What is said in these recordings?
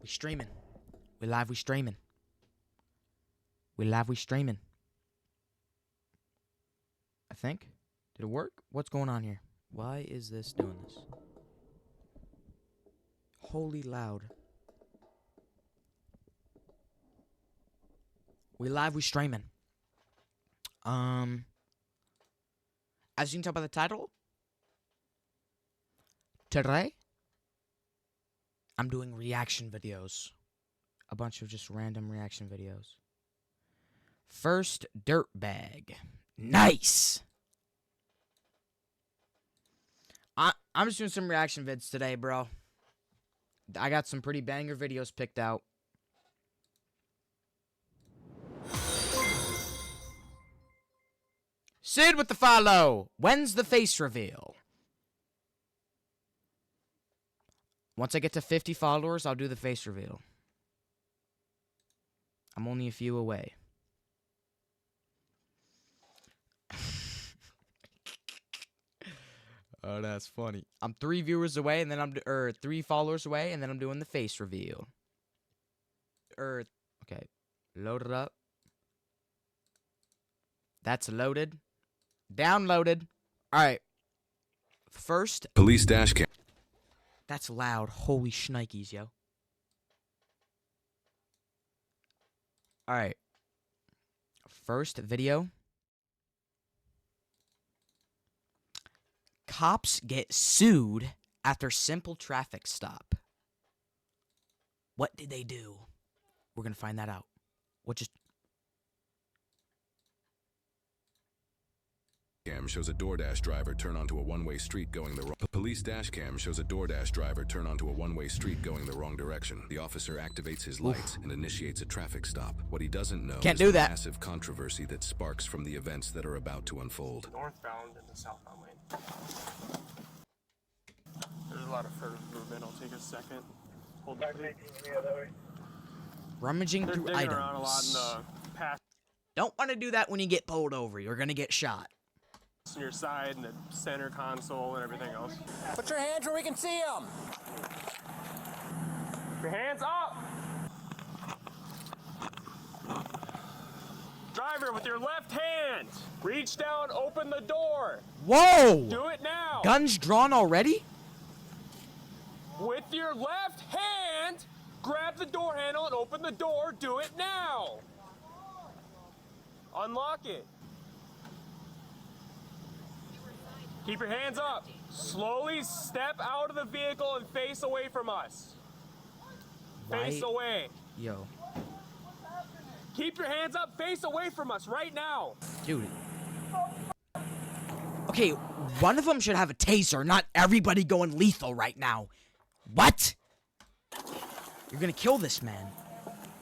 We streaming. We live, we streaming. We live, we streaming. I think. Did it work? What's going on here? Why is this doing this? Holy loud. We live, we streaming. As you can tell by the title, today, I'm doing reaction videos. A bunch of just random reaction videos. First, dirtbag. Nice! I'm just doing some reaction vids today, bro. I got some pretty banger videos picked out. Sid with the follow. When's the face reveal? Once I get to 50 followers, I'll do the face reveal. I'm only a few away. Oh, that's funny. I'm 3 viewers away, and then I'm 3 followers away, and then I'm doing the face reveal. Okay, load it up. That's loaded. Downloaded. All right. First, police dash cam. That's loud. Holy shnikes, yo. All right. First video. Cops get sued after simple traffic stop. What did they do? We're going to find that out. What just... Cam shows a DoorDash driver turn onto a one-way street going the wrong. Police dash cam shows a DoorDash driver turn onto a one-way street going the wrong direction. The officer activates his lights and initiates a traffic stop. What he doesn't know is the massive controversy that sparks from the events that are about to unfold. Northbound and the southbound lane. There's a lot of further movement. I'll take a second. Hold back. Rummaging through items. Around a lot in the past. Don't want to do that when you get pulled over. You're going to get shot. On your side and the center console and everything else. Put your hands where we can see them. Your hands up. Driver, with your left hand, reach down, open the door. Whoa! Do it now. Guns drawn already? With your left hand, grab the door handle and open the door. Do it now. Unlock it. Keep your hands up. Slowly step out of the vehicle and face away from us. Face away. Yo. Keep your hands up, face away from us right now. Dude. Okay, one of them should have a taser, not everybody going lethal right now. What? You're gonna kill this man.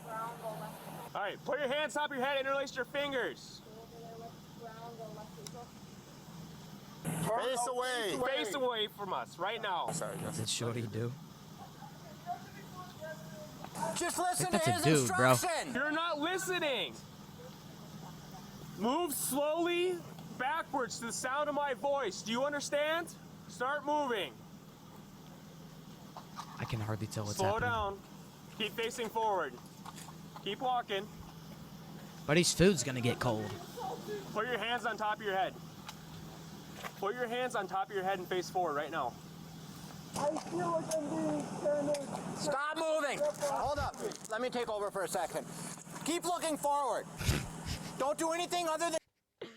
All right, put your hands top of your head, interlace your fingers. Face away. Face away from us right now. Sorry, What did Shorty do? just listen to that's a his dude, bro. instruction. You're not listening. Move slowly backwards to the sound of my voice. Do you understand? Start moving. I can hardly tell what's Slow happening. down. Keep facing forward. Keep walking. Buddy's food's gonna get cold. Put your hands on top of your head. Put your hands on top of your head and face forward right now. I feel like I'm being kind of... Stop moving. Hold up. Let me take over for a second. Keep looking forward. Don't do anything other than...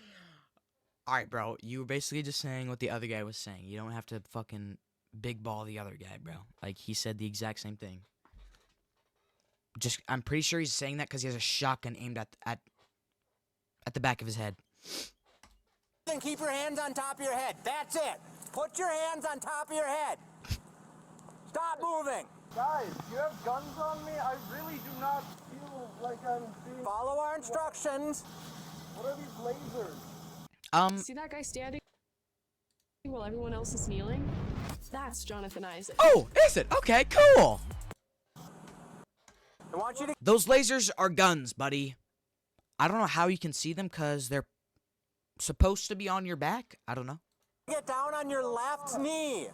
Alright, bro. You were basically just saying what the other guy was saying. You don't have to fucking big ball the other guy, bro. Like, he said the exact same thing. I'm pretty sure he's saying that because he has a shotgun aimed at the back of his head. Then keep your hands on top of your head. That's it. Put your hands on top of your head. Stop moving. Guys, you have guns on me? I really do not feel like I'm being... Follow our instructions. What are these lasers? See that guy standing while everyone else is kneeling? That's Jonathan Isaac. Oh, is it? Okay, cool. I want you to Those lasers are guns, buddy. I don't know how you can see them because they're supposed to be on your back. I don't know. get down on your left knee.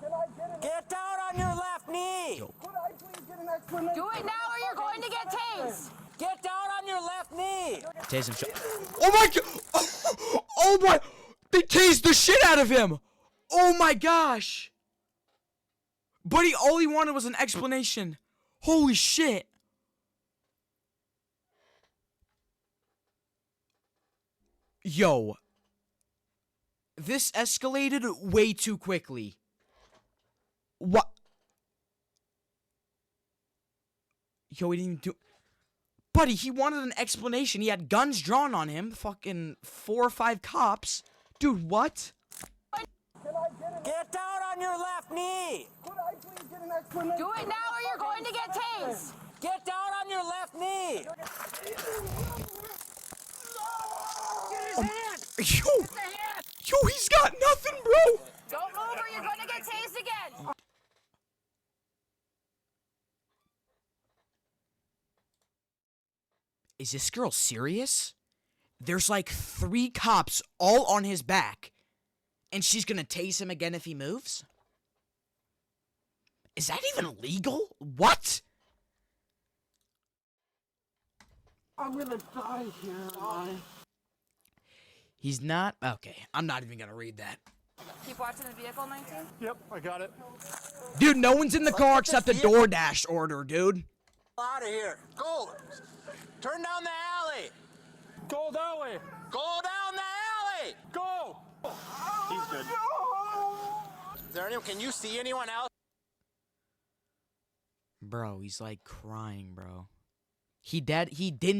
Can I get it? Get down on your left knee. Yo. Could I please get an explanation. Do it now or you're going to get tased. Get down on your left knee. Tase him. Oh my god! Oh my! They tased the shit out of him! Oh my gosh! Buddy, all he wanted was an explanation. Holy shit! Yo. This escalated way too quickly. What? Yo, he didn't even do... Buddy, he wanted an explanation. He had guns drawn on him. Fucking 4 or 5 cops. Dude, what? Get down on your left knee. Could I please get an explanation? Do it now or you're going to get tased. Get down on your left knee. Yo, he's got nothing, bro. Don't move or you're going to get tased again. Is this girl serious? There's like 3 cops all on his back, and she's gonna tase him again if he moves? Is that even legal? What? I'm gonna die here, am I? He's not? Okay, I'm not even gonna read that. Keep watching the vehicle, 19. Yep, I got it. Dude, no one's in the car except the DoorDash order, dude. Out of here. Go. Turn down the alley. Go that way. Go down the alley. Go. He's good. Is there anyone? Can you see anyone else? Bro, he's like crying, bro. He didn't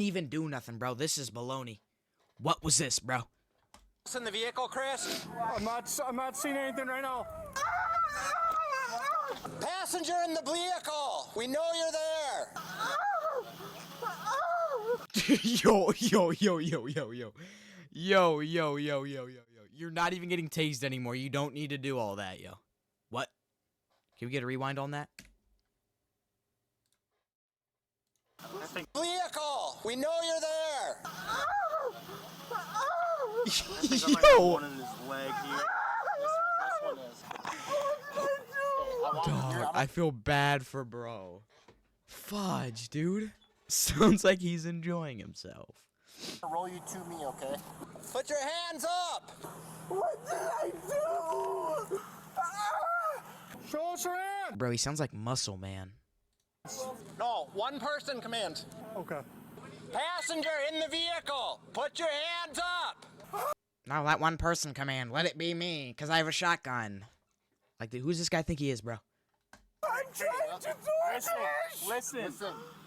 even do nothing, bro. This is baloney. What was this, bro? In the vehicle, Chris? I'm not seeing anything right now. Passenger in the vehicle. We know you're there. Yo. You're not even getting tased anymore. You don't need to do all that, yo. What? Can we get a rewind on that? Vehicle. We know you're there. Yo. One in his leg here. This one is. Dog, I feel bad for bro. Fudge, dude. Sounds like he's enjoying himself. Roll you to me, okay? Put your hands up. What did I do? Show us your hand. Bro, he sounds like Muscle Man. No, one person command. Okay. Passenger in the vehicle. Put your hands up. Now let one person command. Let it be me, because I have a shotgun. Like, who's this guy think he is, bro? I'm trying to do Listen.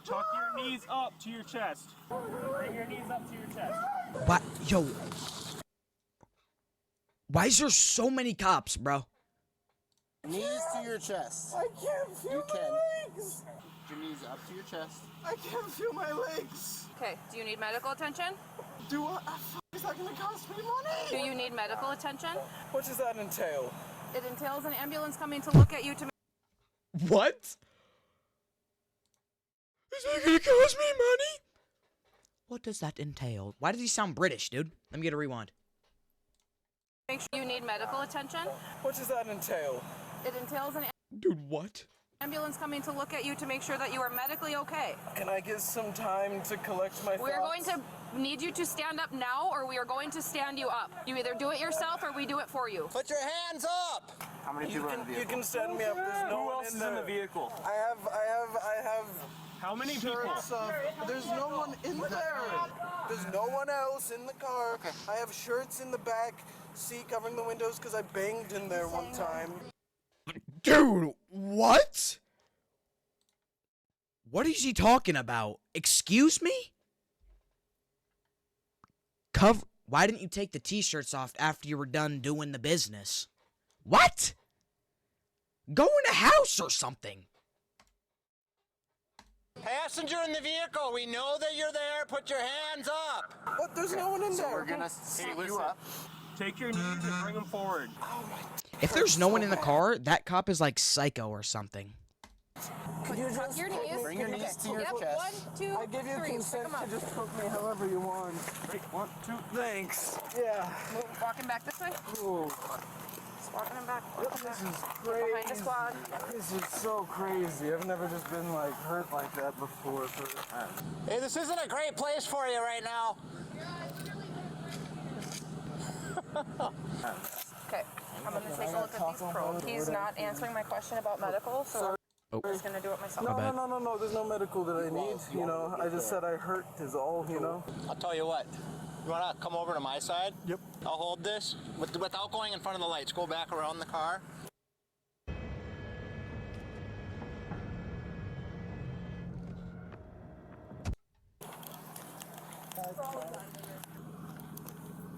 Tuck your knees up to your chest. Bring your knees up to your chest. What? Yo. Why is there so many cops, bro? Knees to your chest. I can't feel You my can. legs. Your knees up to your chest. I can't feel my legs. Okay, do you need medical attention? Do I? Is that gonna cost me money? Do you need medical attention? What does that entail? It entails an ambulance coming to look at you to What? Is that gonna cost me money? What does that entail? Why does he sound British, dude? Let me get a rewind. make sure you need medical attention. What does that entail? It entails an Dude, what? ambulance coming to look at you to make sure that you are medically okay. Can I get some time to collect my We're going thoughts? to need you to stand up now, or we are going to stand you up. You either do it yourself or we do it for you. Put your hands up. How many people are in the You vehicle? can stand me up. There's no Who one else in is in there. the vehicle? I have How many people? shirts of. There's no one in there. There's no one else in the car. I have shirts in the back seat covering the windows because I banged in there one time. Dude, what? What is he talking about? Excuse me? Why didn't you take the t-shirts off after you were done doing the business? What? Go in a house or something. Passenger in the vehicle. We know that you're there. Put your hands up. But there's no one in there. We're gonna sit you up. Take your knees and bring them forward. If there's no one in the car, that cop is like psycho or something. Could you just Your knees. Bring your knees to your Yep, chest. 1, 2, I give you 3. consent Pick 'em up. to just poke me however you want. Great. 1, 2. Thanks. Yeah. Walking back this way. Ooh. Walking him back. This is crazy. Behind the squad. This is so crazy. I've never just been like hurt like that before. Hey, this isn't a great place for you right now. Okay, I'm gonna take a look at these probes. He's not answering my question about medical, so I'm just gonna do it myself. No. There's no medical that I need. You know, I just said I hurt is all. You know. I'll tell you what. You wanna come over to my side? Yep. I'll hold this without going in front of the lights. Go back around the car.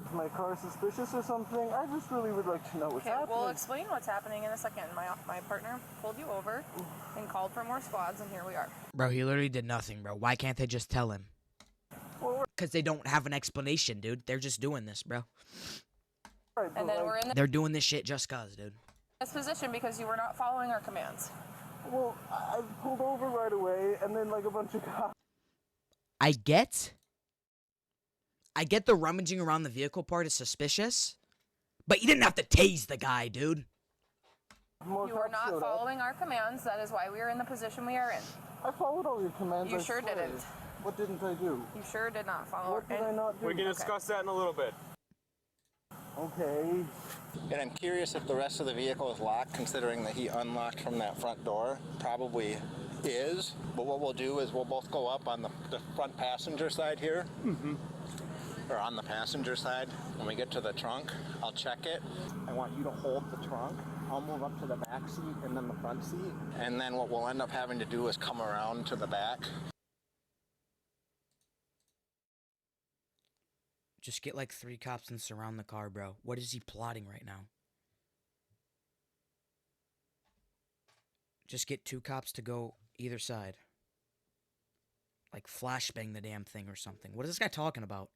Is my car suspicious or something? I just really would like to know what's happening. We'll explain what's happening in a second. My partner pulled you over and called for more squads, and here we are. Bro, he literally did nothing, bro. Why can't they just tell him? Because they don't have an explanation, dude. They're just doing this, bro. And then we're in They're doing this shit just cause, dude. this position because you were not following our commands. Well, I pulled over right away, and then like a bunch of cops. I get the rummaging around the vehicle part is suspicious, but you didn't have to tase the guy, dude. You were not following our commands. That is why we are in the position we are in. I followed all your commands. You I sure swear. didn't. What didn't I do? You sure did not follow. What did I not do? We can discuss that in a little bit. Okay. And I'm curious if the rest of the vehicle is locked, considering that he unlocked from that front door. Probably is. But what we'll do is we'll both go up on the front passenger side here. Or on the passenger side. When we get to the trunk, I'll check it. I want you to hold the trunk. I'll move up to the back seat and then the front seat. And then what we'll end up having to do is come around to the back. Just get like 3 cops and surround the car, bro. What is he plotting right now? Just get 2 cops to go either side. Like flashbang the damn thing or something. What is this guy talking about?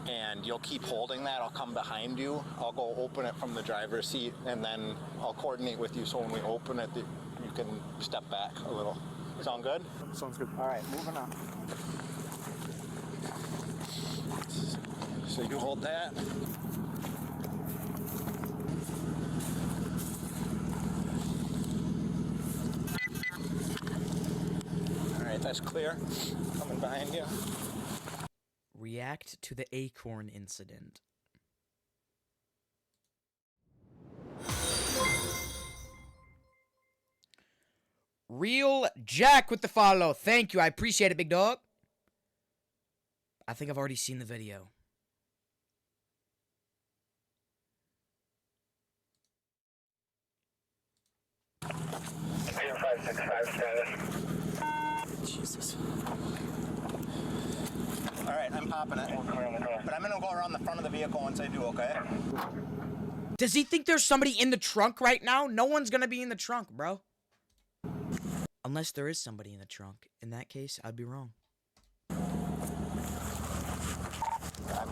And you'll keep holding that. I'll come behind you. I'll go open it from the driver's seat, and then I'll coordinate with you so when we open it, you can step back a little. Sound good? Sounds good. All right, moving on. So you hold that. All right, that's clear. Coming behind you. React to the acorn incident. Real Jack with the follow. Thank you. I appreciate it, big dog. I think I've already seen the video. Jesus. All right, I'm popping it. But I'm going to go around the front of the vehicle once I do, okay? Does he think there's somebody in the trunk right now? No one's gonna be in the trunk, bro. Unless there is somebody in the trunk. In that case, I'd be wrong. I'm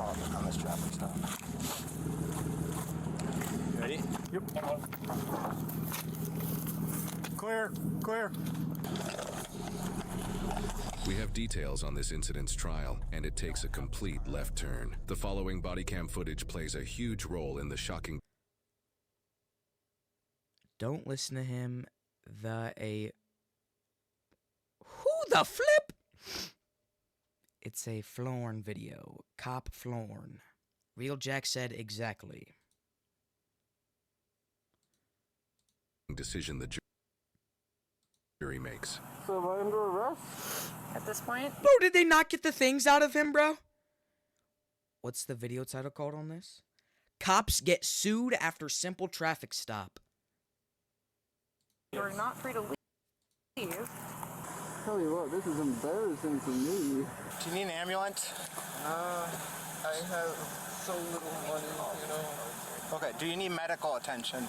on this traffic stop. Ready? Yep. Clear. We have details on this incident's trial, and it takes a complete left turn. The following body cam footage plays a huge role in the shocking. Don't listen to him. Who the flip? It's a Florn video. Cop Florn. Real Jack said exactly. Decision the jury makes. So am I under arrest? At this point, Bro, did they not get the things out of him, bro? What's the video title called on this? Cops get sued after simple traffic stop. you're not free to leave. Tell you what, this is embarrassing for me. Do you need an ambulance? I have so little money, you know. Okay, do you need medical attention?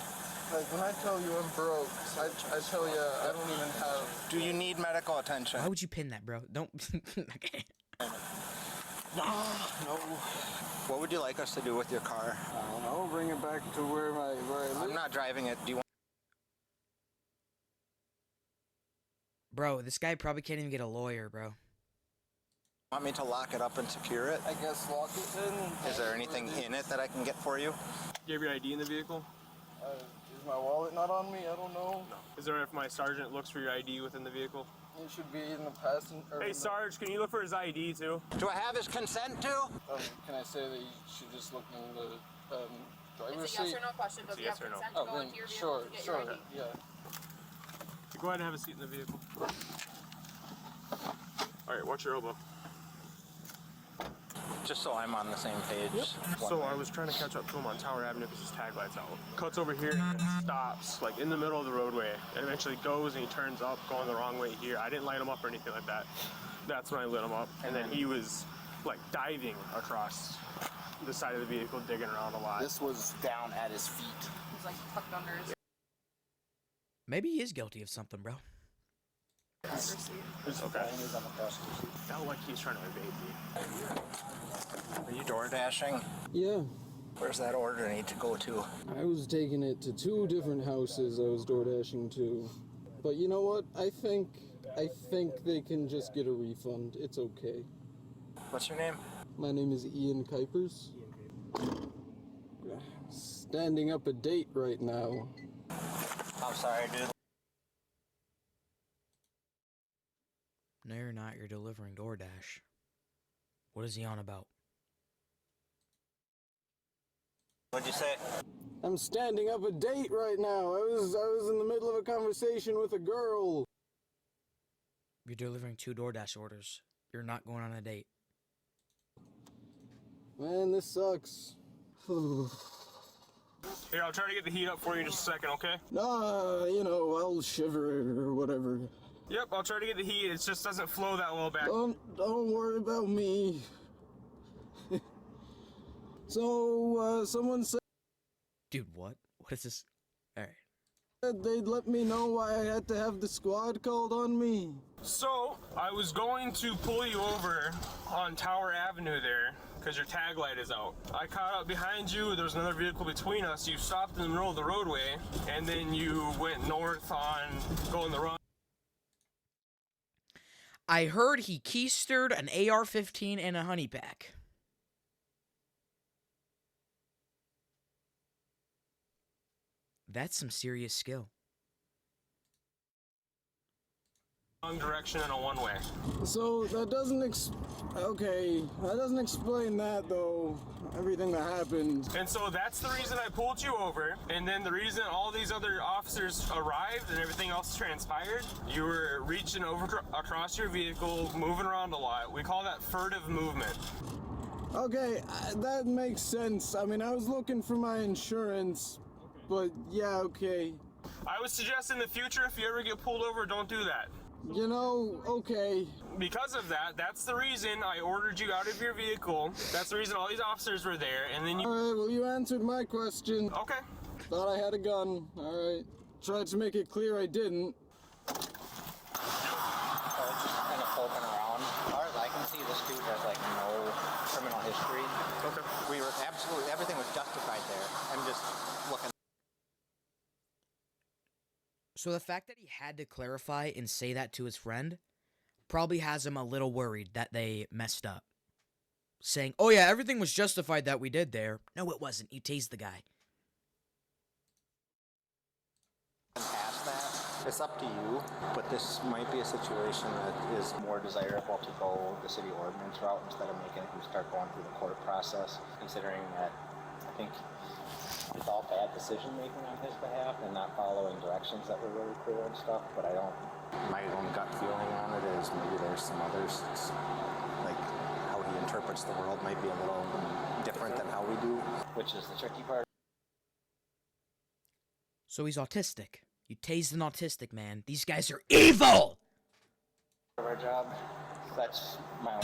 Like, when I tell you I'm broke, I tell you I don't even have... Do you need medical attention? Why would you pin that, bro? Don't. Okay. No. What would you like us to do with your car? I don't know, bring it back to where I live. I'm not driving it. Do you want... Bro, this guy probably can't even get a lawyer, bro. Want me to lock it up and secure it? I guess lock it in. Is there anything in it that I can get for you? You have your ID in the vehicle? Is my wallet not on me? I don't know. No. Is there if my sergeant looks for your ID within the vehikel? It should be in the passenger. Hey, Sarge, can you look for his ID too? Do I have his consent to? Can I say that you should just look in the driver's It's a yes seat? or no question, but It's a you have yes or no. consent to go into your vehicle to get your ID. Yeah. Go ahead and have a seat in the vehicle. All right, watch your elbow. Just so I'm on the same page. So I was trying to catch up to him on Tower Avenue because his tag light's out. Cuts over here and stops, like in the middle of the roadway, and eventually goes and he turns up, going the wrong way here. I didn't light him up or anything like that. That's when I lit him up, and then he was like diving across the side of the vehicle, digging around a lot. This was down at his feet. He's like tucked under his Maybe he is guilty of something, bro. driver's seat. Okay. Felt like he's trying to evade me. Are you door dashing? Yeah. Where's that order need to go to? I was taking it to 2 different houses I was door dashing to. But you know what? I think they can just get a refund. It's okay. What's your name? My name is Ian Kuipers. Standing up a date right now. I'm sorry, dude. No, you're not. You're delivering DoorDash. What is he on about? What'd you say? I'm standing up a date right now. I was in the middle of a conversation with a girl. You're delivering 2 DoorDash orders. You're not going on a date. Man, this sucks. Here, I'll try to get the heat up for you in just a second, okay? Nah, I'll shiver or whatever. Yep, I'll try to get the heat. It just doesn't flow that well back. Don't worry about me. So, someone said Dude, what? What is this? Alright. they'd let me know why I had to have the squad called on me. So, I was going to pull you over on Tower Avenue there, because your tag light is out. I caught up behind you, there was another vehicle between us, you stopped in the middle of the roadway, and then you went north on going the wrong. I heard he keistered an AR-15 and a honey pack. That's some serious skill. Wrong direction and a one-way. So that doesn't that doesn't explain that though. Everything that happened. And so that's the reason I pulled you over, and then the reason all these other officers arrived and everything else transpired, you were reaching over across your vehicle, moving around a lot. We call that furtive movement. Okay, that makes sense. I mean, I was looking for my insurance, but yeah, okay. I would suggest in the future, if you ever get pulled over, don't do that. Okay. Because of that, that's the reason I ordered you out of your vehicle. That's the reason all these officers were there, and then you... Alright, well, you answered my question. Okay. Thought I had a gun. Alright. Tried to make it clear I didn't. Just kind of poking around. As far as I can see, this dude has like no criminal history. Okay. We were everything was justified there. I'm just looking. So the fact that he had to clarify and say that to his friend probably has him a little worried that they messed up. Saying, oh yeah, everything was justified that we did there. No, it wasn't. You tased the guy. Past that, it's up to you, but this might be a situation that is more desirable to go the city ordinance route instead of making it start going through the court process, considering that I think it's all bad decision making on his behalf and not following directions that were really clear and stuff, but my own gut feeling on it is maybe there's some others, like how he interprets the world might be a little different than how we do, which is the tricky part. So he's autistic. You tased an autistic man. These guys are evil! Our job, that's my own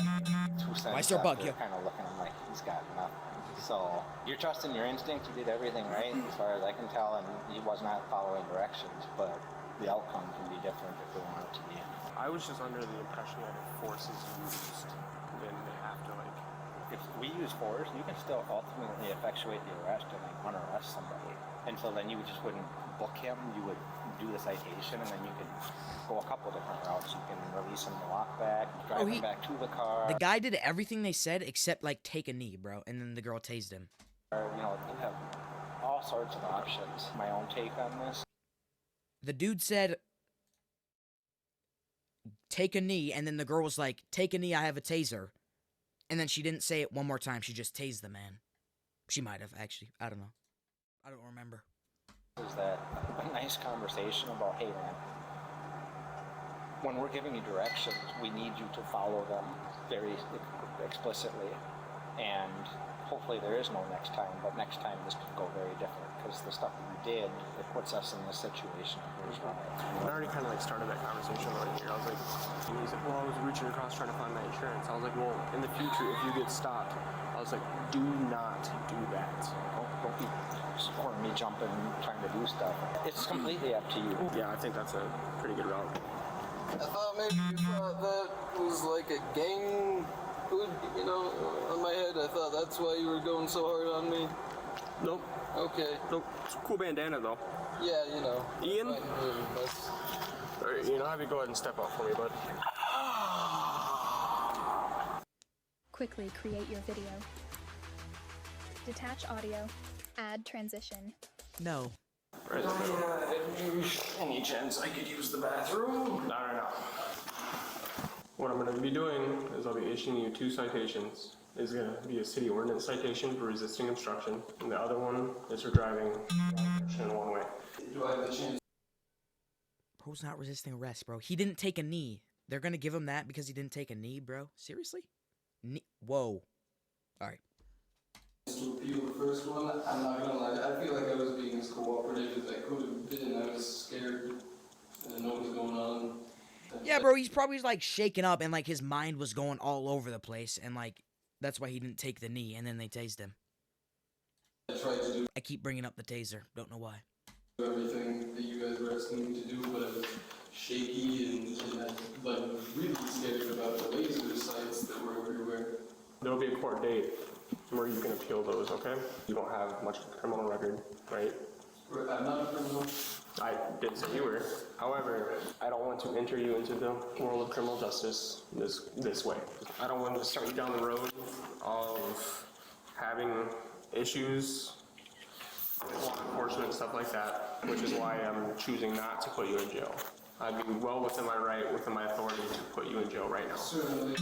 2 cents. Why is there a bug? You're kind of looking at him like he's got enough. So you're trusting your instinct. You did everything right, as far as I can tell, and he was not following directions. But the outcome can be different if we want it to be. I was just under the impression that if force is used, then they have to if we use force, you can still ultimately effectuate the arrest and unarrest somebody. And so then you just wouldn't book him, you would do the citation, and then you could go a couple different routes. You can release him the lock back, drive him back to the car. The guy did everything they said except, like, take a knee, bro. And then the girl tased him. You know, you have all sorts of options. My own take on this. The dude said, take a knee, and then the girl was like, take a knee, I have a taser. And then she didn't say it one more time. She just tased the man. She might have, actually. I don't know. I don't remember. Is that a nice conversation about, hey man, when we're giving you directions, we need you to follow them very explicitly. And hopefully there is no next time, but next time this could go very different, because the stuff that you did, it puts us in this situation. I already kind of like started that conversation right here. I was like, he's like, well, I was reaching across trying to find my insurance. I was like, well, in the future, if you get stopped, I was like, do not do that. Don't be supporting me jumping, trying to do stuff. It's completely up to you. Yeah, I think that's a pretty good route. I thought maybe you thought that was like a gang hood, you know, on my head. I thought that's why you were going so hard on me. Nope. Okay. Nope. It's a cool bandana, though. Yeah, you know. Ian? Fine, All right, Ian, I'll have you go ahead and step out for me, bud. Quickly create your video. Detach audio. Add transition. No. Right. Any chance I could use the bathroom? Not right now. What I'm going to be doing is I'll be issuing you 2 citations. There's going to be a city ordinance citation for resisting obstruction, and the other one is for driving in one way. Do I have the chance? Bro's not resisting arrest, bro. He didn't take a knee. They're gonna give him that because he didn't take a knee, bro? Seriously? Whoa. Alright. To appeal the first one, I'm not gonna lie, I feel like I was being as cooperative as I could have been. I was scared. I didn't know what was going on. Yeah, bro, he's probably like shaken up and like his mind was going all over the place and like that's why he didn't take the knee and then they tased him. I keep bringing up the taser. Don't know why. Everything that you guys were asking me to do, but I was shaky and I was really scared about the laser sights that were everywhere. There'll be a court date where you can appeal those, okay? You don't have much of a criminal record, right? I'm not a criminal. I didn't say you were. However, I don't want to enter you into the world of criminal justice this way. I don't want to start you down the road of having issues with law enforcement and stuff like that, which is why I'm choosing not to put you in jail. I'd be well within my right, within my authority to put you in jail right now. Certainly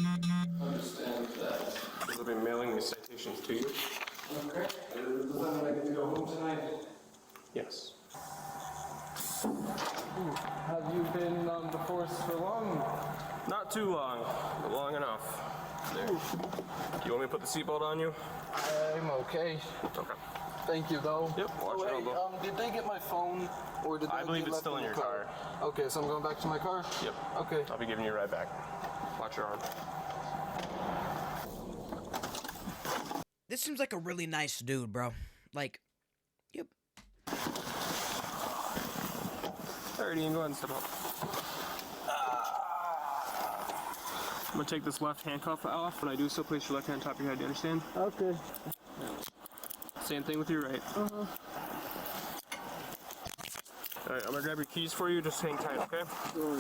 understand that. I'll be mailing these citations to you. Okay. Does that mean I get to go home tonight? Yes. Have you been on the force for long? Not too long, but long enough. There. You want me to put the seatbelt on you? I'm okay. Okay. Thank you, though. Yep, watch your elbow. Did they get my phone, or did I believe get it's left still in your car. Okay, so I'm going back to my car? Yep. Okay. I'll be giving you a ride back. Watch your arm. This seems like a really nice dude, bro. Like, yep. Alright, Ian, go ahead and step up. I'm gonna take this left handcuff off. When I do so, place your left hand on top of your head. Do you understand? Okay. Same thing with your right. Uh-huh. Alright, I'm gonna grab your keys for you. Just hang tight, okay? Sure.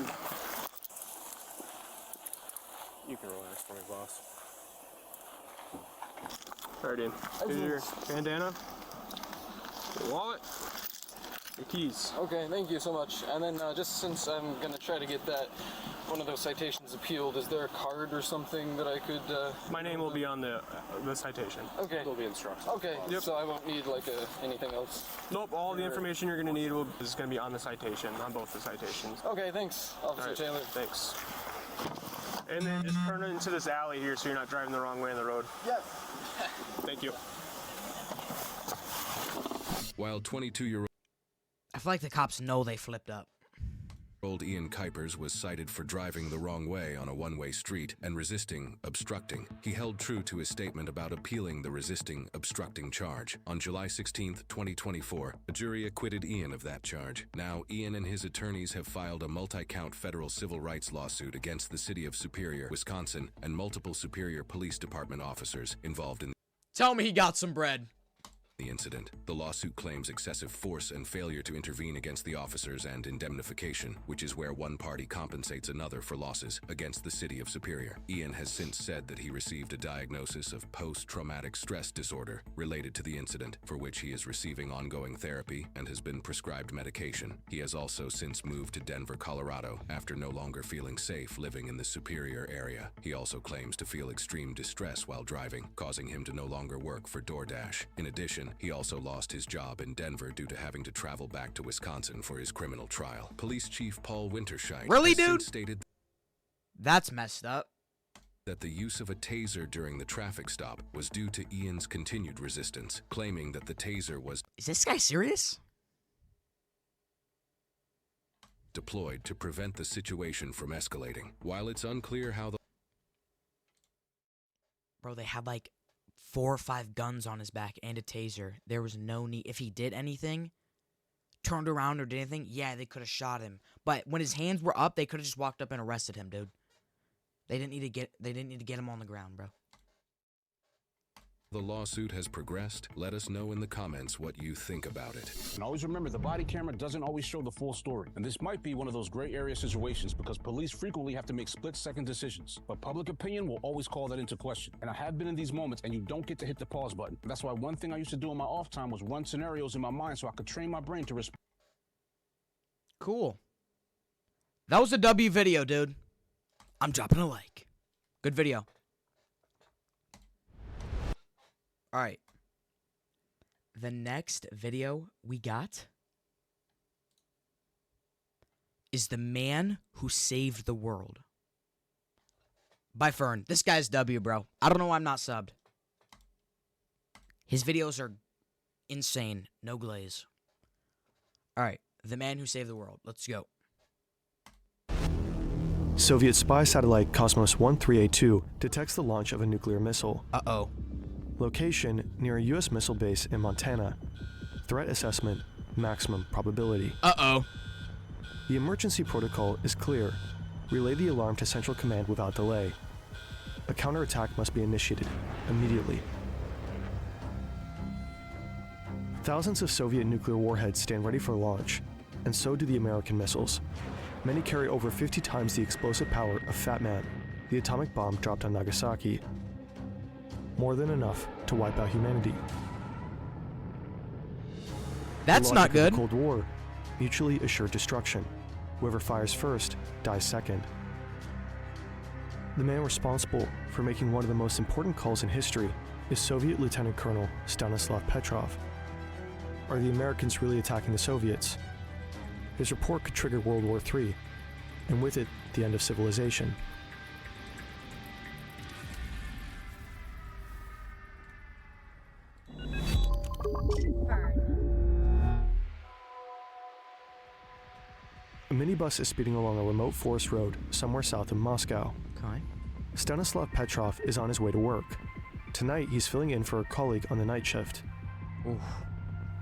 You can relax for me, boss. Alright, Ian. Here's your bandana, your wallet, your keys. Okay, thank you so much. And then just since I'm gonna try to get that one of those citations appealed, is there a card or something that I could? My name will be on the citation. Okay. There'll be instructions. Okay. Yep. So I won't need like anything else. Nope. All the information you're gonna need is gonna be on the citation, on both the citations. Okay. Thanks, Officer Right, Taylor. Thanks. And then just turn it into this alley here so you're not driving the wrong way on the road. Yep. Thank you. While 22-year-old I feel like the cops know they flipped up. Ian Kuipers was cited for driving the wrong way on a one-way street and resisting obstructing. He held true to his statement about appealing the resisting obstructing charge. On July 16, 2024, a jury acquitted Ian of that charge. Now, Ian and his attorneys have filed a multi-count federal civil rights lawsuit against the city of Superior, Wisconsin, and multiple Superior Police Department officers involved in. Tell me he got some bread. the incident. The lawsuit claims excessive force and failure to intervene against the officers and indemnification, which is where one party compensates another for losses against the city of Superior. Ian has since said that he received a diagnosis of post-traumatic stress disorder related to the incident, for which he is receiving ongoing therapy and has been prescribed medication. He has also since moved to Denver, Colorado, after no longer feeling safe living in the Superior area. He also claims to feel extreme distress while driving, causing him to no longer work for DoorDash. In addition, he also lost his job in Denver due to having to travel back to Wisconsin for his criminal trial. Police Chief Paul Winterscheid Really, has dude? since stated That's messed up. that the use of a taser during the traffic stop was due to Ian's continued resistance, claiming that the taser was Is this guy serious? deployed to prevent the situation from escalating. While it's unclear how the Bro, they had like 4 or 5 guns on his back and a taser. There was no need. If he did anything, turned around or did anything, yeah, they could have shot him. But when his hands were up, they could have just walked up and arrested him, dude. They didn't need to get him on the ground, bro. lawsuit has progressed, let us know in the comments what you think about it. And always remember, the body camera doesn't always show the full story. And this might be one of those gray area situations because police frequently have to make split-second decisions. But public opinion will always call that into question. And I have been in these moments, and you don't get to hit the pause button. And that's why one thing I used to do in my off time was run scenarios in my mind so I could train my brain to respond. Cool. That was a W video, dude. I'm dropping a like. Good video. Alright. The next video we got is the man who saved the world. By Fern. This guy's W, bro. I don't know why I'm not subbed. His videos are insane. No glaze. Alright. The man who saved the world. Let's go. Soviet spy satellite Cosmos 1382 detects the launch of a nuclear missile. Uh-oh. Location near a U.S. missile base in Montana. Threat assessment, maximum probability. Uh-oh. The emergency protocol is clear. Relay the alarm to Central Command without delay. A counterattack must be initiated immediately. Thousands of Soviet nuclear warheads stand ready for launch, and so do the American missiles. Many carry over 50 times the explosive power of Fat Man, the atomic bomb dropped on Nagasaki. More than enough to wipe out humanity. That's not good. The Cold War, mutually assured destruction. Whoever fires first dies second. The man responsible for making one of the most important calls in history is Soviet Lieutenant Colonel Stanislav Petrov. Are the Americans really attacking the Soviets? His report could trigger World War III, and with it, the end of civilization. A minibus is speeding along a remote forest road somewhere south of Moscow. Okay. Stanislav Petrov is on his way to work. Tonight, he's filling in for a colleague on the night shift. Oof.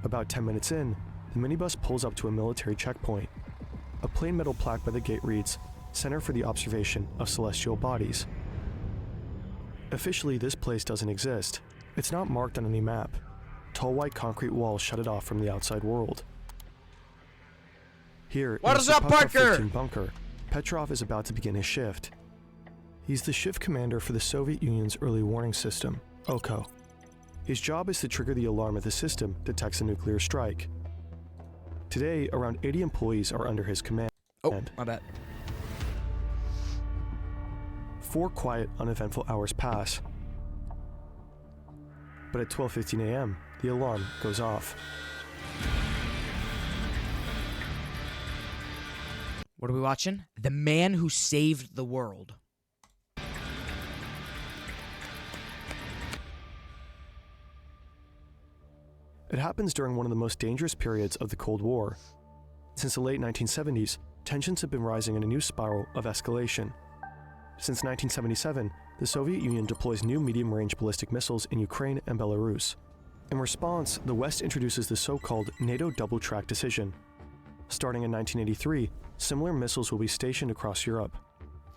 About 10 minutes in, the minibus pulls up to a military checkpoint. A plain metal plaque by the gate reads, Center for the Observation of Celestial Bodies. Officially, this place doesn't exist. It's not marked on any map. Tall white concrete walls shut it off from the outside world. Here, What in is the up, Zapata Parker? 15 bunker, Petrov is about to begin his shift. He's the shift commander for the Soviet Union's early warning system, OKO. His job is to trigger the alarm if the system detects a nuclear strike. Today, around 80 employees are under his command. Oh, my bad. 4 quiet, uneventful hours pass. But at 12:15 a.m., the alarm goes off. What are we watching? The man who saved the world. It happens during one of the most dangerous periods of the Cold War. Since the late 1970s, tensions have been rising in a new spiral of escalation. Since 1977, the Soviet Union deploys new medium-range ballistic missiles in Ukraine and Belarus. In response, the West introduces the so-called NATO double-track decision. Starting in 1983, similar missiles will be stationed across Europe.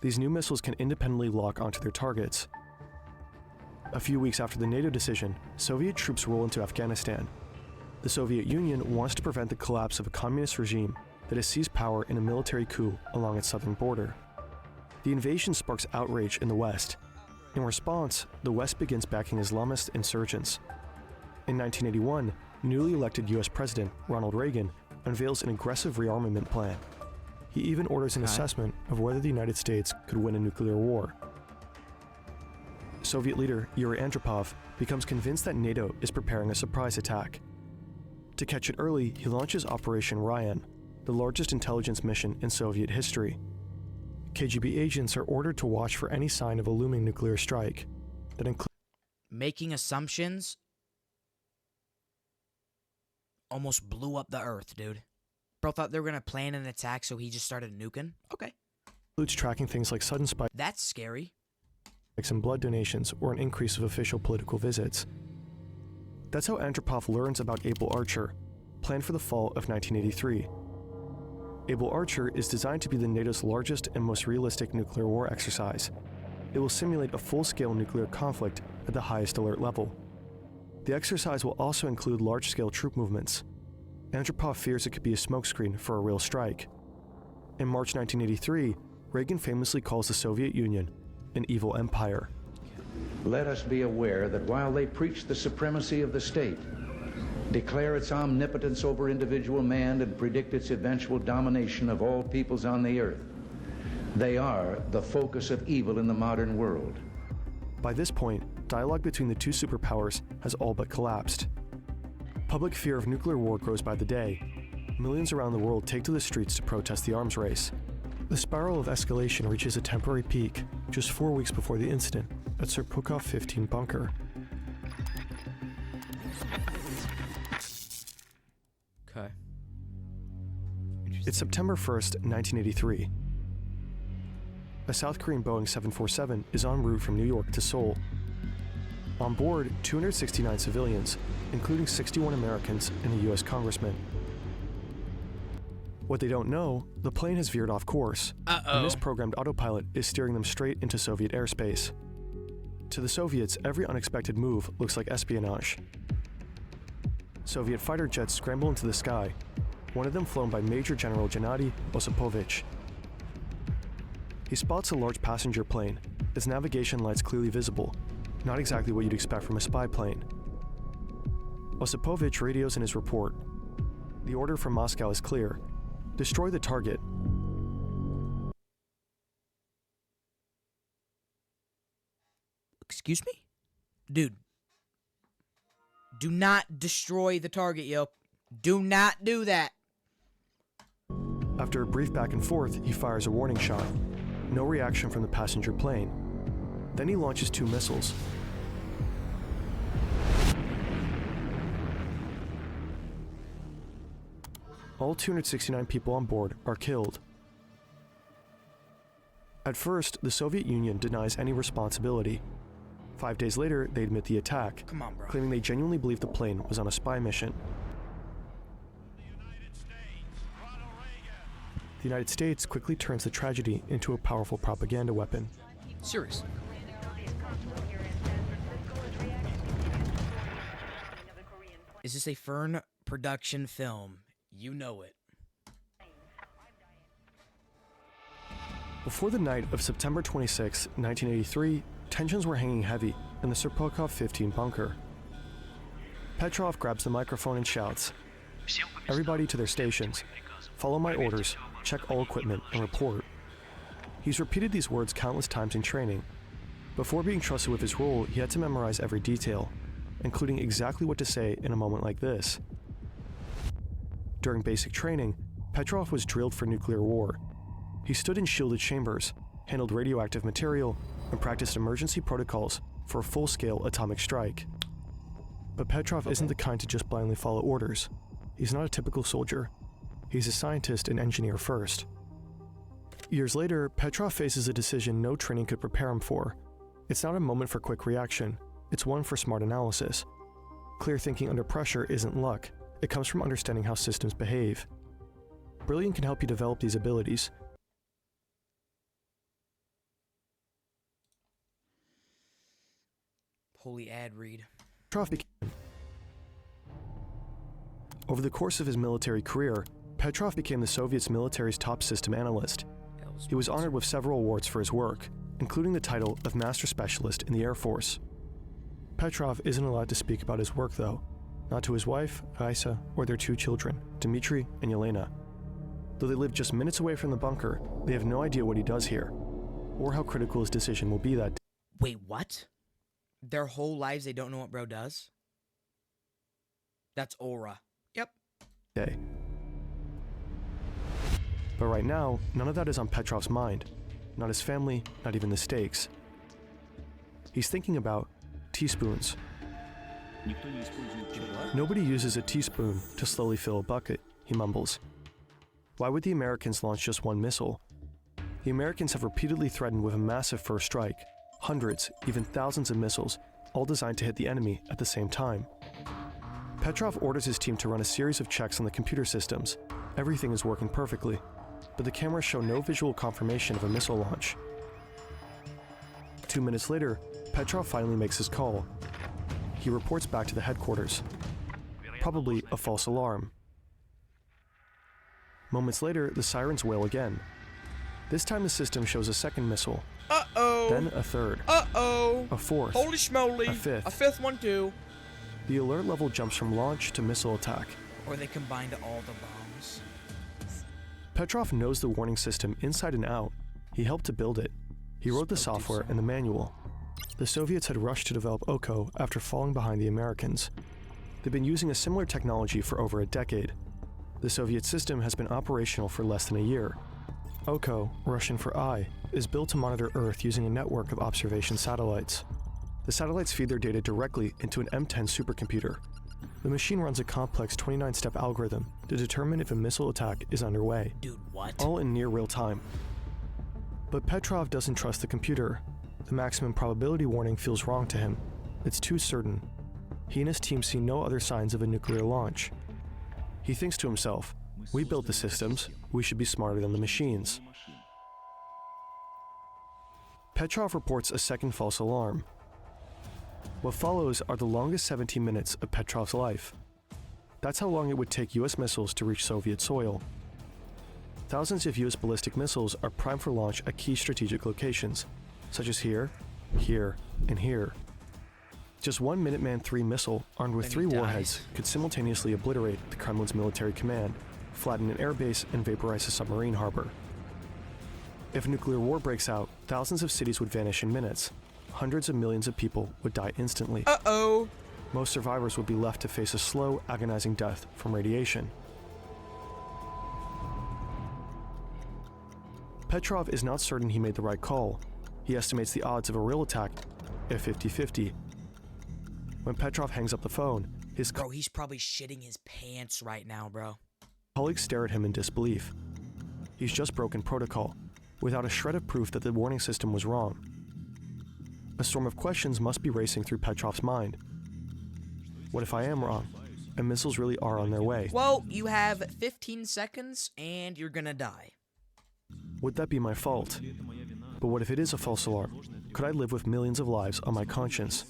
These new missiles can independently lock onto their targets. A few weeks after the NATO decision, Soviet troops roll into Afghanistan. The Soviet Union wants to prevent the collapse of a communist regime that has seized power in a military coup along its southern border. The invasion sparks outrage in the West. In response, the West begins backing Islamist insurgents. In 1981, newly elected US President Ronald Reagan unveils an aggressive rearmament plan. He even orders an assessment of whether the United States could win a nuclear war. Soviet leader Yuri Andropov becomes convinced that NATO is preparing a surprise attack. To catch it early, he launches Operation Ryan, the largest intelligence mission in Soviet history. KGB agents are ordered to watch for any sign of a looming nuclear strike. That includes Making assumptions almost blew up the Earth, dude. Bro thought they were gonna plan an attack, so he just started nuking? Okay. tracking things like sudden spikes That's scary. in blood donations or an increase of official political visits. That's how Andropov learns about Able Archer, planned for the fall of 1983. Able Archer is designed to be the NATO's largest and most realistic nuclear war exercise. It will simulate a full-scale nuclear conflict at the highest alert level. The exercise will also include large-scale troop movements. Andropov fears it could be a smokescreen for a real strike. In March 1983, Reagan famously calls the Soviet Union an evil empire. Let us be aware that while they preach the supremacy of the state, declare its omnipotence over individual man, and predict its eventual domination of all peoples on the earth, they are the focus of evil in the modern world. By this point, dialogue between the two superpowers has all but collapsed. Public fear of nuclear war grows by the day. Millions around the world take to the streets to protest the arms race. The spiral of escalation reaches a temporary peak just 4 weeks before the incident at Serpukhov 15 bunker. Okay. It's September 1st, 1983. A South Korean Boeing 747 is en route from New York to Seoul. On board, 269 civilians, including 61 Americans and a US congressman. What they don't know, the plane has veered off course, and this programmed autopilot is steering them straight into Soviet airspace. To the Soviets, every unexpected move looks like espionage. Soviet fighter jets scramble into the sky, one of them flown by Major General Gennady Osipovich. He spots a large passenger plane, its navigation lights clearly visible, not exactly what you'd expect from a spy plane. Osipovich radios in his report. The order from Moscow is clear: destroy the target. Excuse me? Dude. Do not destroy the target, yo. Do not do that. After a brief back and forth, he fires a warning shot. No reaction from the passenger plane. Then he launches 2 missiles. All 269 people on board are killed. At first, the Soviet Union denies any responsibility. 5 days later, they admit the attack, Come on, bro. claiming they genuinely believed the plane was on a spy mission. The United States quickly turns the tragedy into a powerful propaganda weapon. Serious. Is this a Fern production film? You know it. Before the night of September 26, 1983, tensions were hanging heavy in the Serpukhov 15 bunker. Petrov grabs the microphone and shouts, "Everybody to their stations. Follow my orders, check all equipment, and report." He's repeated these words countless times in training. Before being trusted with his role, he had to memorize every detail, including exactly what to say in a moment like this. During basic training, Petrov was drilled for nuclear war. He stood in shielded chambers, handled radioactive material, and practiced emergency protocols for a full-scale atomic strike. But Petrov isn't the kind to just blindly follow orders. He's not a typical soldier. He's a scientist and engineer first. Years later, Petrov faces a decision no training could prepare him for. It's not a moment for quick reaction. It's one for smart analysis. Clear thinking under pressure isn't luck. It comes from understanding how systems behave. Brilliant can help you develop these abilities. Holy ad read. Over the course of his military career, Petrov became the Soviet military's top system analyst. He was honored with several awards for his work, including the title of Master Specialist in the Air Force. Petrov isn't allowed to speak about his work, though, not to his wife, Raisa, or their 2 children, Dmitry and Yelena. Though they live just minutes away from the bunker, they have no idea what he does here, or how critical his decision will be that day. Wait, what? Their whole lives they don't know what bro does? That's aura. Yep. But right now, none of that is on Petrov's mind. Not his family, not even the stakes. He's thinking about teaspoons. Nobody uses a teaspoon to slowly fill a bucket, he mumbles. Why would the Americans launch just one missile? The Americans have repeatedly threatened with a massive first strike, hundreds, even thousands of missiles, all designed to hit the enemy at the same time. Petrov orders his team to run a series of checks on the computer systems. Everything is working perfectly, but the cameras show no visual confirmation of a missile launch. 2 minutes later, Petrov finally makes his call. He reports back to the headquarters. Probably a false alarm. Moments later, the sirens wail again. This time the system shows a second missile. Uh-oh. Then a third. Uh-oh. A fourth. Holy schmoly. A fifth. A fifth one too. The alert level jumps from launch to missile attack. Or they combined all the bombs. Petrov knows the warning system inside and out. He helped to build it. He wrote the software and the manual. The Soviets had rushed to develop OKO after falling behind the Americans. They've been using a similar technology for over a decade. The Soviet system has been operational for less than a year. OKO, Russian for eye, is built to monitor Earth using a network of observation satellites. The satellites feed their data directly into an M10 supercomputer. The machine runs a complex 29-step algorithm to determine if a missile attack is underway. Dude, what? All in near real time. But Petrov doesn't trust the computer. The maximum probability warning feels wrong to him. It's too certain. He and his team see no other signs of a nuclear launch. He thinks to himself, we built the systems, we should be smarter than the machines. Petrov reports a second false alarm. What follows are the longest 17 minutes of Petrov's life. That's how long it would take US missiles to reach Soviet soil. Thousands of US ballistic missiles are primed for launch at key strategic locations, such as here, here, and here. Just one Minuteman III missile, armed with 3 warheads, could simultaneously obliterate the Kremlin's military command, flatten an airbase, and vaporize a submarine harbor. If a nuclear war breaks out, thousands of cities would vanish in minutes. Hundreds of millions of people would die instantly. Uh-oh! Most survivors would be left to face a slow, agonizing death from radiation. Petrov is not certain he made the right call. He estimates the odds of a real attack at 50-50. When Petrov hangs up the phone, his Bro, he's probably shitting his pants right now, bro. colleagues stare at him in disbelief. He's just broken protocol, without a shred of proof that the warning system was wrong. A storm of questions must be racing through Petrov's mind. What if I am wrong, and missiles really are on their way? Well, you have 15 seconds, and you're gonna die. Would that be my fault? But what if it is a false alarm? Could I live with millions of lives on my conscience?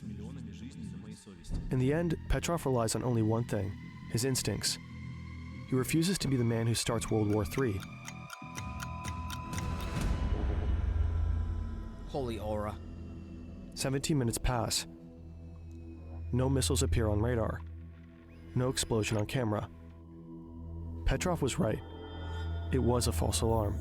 In the end, Petrov relies on only one thing, his instincts. He refuses to be the man who starts World War III. Holy aura. 17 minutes pass. No missiles appear on radar. No explosion on camera. Petrov was right. It was a false alarm.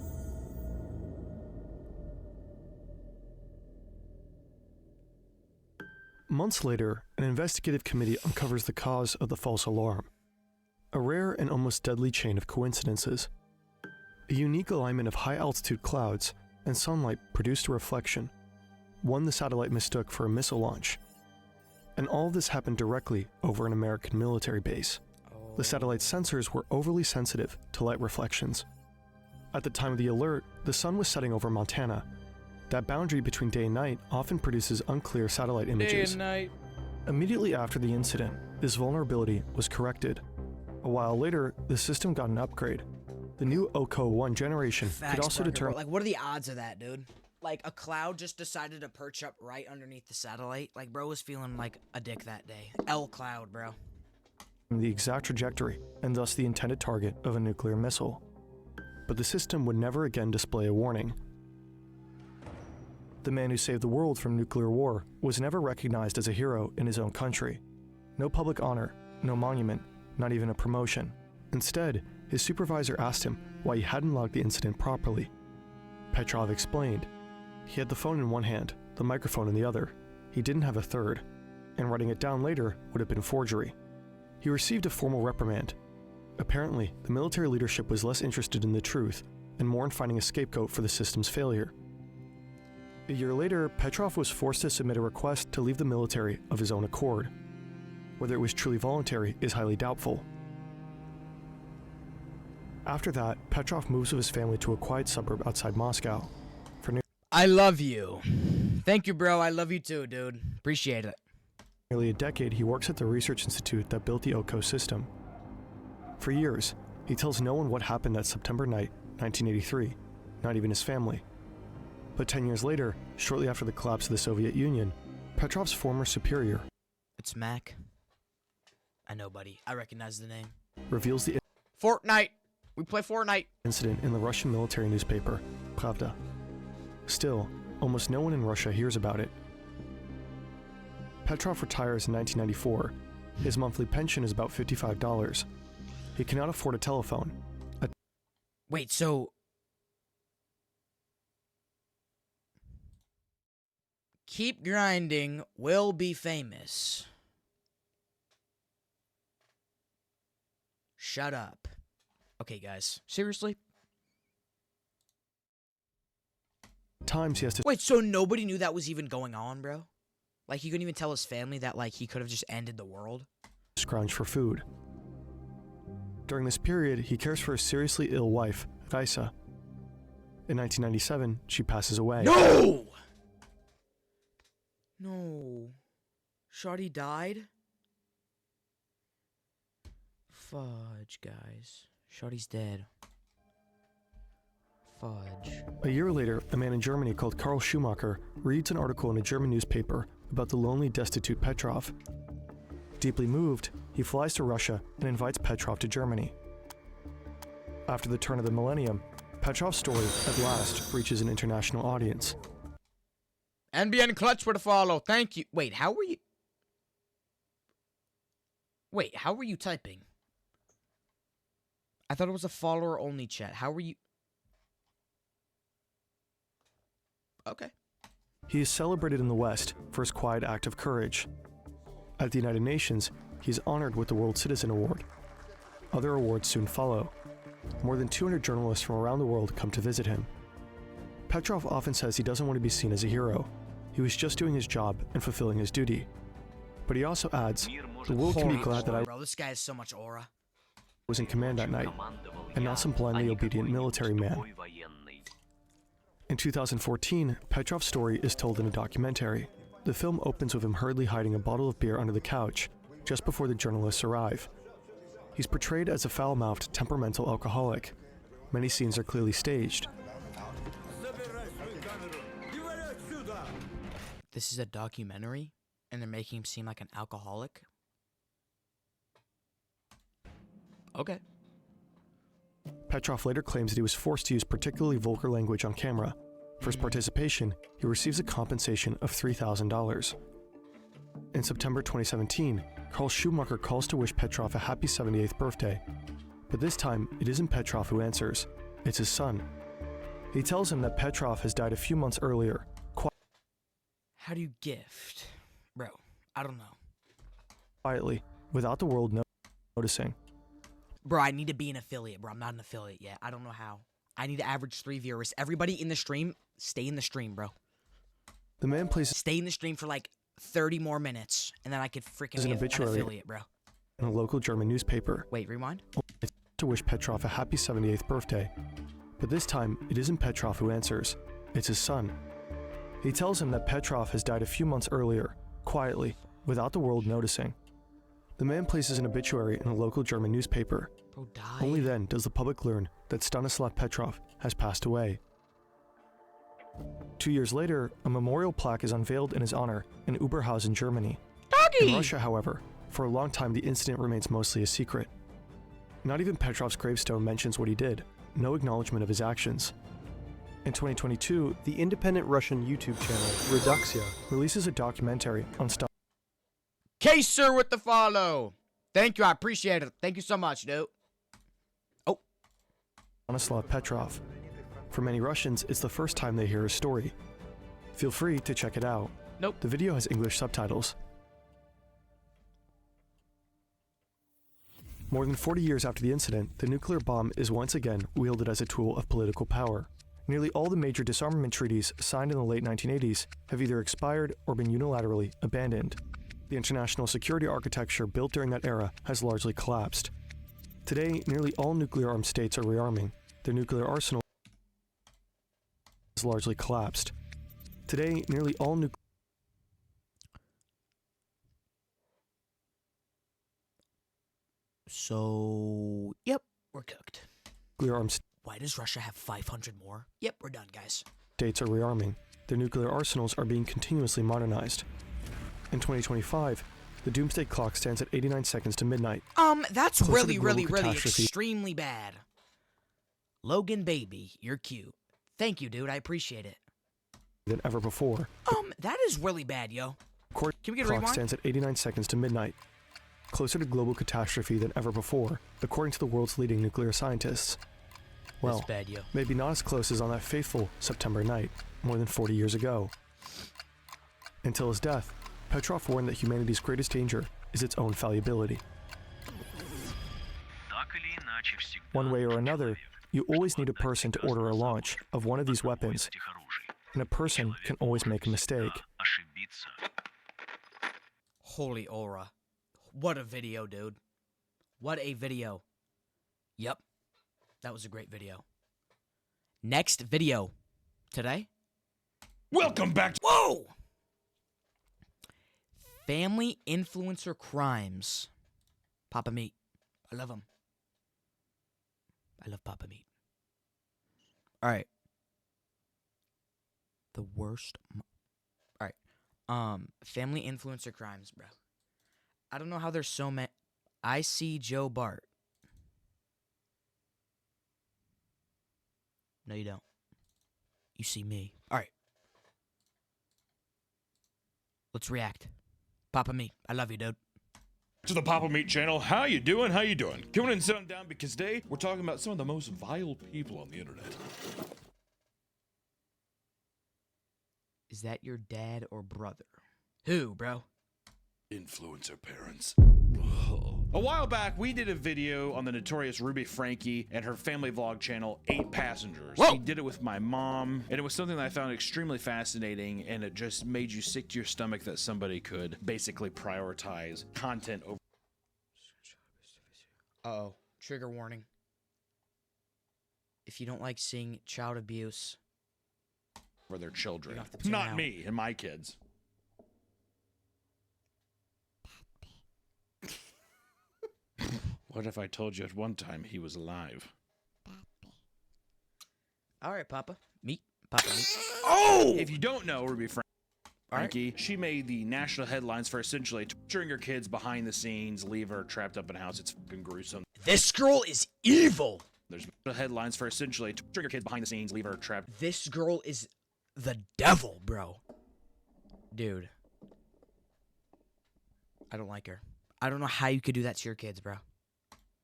Months later, an investigative committee uncovers the cause of the false alarm. A rare and almost deadly chain of coincidences. A unique alignment of high-altitude clouds and sunlight produced a reflection, one the satellite mistook for a missile launch. And all of this happened directly over an American military base. The satellite's sensors were overly sensitive to light reflections. At the time of the alert, the sun was setting over Montana. That boundary between day and night often produces unclear satellite images. Day and night. Immediately after the incident, this vulnerability was corrected. A while later, the system got an upgrade. The new OKO-1 generation could also determine... Like, what are the odds of that, dude? like a cloud just decided to perch up right underneath the satellite. Like, bro was feeling like a dick that day. L cloud, bro. The exact trajectory, and thus the intended target of a nuclear missile. But the system would never again display a warning. The man who saved the world from nuclear war was never recognized as a hero in his own country. No public honor, no monument, not even a promotion. Instead, his supervisor asked him why he hadn't logged the incident properly. Petrov explained. He had the phone in one hand, the microphone in the other. He didn't have a third, and writing it down later would have been forgery. He received a formal reprimand. Apparently, the military leadership was less interested in the truth and more in finding a scapegoat for the system's failure. A year later, Petrov was forced to submit a request to leave the military of his own accord. Whether it was truly voluntary is highly doubtful. After that, Petrov moves with his family to a quiet suburb outside Moscow. I love you. Thank you, bro. I love you too, dude. Appreciate it. Nearly a decade, he works at the research institute that built the OCO system. For years, he tells no one what happened that September night, 1983, not even his family. But 10 years later, shortly after the collapse of the Soviet Union, Petrov's former superior, It's Mac. I know, buddy. I recognize the name. reveals the Fortnite. We play Fortnite. incident in the Russian military newspaper, Pravda. Still, almost no one in Russia hears about it. Petrov retires in 1994. His monthly pension is about $55. He cannot afford a telephone. Wait, so... Keep grinding, will be famous. Shut up. Okay, guys. Seriously? Times he has to Wait, so nobody knew that was even going on, bro? Like, he couldn't even tell his family that, like, he could have just ended the world? scrounge for food. During this period, he cares for his seriously ill wife, Raisa. In 1997, she passes away. No! No. Shawty died? Fudge, guys. Shawty's dead. Fudge. A year later, a man in Germany called Karl Schumacher reads an article in a German newspaper about the lonely, destitute Petrov. Deeply moved, he flies to Russia and invites Petrov to Germany. After the turn of the millennium, Petrov's story, at last, reaches an international audience. NBN Clutch for the follow. Thank you. Wait, how were you... Wait, how were you typing? I thought it was a follower-only chat. How were you... Okay. He is celebrated in the West for his quiet act of courage. At the United Nations, he is honored with the World Citizen Award. Other awards soon follow. More than 200 journalists from around the world come to visit him. Petrov often says he doesn't want to be seen as a hero. He was just doing his job and fulfilling his duty. But he also adds, the world can be glad that I Bro, this guy has so much aura. was in command that night, and not some blindly obedient military man. In 2014, Petrov's story is told in a documentary. The film opens with him hurriedly hiding a bottle of beer under the couch, just before the journalists arrive. He's portrayed as a foul-mouthed, temperamental alcoholic. Many scenes are clearly staged. This is a documentary, and they're making him seem like an alcoholic? Okay. Petrov later claims that he was forced to use particularly vulgar language on camera. For his participation, he receives a compensation of $3,000. In September 2017, Karl Schumacher calls to wish Petrov a happy 78th birthday. But this time, it isn't Petrov who answers, it's his son. He tells him that Petrov has died a few months earlier. How do you gift? Bro, I don't know. Quietly, without the world noticing. Bro, I need to be an affiliate, bro. I'm not an affiliate yet. I don't know how. I need to average 3 viewers. Everybody in the stream, stay in the stream, bro. The man plays Stay in the stream for like 30 more minutes, and then I could freaking be an obituary affiliate, bro. in a local German newspaper. Wait, rewind? To wish Petrov a happy 78th birthday. But this time, it isn't Petrov who answers, it's his son. He tells him that Petrov has died a few months earlier, quietly, without the world noticing. The man places an obituary in a local German newspaper. Bro, Only then does the public learn that Stanislav Petrov has passed away. 2 years later, a memorial plaque is unveiled in his honor in Oberhausen, Germany. Doggy! In Russia, however, for a long time the incident remains mostly a secret. Not even Petrov's gravestone mentions what he did, no acknowledgement of his actions. In 2022, The independent Russian YouTube channel, Reduxia, releases a documentary on Kaser with the follow. Thank you, I appreciate it. Thank you so much, dude. Oh. Stanislav Petrov. For many Russians, it's the first time they hear his story. Feel free to check it out. Nope. The video has English subtitles. More than 40 years after the incident, the nuclear bomb is once again wielded as a tool of political power. Nearly all the major disarmament treaties signed in the late 1980s have either expired or been unilaterally abandoned. The international security architecture built during that era has largely collapsed. Today, nearly all nuclear-armed states are rearming. Their nuclear arsenal has largely collapsed. Today, nearly all So, yep, we're cooked. nuclear-armed Why does Russia have 500 more? Yep, we're done, guys. states are rearming. Their nuclear arsenals are being continuously modernized. In 2025, the doomsday clock stands at 89 seconds to midnight. That's Closer to really, global really, really catastrophe extremely bad. Logan, baby, you're cute. Thank you, dude. I appreciate it. Than ever before. That is really bad, yo. Can we get a clock rewind? stands at 89 seconds to midnight. Closer to global catastrophe than ever before, according to the world's leading nuclear scientists. Well, That's bad, yo. maybe not as close as on that fateful September night, more than 40 years ago. Until his death, Petrov warned that humanity's greatest danger is its own fallibility. One way or another, you always need a person to order a launch of one of these weapons, and a person can always make a mistake. Holy aura. What a video, dude. What a video. Yep. That was a great video. Next video. Today? Welcome back to— Whoa! Family influencer crimes. Papa Meat. I love him. I love Papa Meat. Alright. The worst. Alright. Family influencer crimes, bro. I don't know how there's so many. I see Joe Bart. No, you don't. You see me. Alright. Let's react. Papa Meat, I love you, dude. To the Papa Meat channel. How you doing? How you doing? Come on and sit on down because today we're talking about some of the most vile people on the internet. Is that your dad or brother? Who, bro? Influencer parents. A while back, we did a video on the notorious Ruby Frankie and her family vlog channel, 8 Passengers. Whoa! We did it with my mom, and it was something that I found extremely fascinating, and it just made you sick to your stomach that somebody could basically prioritize content over. Uh-oh. Trigger warning. If you don't like seeing child abuse, For their children. You have to tune Not out. me and my kids. What if I told you at one time he was alive? Alright, Papa. Meat. Papa Meat. Oh! If you don't know Ruby Alright. Frankie, she made the national headlines for essentially torturing her kids behind the scenes, leave her trapped up in a house. It's fucking gruesome. This girl is evil! There's headlines for essentially torturing her kids behind the scenes, leave her trapped. This girl is the devil, bro. Dude. I don't like her. I don't know how you could do that to your kids, bro.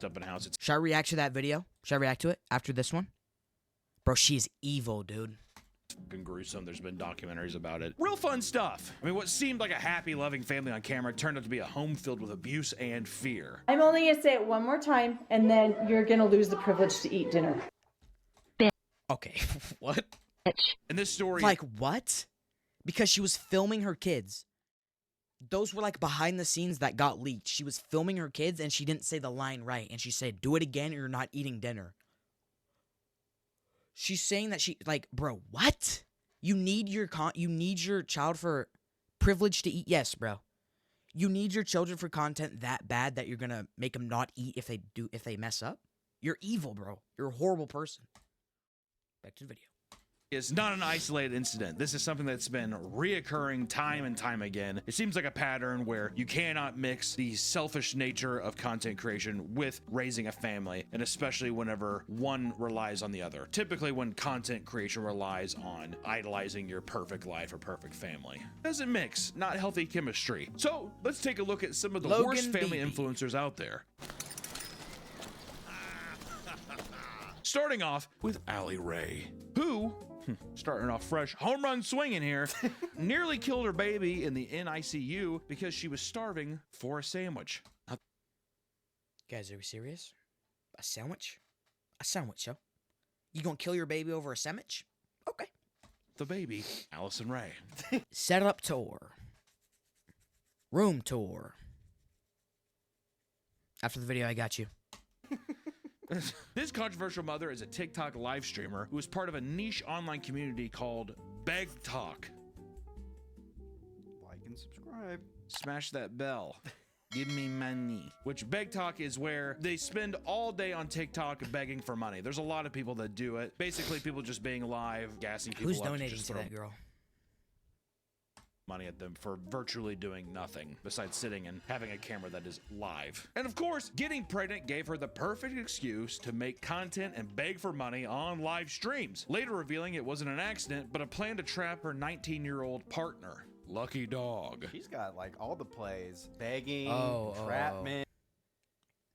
Up in a house. It's Should I react to that video? Should I react to it after this one? Bro, she is evil, dude. fucking gruesome. There's been documentaries about it. Real fun stuff. I mean, what seemed like a happy, loving family on camera turned out to be a home filled with abuse and fear. I'm only gonna say it one more time, and then you're gonna lose the privilege to eat dinner. Okay, what? And this story... Like, what? Because she was filming her kids. Those were like behind the scenes that got leaked. She was filming her kids and she didn't say the line right. And she said, do it again or you're not eating dinner. She's saying that she, like, bro, what? You need your child for privilege to eat? Yes, bro. You need your children for content that bad that you're gonna make them not eat if they mess up? You're evil, bro. You're a horrible person. Back to the video. is not an isolated incident. This is something that's been reoccurring time and time again. It seems like a pattern where you cannot mix the selfish nature of content creation with raising a family, and especially whenever one relies on the other. Typically when content creation relies on idolizing your perfect life or perfect family. Doesn't mix, not healthy chemistry. So let's take a look at some of the Logan worst family Beebe. influencers out there. Starting off with Allie Ray, who, starting off fresh, home run swinging here, nearly killed her baby in the NICU because she was starving for a sandwich. Guys, are we serious? A sandwich? A sandwich, yo? You gonna kill your baby over a sandwich? Okay. The baby, Allison Ray. Setup tour. Room tour. After the video, I got you. This controversial mother is a TikTok live streamer who is part of a niche online community called Beg Talk. Like and subscribe. Smash that bell. Give me money. Which Beg Talk is where they spend all day on TikTok begging for money. There's a lot of people that do it. Basically, people just being live, gassing people Who's up donating just to throw that girl? money at them for virtually doing nothing besides sitting and having a camera that is live. And of course, getting pregnant gave her the perfect excuse to make content and beg for money on live streams, later revealing it wasn't an accident, but a plan to trap her 19-year-old partner. Lucky dog. She's got like all the plays. Begging, Oh, entrapment.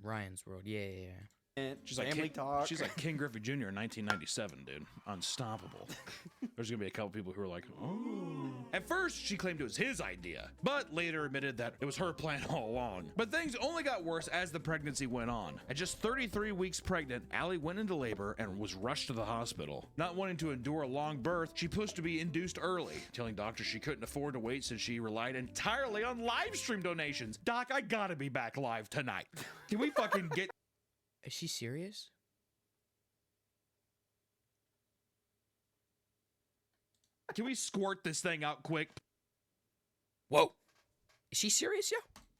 Ryan's World, yeah. She's like family talk. She's like King Griffey Jr. in 1997, dude. Unstoppable. There's gonna be a couple people who are like, oh. At first, she claimed it was his idea, but later admitted that it was her plan all along. But things only got worse as the pregnancy went on. At just 33 weeks pregnant, Allie went into labor and was rushed to the hospital. Not wanting to endure a long birth, she pushed to be induced early, telling doctors she couldn't afford to wait since she relied entirely on live stream donations. Doc, I gotta be back live tonight. Can we fucking get... Is she serious? Can we squirt this thing out quick? Whoa. Is she serious, yo?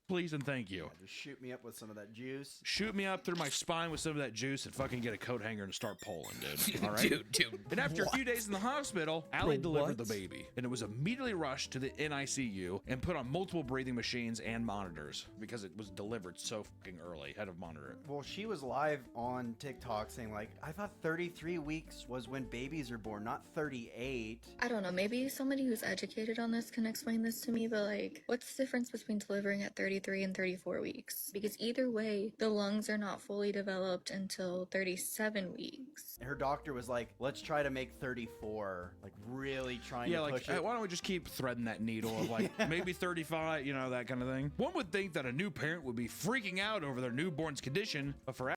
Please and thank you. Just shoot me up with some of that juice. Shoot me up through my spine with some of that juice and fucking get a coat hanger and start pulling, dude. All right? Dude. And after a few days in the hospital, Allie Bro, delivered what? the baby. And it was immediately rushed to the NICU and put on multiple breathing machines and monitors because it was delivered so fucking early. Had to monitor it. Well, she was live on TikTok saying like, I thought 33 weeks was when babies are born, not 38. I don't know, maybe somebody who's educated on this can explain this to me, but like, what's the difference between delivering at 33 and 34 weeks? Because either way, the lungs are not fully developed until 37 weeks. Her doctor was like, let's try to make 34, like really trying to push it. Why don't we just keep threading that needle of like maybe 35, you know, that kind of thing. One would think that a new parent would be freaking out over their newborn's condition, but for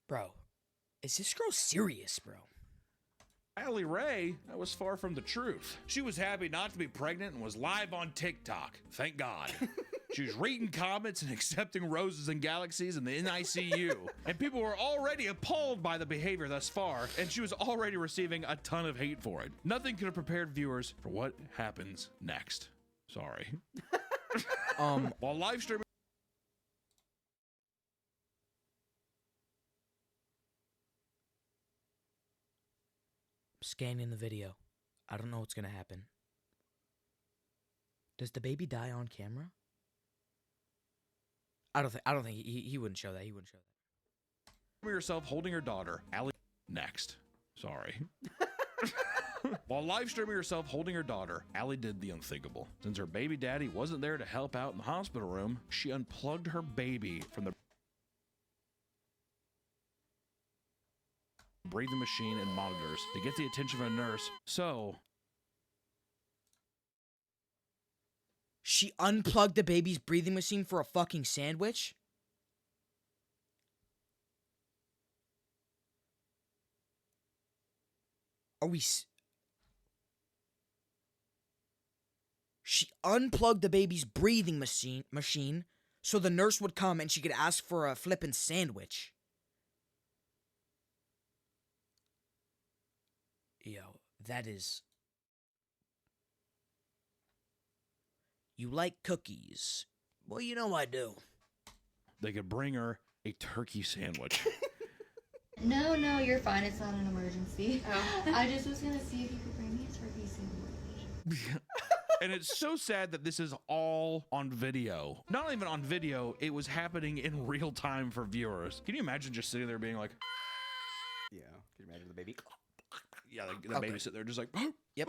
Bro, is this girl serious, bro? Allie Ray, that was far from the truth. She was happy not to be pregnant and was live on TikTok. Thank God. She was reading comments and accepting roses and galaxies in the NICU. And people were already appalled by the behavior thus far, and she was already receiving a ton of hate for it. Nothing could have prepared viewers for what happens next. Sorry. While live streaming Scanning the video. I don't know what's gonna happen. Does the baby die on camera? I don't think he wouldn't show that. He wouldn't show that. herself holding her daughter, Allie. Next. Sorry. While live streaming herself holding her daughter, Allie did the unthinkable. Since her baby daddy wasn't there to help out in the hospital room, she unplugged her baby from the breathing machine and monitors to get the attention of a nurse. So she unplugged the baby's breathing machine for a fucking sandwich? Are we... She unplugged the baby's breathing machine so the nurse would come and she could ask for a flippin' sandwich. Yo, that is... You like cookies? Well, you know I do. they could bring her a turkey sandwich. No, no, you're fine. It's not an emergency. Oh. I just was gonna see if you could bring me a turkey sandwich. And it's so sad that this is all on video. Not even on video, it was happening in real time for viewers. Can you imagine just sitting there being like, Yeah. Can you imagine the baby? yeah, like the baby sitting there just like, Yep.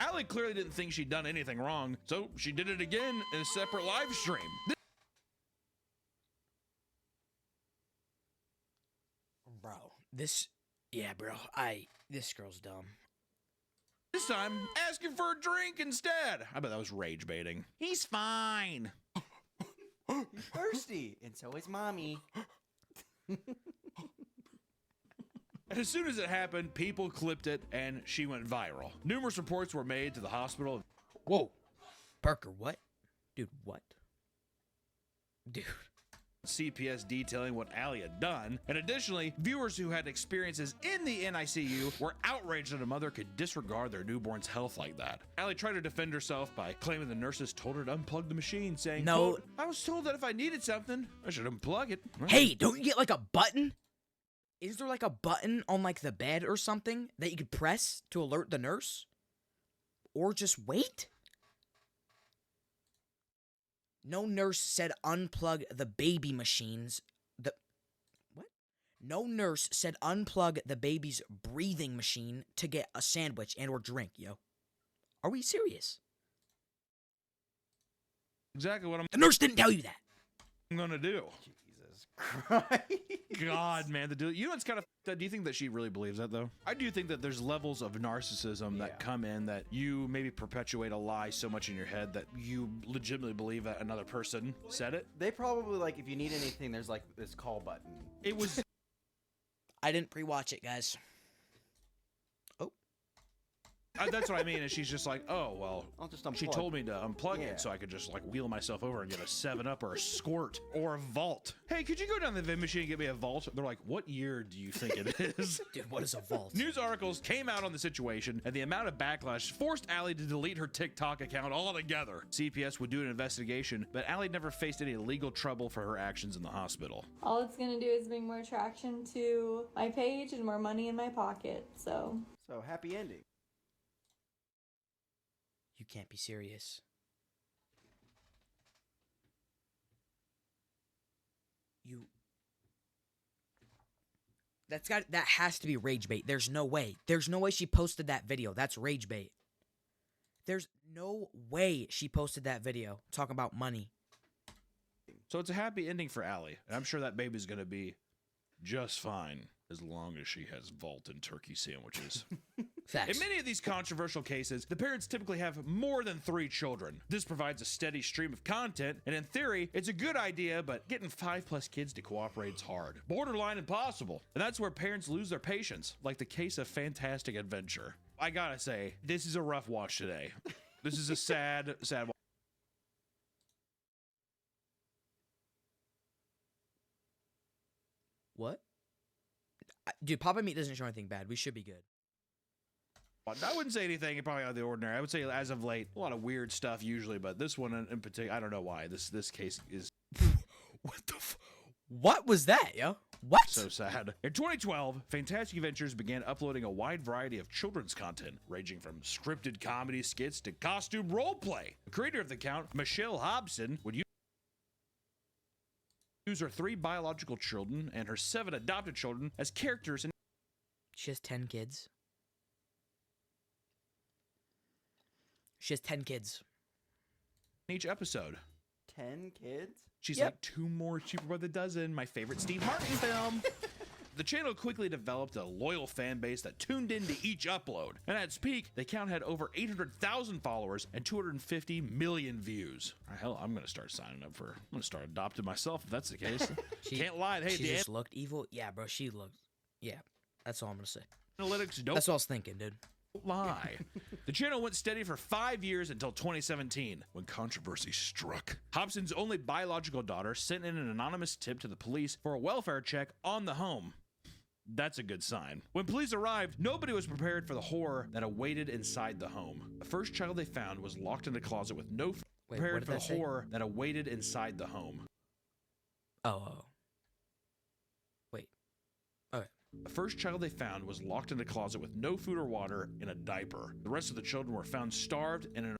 Allie clearly didn't think she'd done anything wrong, so she did it again in a separate live stream. Bro, this girl's dumb. This time, asking for a drink instead. I bet that was rage baiting. He's fine. He's thirsty, and so is mommy. And as soon as it happened, people clipped it and she went viral. Numerous reports were made to the hospital. Whoa. Parker, what? Dude, what? Dude. CPS detailing what Allie had done, and additionally, viewers who had experiences in the NICU were outraged that a mother could disregard their newborn's health like that. Allie tried to defend herself by claiming the nurses told her to unplug the machine, saying, No. quote, I was told that if I needed something, I should unplug it. Hey, don't you get like a button? Is there like a button on like the bed or something that you could press to alert the nurse? Or just wait? No nurse said unplug the baby machines. What? No nurse said unplug the baby's breathing machine to get a sandwich and or drink, yo. Are we serious? Exactly what The nurse didn't tell you that. I'm gonna do. Jesus Christ. God, man, you know what's kind of. Do you think that she really believes that though? I do think that there's levels of narcissism that come in that you maybe perpetuate a lie so much in your head that you legitimately believe that another person said it. They probably, like, if you need anything, there's like this call button. It was. I didn't pre-watch it, guys. That's what I mean. And she's just like, oh, well, I'll just she unplug. told me to unplug Yeah. it so I could just like wheel myself over and get a 7-Up or a Squirt or a Vault. Hey, could you go down the vending machine and get me a Vault? They're like, what year do you think it is? Dude, what is a Vault? News articles came out on the situation, and the amount of backlash forced Allie to delete her TikTok account altogether. CPS would do an investigation, but Allie never faced any legal trouble for her actions in the hospital. All it's gonna do is bring more traction to my page and more money in my pocket, so. So, happy ending. You can't be serious. That has to be rage bait. There's no way. There's no way she posted that video. That's rage bait. There's no way she posted that video talking about money. So it's a happy ending for Allie, and I'm sure that baby's gonna be just fine as long as she has Vault and turkey sandwiches. Facts. In many of these controversial cases, the parents typically have more than 3 children. This provides a steady stream of content, and in theory, it's a good idea, but getting 5+ kids to cooperate is hard. Borderline impossible. And that's where parents lose their patience, like the case of Fantastic Adventure. I gotta say, this is a rough watch today. This is a sad, sad watch. What? Dude, Papa Meat doesn't show anything bad. We should be good. I wouldn't say anything probably out of the ordinary. I would say as of late, a lot of weird stuff usually, but this one in particular, I don't know why. This case is What was that, yo? What? So sad. In 2012, Fantastic Adventures began uploading a wide variety of children's content, ranging from scripted comedy skits to costume roleplay. The creator of the account, Michelle Hobson, would use her 3 biological children and her 7 adopted children as characters in. She has 10 kids. She has 10 kids. Each episode. 10 kids? She's like 2 more cheaper by the dozen. My favorite Steve Martin film. The channel quickly developed a loyal fan base that tuned into each upload. And at its peak, the account had over 800,000 followers and 250 million views. Hell, I'm going to start signing up for. I'm going to start adopting myself if that's the case. Can't lie. Hey, she just looked evil. Yeah, bro, she looked. Yeah, that's all I'm going to say. Analytics don't. That's what I was thinking, dude. Lie. The channel went steady for 5 years until 2017, when controversy struck. Hobson's only biological daughter sent in an anonymous tip to the police for a welfare check on the home. That's a good sign. When police arrived, nobody was prepared for the horror that awaited inside the home. The first child they found was locked in a closet with no prepared for the horror that awaited inside the home. Oh. The first child they found was locked in a closet with no food or water in a diaper. The rest of the children were found starved and in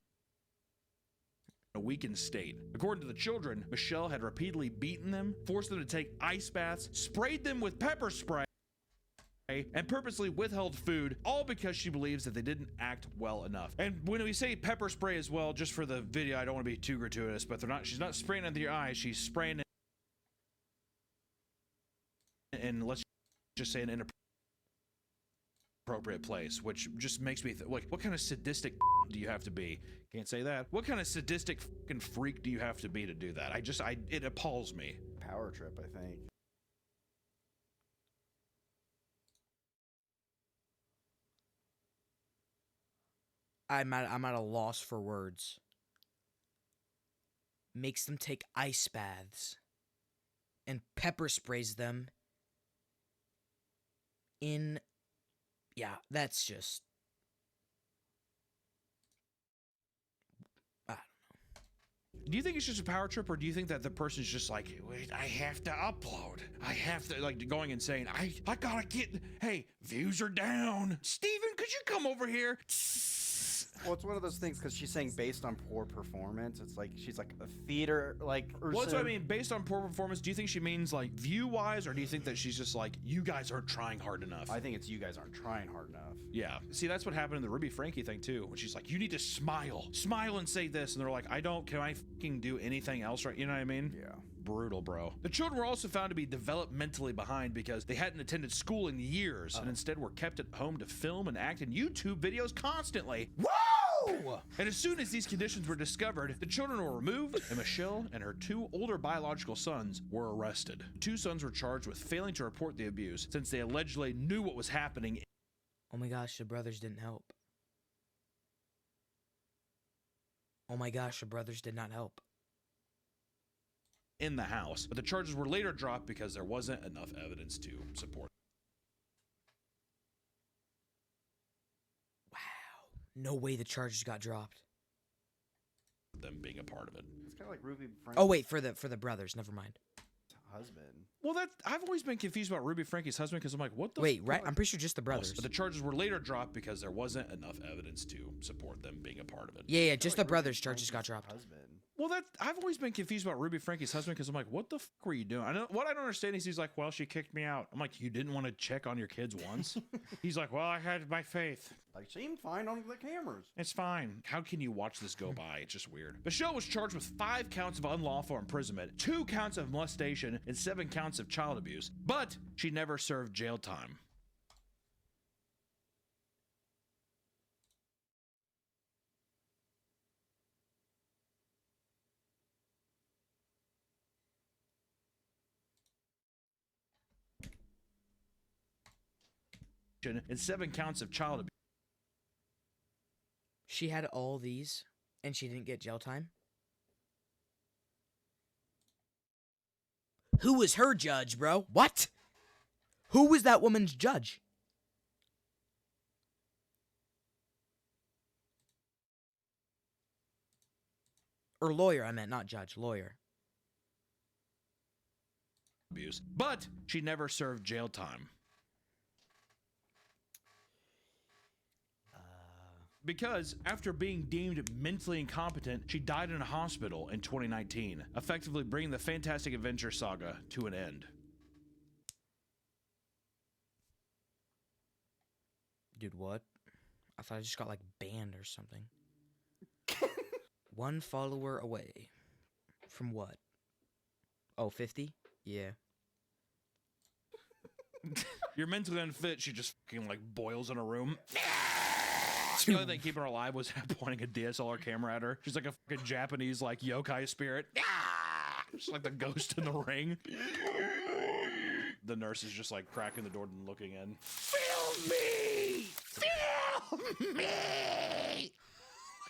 a weakened state. According to the children, Michelle had repeatedly beaten them, forced them to take ice baths, sprayed them with pepper spray, and purposely withheld food, all because she believes that they didn't act well enough. And when we say pepper spray as well, just for the video, I don't want to be too gratuitous, but she's not spraying into your eyes, she's spraying in, let's just say, an inappropriate place, which just makes me like, what kind of sadistic do you have to be? Can't say that. What kind of sadistic fucking freak do you have to be to do that? It appalls me. Power trip, I think. I'm at a loss for words. Makes them take ice baths and pepper sprays them in... Yeah, that's just... I don't know. Do you think it's just a power trip, or do you think that the person's just like, wait, I have to upload. I have to, like, going and saying, I gotta get, hey, views are down. Steven, could you come over here? Well, it's one of those things because she's saying based on poor performance. It's like she's like a theater like person. Well, that's what I mean. Based on poor performance, do you think she means like view-wise, or do you think that she's just like, you guys aren't trying hard enough? I think it's you guys aren't trying hard enough. Yeah. See, that's what happened in the Ruby Frankie thing too, when she's like, you need to smile and say this, and they're like, can I fucking do anything else, right? You know what I mean? Yeah. Brutal, bro. The children were also found to be developmentally behind because they hadn't attended school in years and instead were kept at home to film and act in YouTube videos constantly. Woo! And as soon as these conditions were discovered, the children were removed, and Michelle and her two older biological sons were arrested. The two sons were charged with failing to report the abuse since they allegedly knew what was happening. Oh my gosh, the brothers didn't help. Oh my gosh, the brothers did not help. In the house, but the charges were later dropped because there wasn't enough evidence to support. No way the charges got dropped. Them being a part of it. It's kind of like Ruby Frank. Oh wait, for the brothers. Never mind. Husband. Well, I've always been confused about Ruby Frankie's husband because I'm like, what the? Wait, right? I'm pretty sure just the brothers. But the charges were later dropped because there wasn't enough evidence to support them being a part of it. Yeah, just the brothers' charges got dropped. Husband. Well, I've always been confused about Ruby Frankie's husband because I'm like, what the fuck were you doing? What I don't understand is he's like, well, she kicked me out. I'm like, you didn't want to check on your kids once? He's like, well, I had my faith. Like, seemed fine on the cameras. It's fine. How can you watch this go by? It's just weird. Michelle was charged with 5 counts of unlawful imprisonment, 2 counts of molestation, and 7 counts of child abuse, but she never served jail time. And 7 counts of child abuse. She had all these, and she didn't get jail time? Who was her judge, bro? What? Who was that woman's judge? Or lawyer, I meant, not judge, lawyer. Abuse. But she never served jail time. Because after being deemed mentally incompetent, she died in a hospital in 2019, effectively bringing the Fantastic Adventure saga to an end. Dude, what? I thought I just got, like, banned or something. 1 follower away. From what? Oh, 50? Yeah. You're mentally unfit, she just fucking, like, boils in a room. The only thing keeping her alive was pointing a DSLR camera at her. She's like a fucking Japanese, like, yokai spirit. Just like the ghost in the ring. The nurse is just like cracking the door and looking in. Film me! Film me!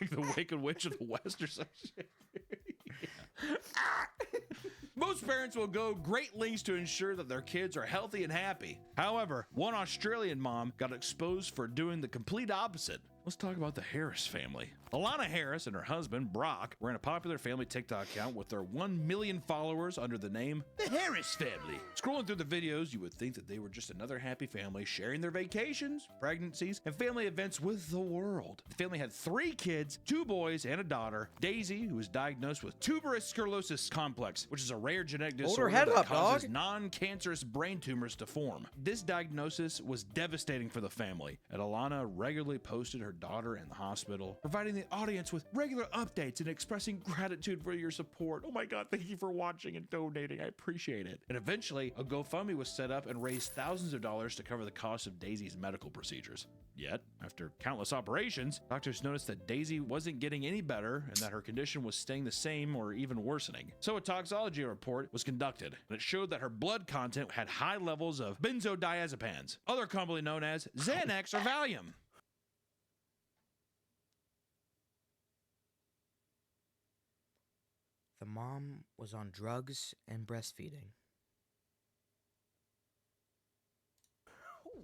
Like the Wicked Witch of the West or some shit. Most parents will go great lengths to ensure that their kids are healthy and happy. However, one Australian mom got exposed for doing the complete opposite. Let's talk about the Harris family. Alana Harris and her husband, Brock, ran a popular family TikTok account with their 1 million followers under the name The Harris Family. Scrolling through the videos, you would think that they were just another happy family sharing their vacations, pregnancies, and family events with the world. The family had 3 kids, 2 boys and a daughter, Daisy, who was diagnosed with tuberous sclerosis complex, which is a rare genetic disorder head that up, causes dog. non-cancerous brain tumors to form. This diagnosis was devastating for the family, and Alana regularly posted her daughter in the hospital, providing the audience with regular updates and expressing gratitude for your support. Oh my God, thank you for watching and donating. I appreciate it. And eventually, a GoFundMe was set up and raised thousands of dollars to cover the cost of Daisy's medical procedures. Yet, after countless operations, doctors noticed that Daisy wasn't getting any better and that her condition was staying the same or even worsening. So a toxicology report was conducted, and it showed that her blood content had high levels of benzodiazepines, other commonly known as Xanax or Valium. The mom was on drugs and breastfeeding.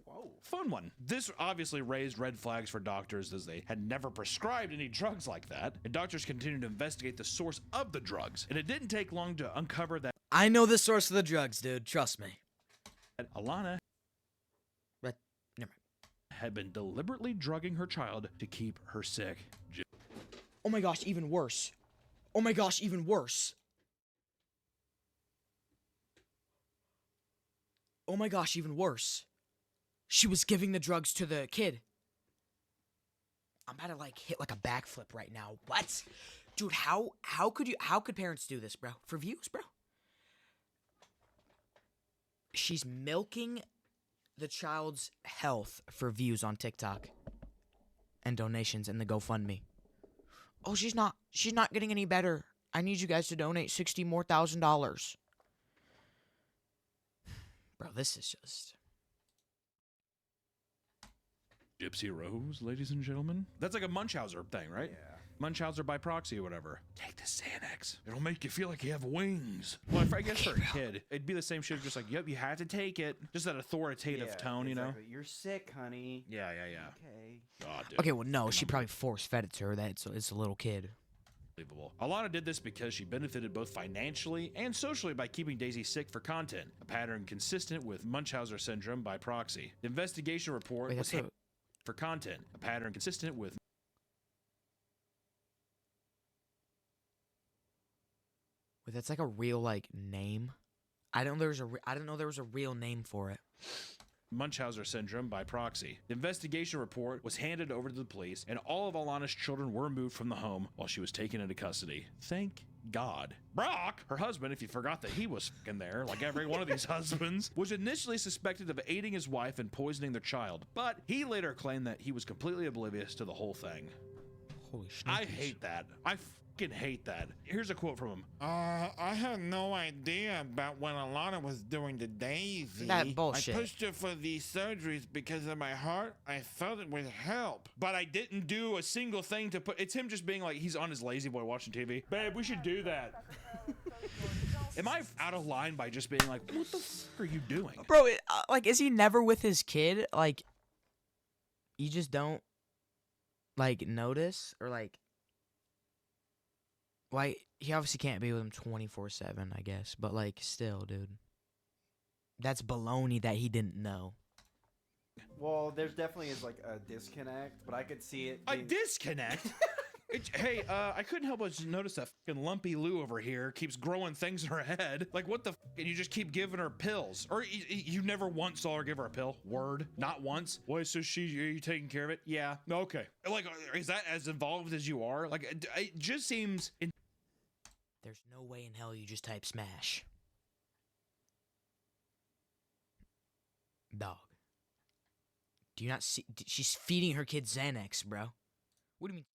Whoa. Fun one. This obviously raised red flags for doctors as they had never prescribed any drugs like that, and doctors continued to investigate the source of the drugs, and it didn't take long to uncover that I know the source of the drugs, dude. Trust me. Alana But never had been deliberately drugging her child to keep her sick. Oh my gosh, even worse. Oh my gosh, even worse. Oh my gosh, even worse. She was giving the drugs to the kid. I'm about to like hit like a backflip right now. What? Dude, how could parents do this, bro? For views, bro? She's milking the child's health for views on TikTok and donations in the GoFundMe. Oh, she's not getting any better. I need you guys to donate $60,000 more. Bro, this is just... Gypsy Rose, ladies and gentlemen. That's like a Munchausen thing, right? Yeah. Munchausen by proxy or whatever. Take the Xanax. It'll make you feel like you have wings. Well, I guess for a kid, it'd be the same shit, just like, yep, you have to take it. Just that authoritative tone, you know? You're sick, honey. Yeah. Okay. God, dude. Okay, well, no, she probably force-fed it to her. It's a little kid. Unbelievable. Alana did this because she benefited both financially and socially by keeping Daisy sick for content, a pattern consistent with Munchausen syndrome by proxy. The investigation report was for content, a pattern consistent with... Wait, that's like a real, like, name? I didn't know there was a real name for it. Munchausen syndrome by proxy. The investigation report was handed over to the police, and all of Alana's children were removed from the home while she was taken into custody. Thank God. Brock, her husband, if you forgot that he was fucking there, like every one of these husbands, was initially suspected of aiding his wife and poisoning their child, but he later claimed that he was completely oblivious to the whole thing. Holy shit. I hate that. I fucking hate that. Here's a quote from him. I had no idea about when Alana was doing the Daisy. That bullshit. I pushed her for these surgeries because of my heart. I felt it would help. But I didn't do a single thing to put... It's him just being like, he's on his lazy boy watching TV. Babe, we should do that. Am I out of line by just being like, what the fuck are you doing? Bro, like, is he never with his kid? Like, you just don't, like, notice? Or, like... Why, he obviously can't be with him 24/7, I guess. But, like, still, dude. That's baloney that he didn't know. Well, there's definitely is, like, a disconnect, but I could see it. A disconnect? Hey, I couldn't help but notice that fucking lumpy Lou over here keeps growing things in her head. Like, what the f? And you just keep giving her pills. Or you never once saw her give her a pill? Word? Not once? Wait, so are you taking care of it? Yeah. Okay. Like, is that as involved as you are? Like, it just seems... There's no way in hell you just type smash. Dog. Do you not see? She's feeding her kid Xanax, bro. What do you mean?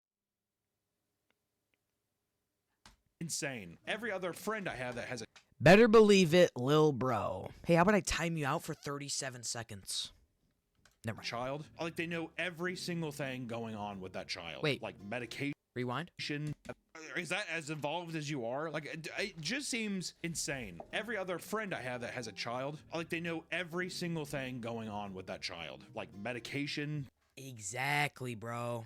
Insane. Every other friend I have that has a... Better believe it, lil bro. Hey, how about I time you out for 37 seconds? Never mind. Child. Like, they know every single thing going on with that child. Wait. Like, medication. Rewind. Is that as involved as you are? Like, it just seems insane. Every other friend I have that has a child, like, they know every single thing going on with that child. Like, medication. Exactly, bro.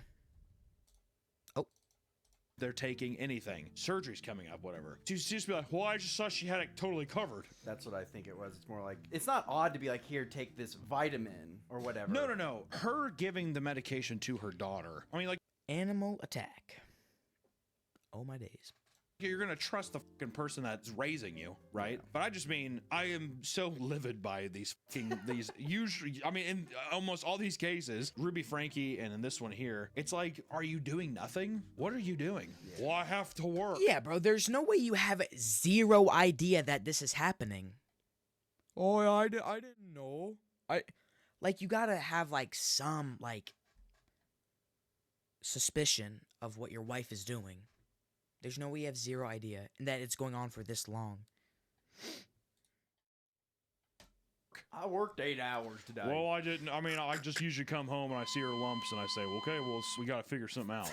they're taking anything. Surgery's coming up, whatever. She's just be like, well, I just saw she had it totally covered. That's what I think it was. It's more like, it's not odd to be like, here, take this vitamin or whatever. No. Her giving the medication to her daughter. I mean, like, animal attack. Oh my days. you're gonna trust the fucking person that's raising you, right? Yeah. But I just mean, I am so livid by these usually, I mean, in almost all these cases, Ruby Frankie and in this one here, it's like, are you doing nothing? What are you doing? Yeah. Well, I have to work. Yeah, bro, there's no way you have zero idea that this is happening. Oh, I didn't know. Like, you gotta have, like, some, like, suspicion of what your wife is doing. There's no way you have zero idea, and that it's going on for this long. I worked 8 hours today. Well, I didn't. I mean, I just usually come home and I see her lumps and I say, well, okay, well, we got to figure something out.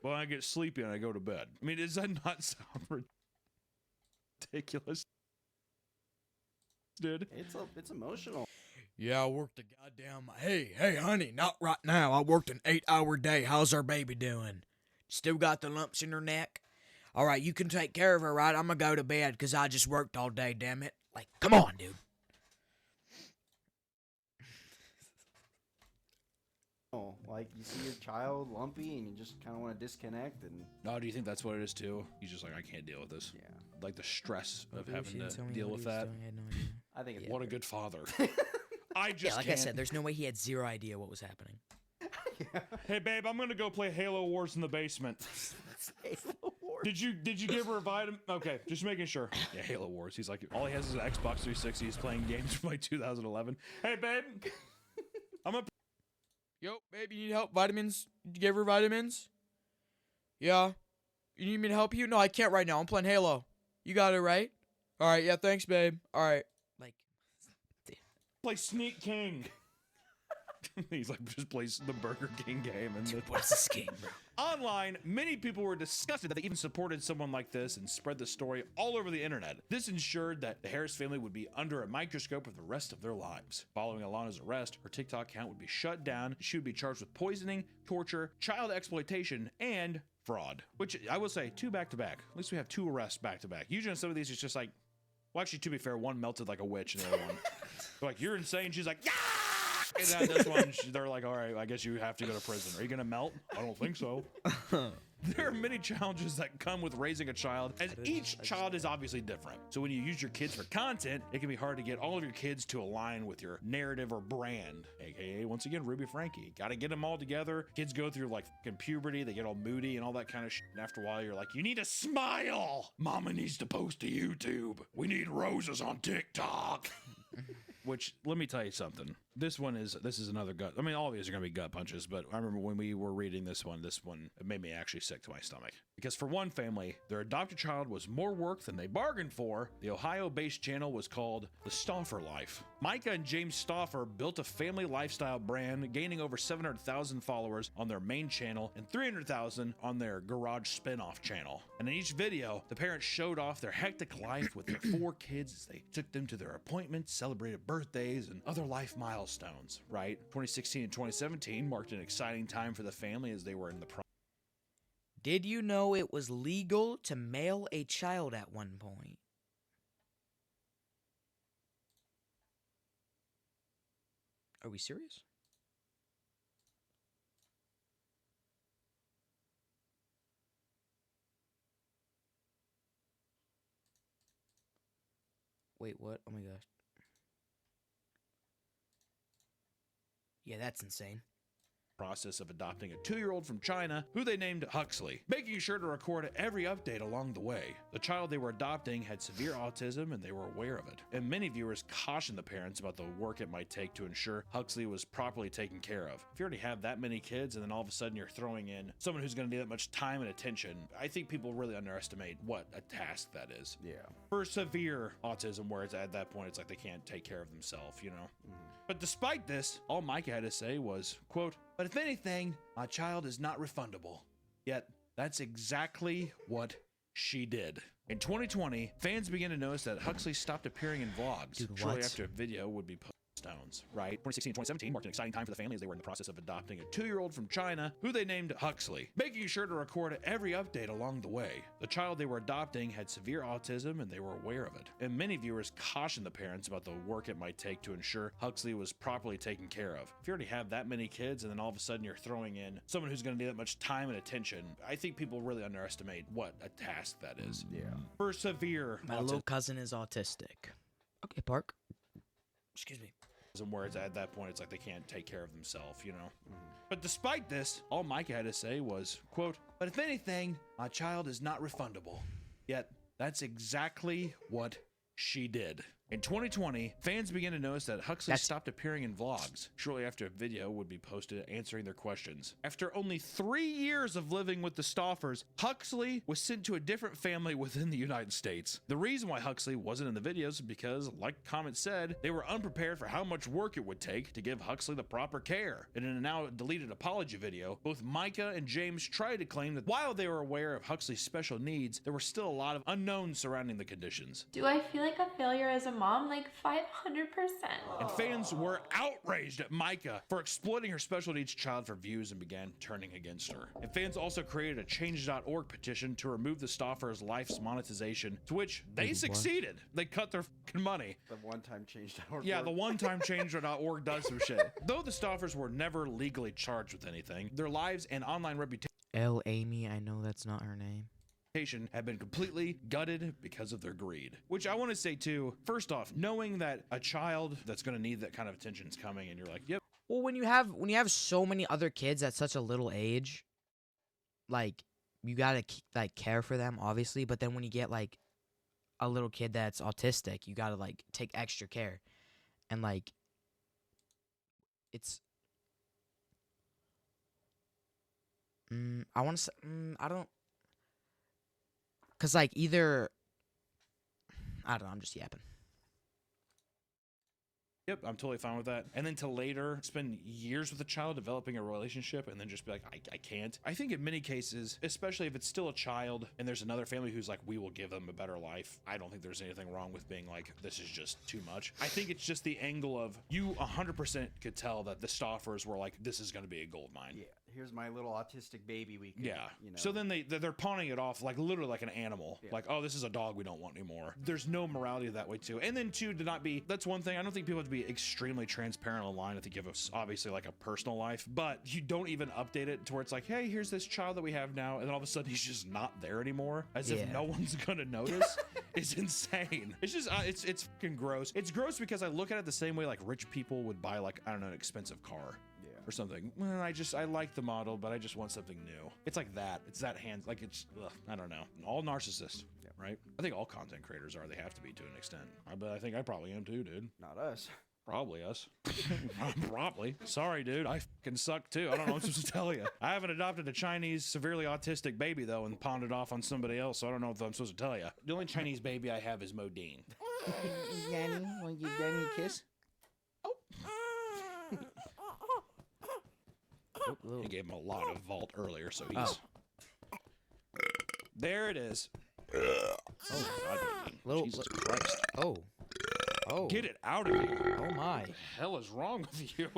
Well, I get sleepy and I go to bed. I mean, does that not sound ridiculous? Dude. It's emotional. Yeah, I worked a goddamn... Hey, honey, not right now. I worked an 8-hour day. How's our baby doing? Still got the lumps in her neck? All right, you can take care of her, right? I'm gonna go to bed because I just worked all day, damn it. Like, come on, dude. Oh, like, you see your child lumpy and you just kind of want to disconnect and... No, do you think that's what it is, too? He's just like, I can't deal with this. Yeah. Like, the stress of having to deal with that. I think it's... What a good father. Like I said, there's no way he had zero idea what was happening. Yeah. Hey, babe, I'm gonna go play Halo Wars in the basement. Halo Wars. Did you give her a vitamin? Okay, just making sure. Yeah, Halo Wars. He's like, all he has is an Xbox 360. He's playing games from like 2011. Hey, babe, I'm gonna. Yo, babe, you need help? Vitamins? Did you give her vitamins? Yeah. You need me to help you? No, I can't right now. I'm playing Halo. You got it, right? All right, yeah, thanks, babe. All right. Like, play Sneak King. He's like, just plays the Burger King game. And what's this game, bro? Online, many people were disgusted that they even supported someone like this and spread the story all over the internet. This ensured that the Harris family would be under a microscope for the rest of their lives. Following Alana's arrest, her TikTok account would be shut down. She would be charged with poisoning, torture, child exploitation, and fraud. Which, I will say, 2 back-to-back. At least we have 2 arrests back-to-back. Usually on some of these, it's just like, well, actually, to be fair, one melted like a witch and the other one. They're like, you're insane. She's like, yeah! And then this one, they're like, all right, I guess you have to go to prison. Are you going to melt? I don't think so. There are many challenges that come with raising a child, as each child is obviously different. So when you use your kids for content, it can be hard to get all of your kids to align with your narrative or brand. AKA, once again, Ruby Frankie. Got to get them all together. Kids go through like fucking puberty. They get all moody and all that kind of shit. And after a while, you're like, you need to smile. Mama needs to post to YouTube. We need roses on TikTok. Which, let me tell you something. This is another gut. I mean, all of these are going to be gut punches, but I remember when we were reading this one, it made me actually sick to my stomach. Because for one family, their adopted child was more work than they bargained for. The Ohio-based channel was called The Stauffer Life. Micah and James Stauffer built a family lifestyle brand, gaining over 700,000 followers on their main channel and 300,000 on their garage spin-off channel. And in each video, the parents showed off their hectic life with their 4 kids as they took them to their appointments, celebrated birthdays, and other life milestones, right? 2016 and 2017 marked an exciting time for the family as they were in the Did you know it was legal to mail a child at one point? Are we serious? Wait, what? Oh my gosh. Yeah, that's insane. Process of adopting a 2-year-old from China who they named Huxley, making sure to record every update along the way. The child they were adopting had severe autism and they were aware of it. And many viewers cautioned the parents about the work it might take to ensure Huxley was properly taken care of. If you already have that many kids and then all of a sudden you're throwing in someone who's going to need that much time and attention, I think people really underestimate what a task that is. Yeah. For severe autism, where it's at that point, it's like they can't take care of themselves, you know? But despite this, all Micah had to say was, quote, "But if anything, my child is not refundable." Yet, that's exactly what she did. In 2020, fans began to notice that Huxley stopped appearing in vlogs. Dude, shortly what? after a video would be posted milestones, right? 2016 and 2017 marked an exciting time for the family as they were in the process of adopting a 2-year-old from China who they named Huxley, making sure to record every update along the way. The child they were adopting had severe autism and they were aware of it. And many viewers cautioned the parents about the work it might take to ensure Huxley was properly taken care of. If you already have that many kids and then all of a sudden you're throwing in someone who's going to need that much time and attention, I think people really underestimate what a task that is. Yeah. For severe My little cousin is autistic. Okay, Park. Excuse me. Where it's at that point, it's like they can't take care of themselves, you know? But despite this, all Micah had to say was, quote, "But if anything, my child is not refundable." Yet, that's exactly what she did. In 2020, fans began to notice that Huxley stopped appearing in vlogs shortly after a video would be posted answering their questions. After only 3 years of living with the Stoffers, Huxley was sent to a different family within the United States. The reason why Huxley wasn't in the videos is because, like the comment said, they were unprepared for how much work it would take to give Huxley the proper care. And in a now deleted apology video, both Micah and James tried to claim that while they were aware of Huxley's special needs, there were still a lot of unknowns surrounding the conditions. Do I feel like a failure as a mom? Like 500%. And fans were outraged at Micah for exploiting her special needs child for views and began turning against her. And fans also created a change.org petition to remove the Stoffers' life's monetization, to which they succeeded. They cut their fucking money. The one-time change.org. Yeah, the one-time change.org does some shit. Though the Stoffers were never legally charged with anything, their lives and online reputation Amy, I know that's not her name. have been completely gutted because of their greed. Which I want to say too, first off, knowing that a child that's going to need that kind of attention is coming and you're like, yep. Well, when you have so many other kids at such a little age, like you gotta like care for them, obviously. But then when you get like a little kid that's autistic, you gotta like take extra care, and like it's. I want to say I don't. Cause like either, I don't know, I'm just yapping. Yep, I'm totally fine with that. And then to later spend years with a child developing a relationship and then just be like, I can't. I think in many cases, especially if it's still a child and there's another family who's like, we will give them a better life. I don't think there's anything wrong with being like, this is just too much. I think it's just the angle of you 100% could tell that the Stoffers were like, this is going to be a gold mine. Yeah. Here's my little autistic baby. We could, yeah. You know. So then they're pawning it off like literally like an animal. Yeah. Like, oh, this is a dog we don't want anymore. There's no morality that way too. And then two, to not be, that's one thing. I don't think people have to be extremely transparent online. I think you have obviously like a personal life, but you don't even update it to where it's like, hey, here's this child that we have now. And then all of a sudden he's just not there anymore as if no one's going to notice. It's insane. It's just, it's fucking gross. It's gross because I look at it the same way like rich people would buy like, I don't know, an expensive car. Or something. Well, I like the model, but I just want something new. It's like that. It's that hand. Like it's. I don't know. All narcissists, right? I think all content creators are. They have to be to an extent. But I think I probably am too, dude. Not us. Probably us. Probably. Sorry, dude. I fucking suck too. I don't know what I'm supposed to tell you. I haven't adopted a Chinese severely autistic baby though, and pawned it off on somebody else. So I don't know what I'm supposed to tell you. The only Chinese baby I have is Modine. Yanni, want to give Danny a kiss? He gave him a lot of vault earlier, so he's... There it is. Oh, God, Jesus Christ. Oh. Get it out of here. Oh, my. What the hell is wrong with you?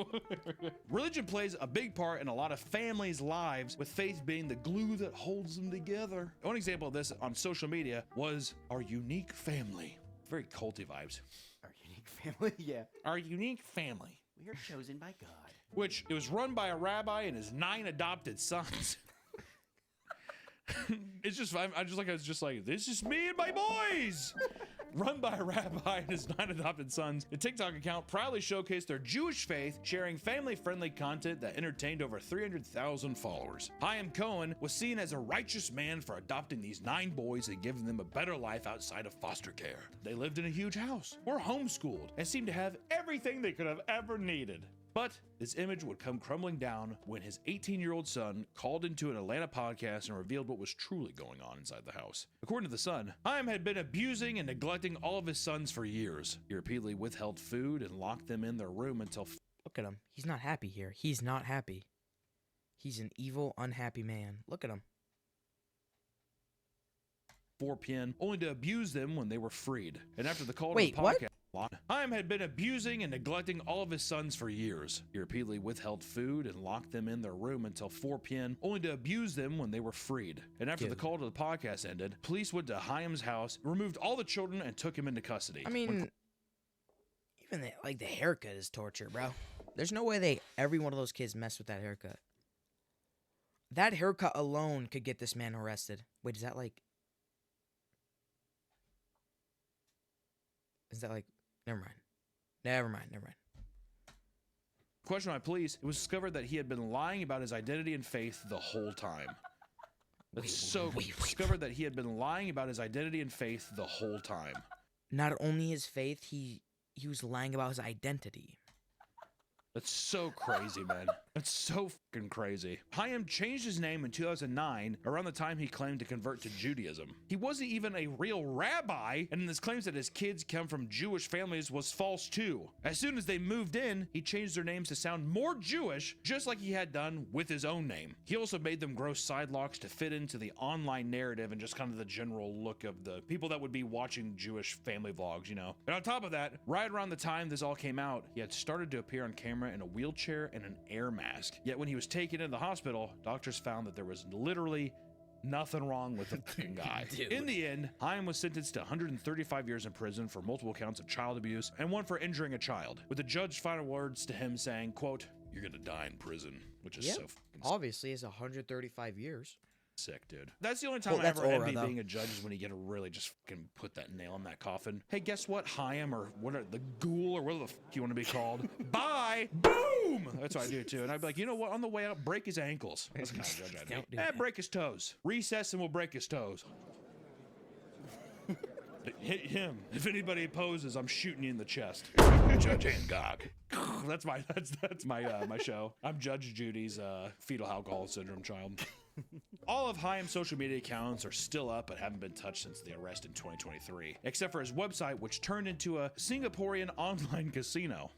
Religion plays a big part in a lot of families' lives, with faith being the glue that holds them together. One example of this on social media was our unique family. Very culty vibes. Our unique family? Yeah. Our unique family. We are chosen by God. Which it was run by a rabbi and his 9 adopted sons. It's just, I was just like, this is me and my boys. Run by a rabbi and his 9 adopted sons, the TikTok account proudly showcased their Jewish faith, sharing family-friendly content that entertained over 300,000 followers. Chaim Cohen was seen as a righteous man for adopting these 9 boys and giving them a better life outside of foster care. They lived in a huge house, were homeschooled, and seemed to have everything they could have ever needed. But this image would come crumbling down when his 18-year-old son called into an Atlanta podcast and revealed what was truly going on inside the house. According to the son, Chaim had been abusing and neglecting all of his sons for years. He repeatedly withheld food and locked them in their room until... Look at him. He's not happy here. He's not happy. He's an evil, unhappy man. Look at him. 4 p.m., only to abuse them when they were freed. And after the call Wait, to the what? podcast... Chaim had been abusing and neglecting all of his sons for years. He repeatedly withheld food and locked them in their room until 4 p.m., only to abuse them when they were freed. And after the call to the podcast ended, police went to Chaim's house, removed all the children, and took him into custody. I mean, even the haircut is torture, bro. There's no way every one of those kids messed with that haircut. That haircut alone could get this man arrested. Wait, is that like... Never mind. Questioned by police, it was discovered that he had been lying about his identity and faith the whole time. Discovered that he had been lying about his identity and faith the whole time. Not only his faith, he was lying about his identity. That's so crazy, man. That's so fucking crazy. Chaim changed his name in 2009, around the time he claimed to convert to Judaism. He wasn't even a real rabbi, and his claims that his kids come from Jewish families was false too. As soon as they moved in, he changed their names to sound more Jewish, just like he had done with his own name. He also made them grow side locks to fit into the online narrative and just kind of the general look of the people that would be watching Jewish family vlogs, you know. And on top of that, right around the time this all came out, he had started to appear on camera in a wheelchair and an air mask. Yet when he was taken into the hospital, doctors found that there was literally nothing wrong with the fucking guy. In the end, Chaim was sentenced to 135 years in prison for multiple counts of child abuse and one for injuring a child, with the judge's final words to him saying, quote, "You're gonna die in prison," which is so fucking obviously it's 135 years. Sick, dude. That's the only time I ever envy being a judge is when you get to really just fucking put that nail in that coffin. Hey, guess what, Chaim, or what are the ghoul, or whatever the fuck you want to be called? Bye! Boom! That's what I do too. And I'd be like, you know what? On the way out, break his ankles. That's the kind of judge I'd be. Break his toes. Recess and we'll break his toes. Hit him. If anybody opposes, I'm shooting you in the chest. Judge Angog. That's my show. I'm Judge Judy's fetal alcohol syndrome child. All of Chaim's social media accounts are still up but haven't been touched since the arrest in 2023, except for his website, which turned into a Singaporean online casino.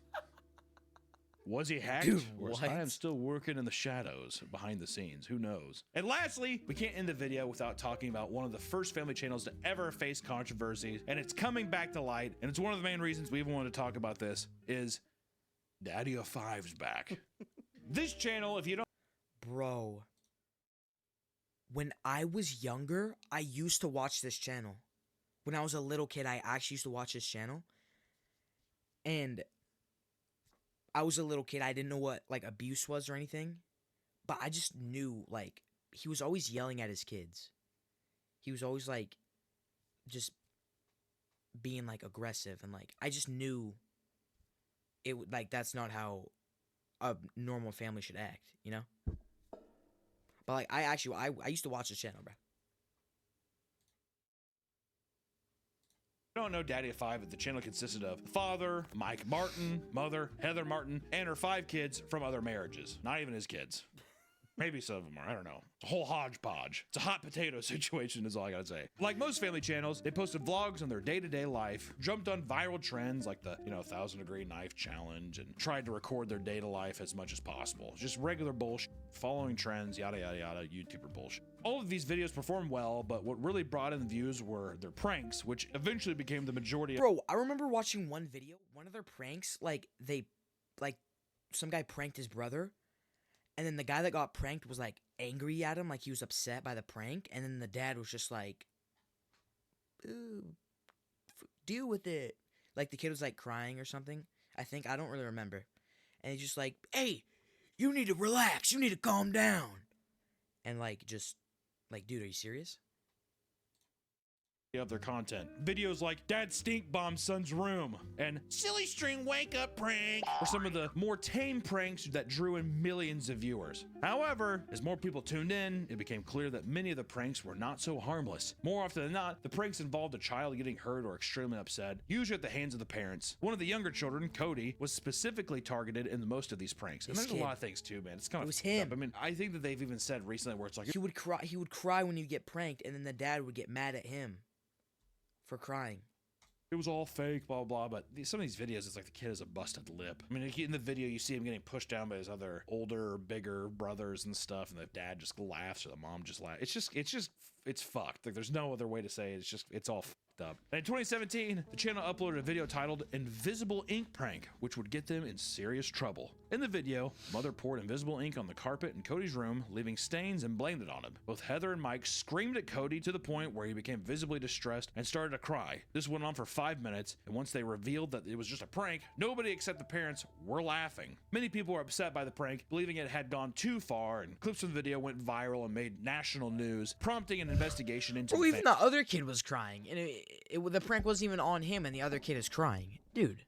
Was he hacked? Dude, or is what? Chaim still working in the shadows behind the scenes? Who knows? And lastly, we can't end the video without talking about one of the first family channels to ever face controversy, and it's coming back to light, and it's one of the main reasons we even wanted to talk about this, is Daddy of Five's back. This channel, if you don't... Bro. When I was younger, I used to watch this channel. When I was a little kid, I actually used to watch this channel. And I was a little kid. I didn't know what, like, abuse was or anything. But I just knew, like, he was always yelling at his kids. He was always, like, just being, like, aggressive. And, like, I just knew it would, like, that's not how a normal family should act, you know? But, like, I used to watch this channel, bro. Don't know Daddy of Five, the channel consisted of father, Mike Martin, mother, Heather Martin, and her 5 kids from other marriages. Not even his kids. Maybe some of them are, I don't know. It's a whole hodgepodge. It's a hot potato situation is all I gotta say. Like most family channels, they posted vlogs on their day-to-day life, jumped on viral trends like the, 1,000-degree knife challenge, and tried to record their day-to life as much as possible. Just regular bullshit, following trends, yada yada yada, YouTuber bullshit. All of these videos performed well, but what really brought in the views were their pranks, which eventually became the majority of— Bro, I remember watching one video, one of their pranks, some guy pranked his brother, and then the guy that got pranked was, like, angry at him, like he was upset by the prank, and then the dad was just like, "Ooh, deal with it." Like, the kid was, like, crying or something, I think. I don't really remember. And he's just like, "Hey, you need to relax. You need to calm down." And, like, just, like, dude, are you serious? Of their content. Videos like Dad Stink Bombed Son's Room and Silly String Wake Up Prank were some of the more tame pranks that drew in millions of viewers. However, as more people tuned in, it became clear that many of the pranks were not so harmless. More often than not, the pranks involved a child getting hurt or extremely upset, usually at the hands of the parents. One of the younger children, Cody, was specifically targeted in most of these pranks. And there's a lot of things too, man. It's kind of— It was him. I mean, I think that they've even said recently where it's like— He would cry when you get pranked, and then the dad would get mad at him for crying. It was all fake, blah, blah, but some of these videos, it's like the kid has a busted lip. I mean, in the video, you see him getting pushed down by his other older, bigger brothers and stuff, and the dad just laughs or the mom just laughs. It's it's fucked. Like, there's no other way to say it. It's all fucked up. And in 2017, the channel uploaded a video titled Invisible Ink Prank, which would get them in serious trouble. In the video, mother poured invisible ink on the carpet in Cody's room, leaving stains, and blamed it on him. Both Heather and Mike screamed at Cody to the point where he became visibly distressed and started to cry. This went on for 5 minutes, and once they revealed that it was just a prank, nobody except the parents were laughing. Many people were upset by the prank, believing it had gone too far, and clips from the video went viral and made national news, prompting an investigation into Well, even the other kid was crying, and the prank wasn't even on him, and the other kid is crying. Dude.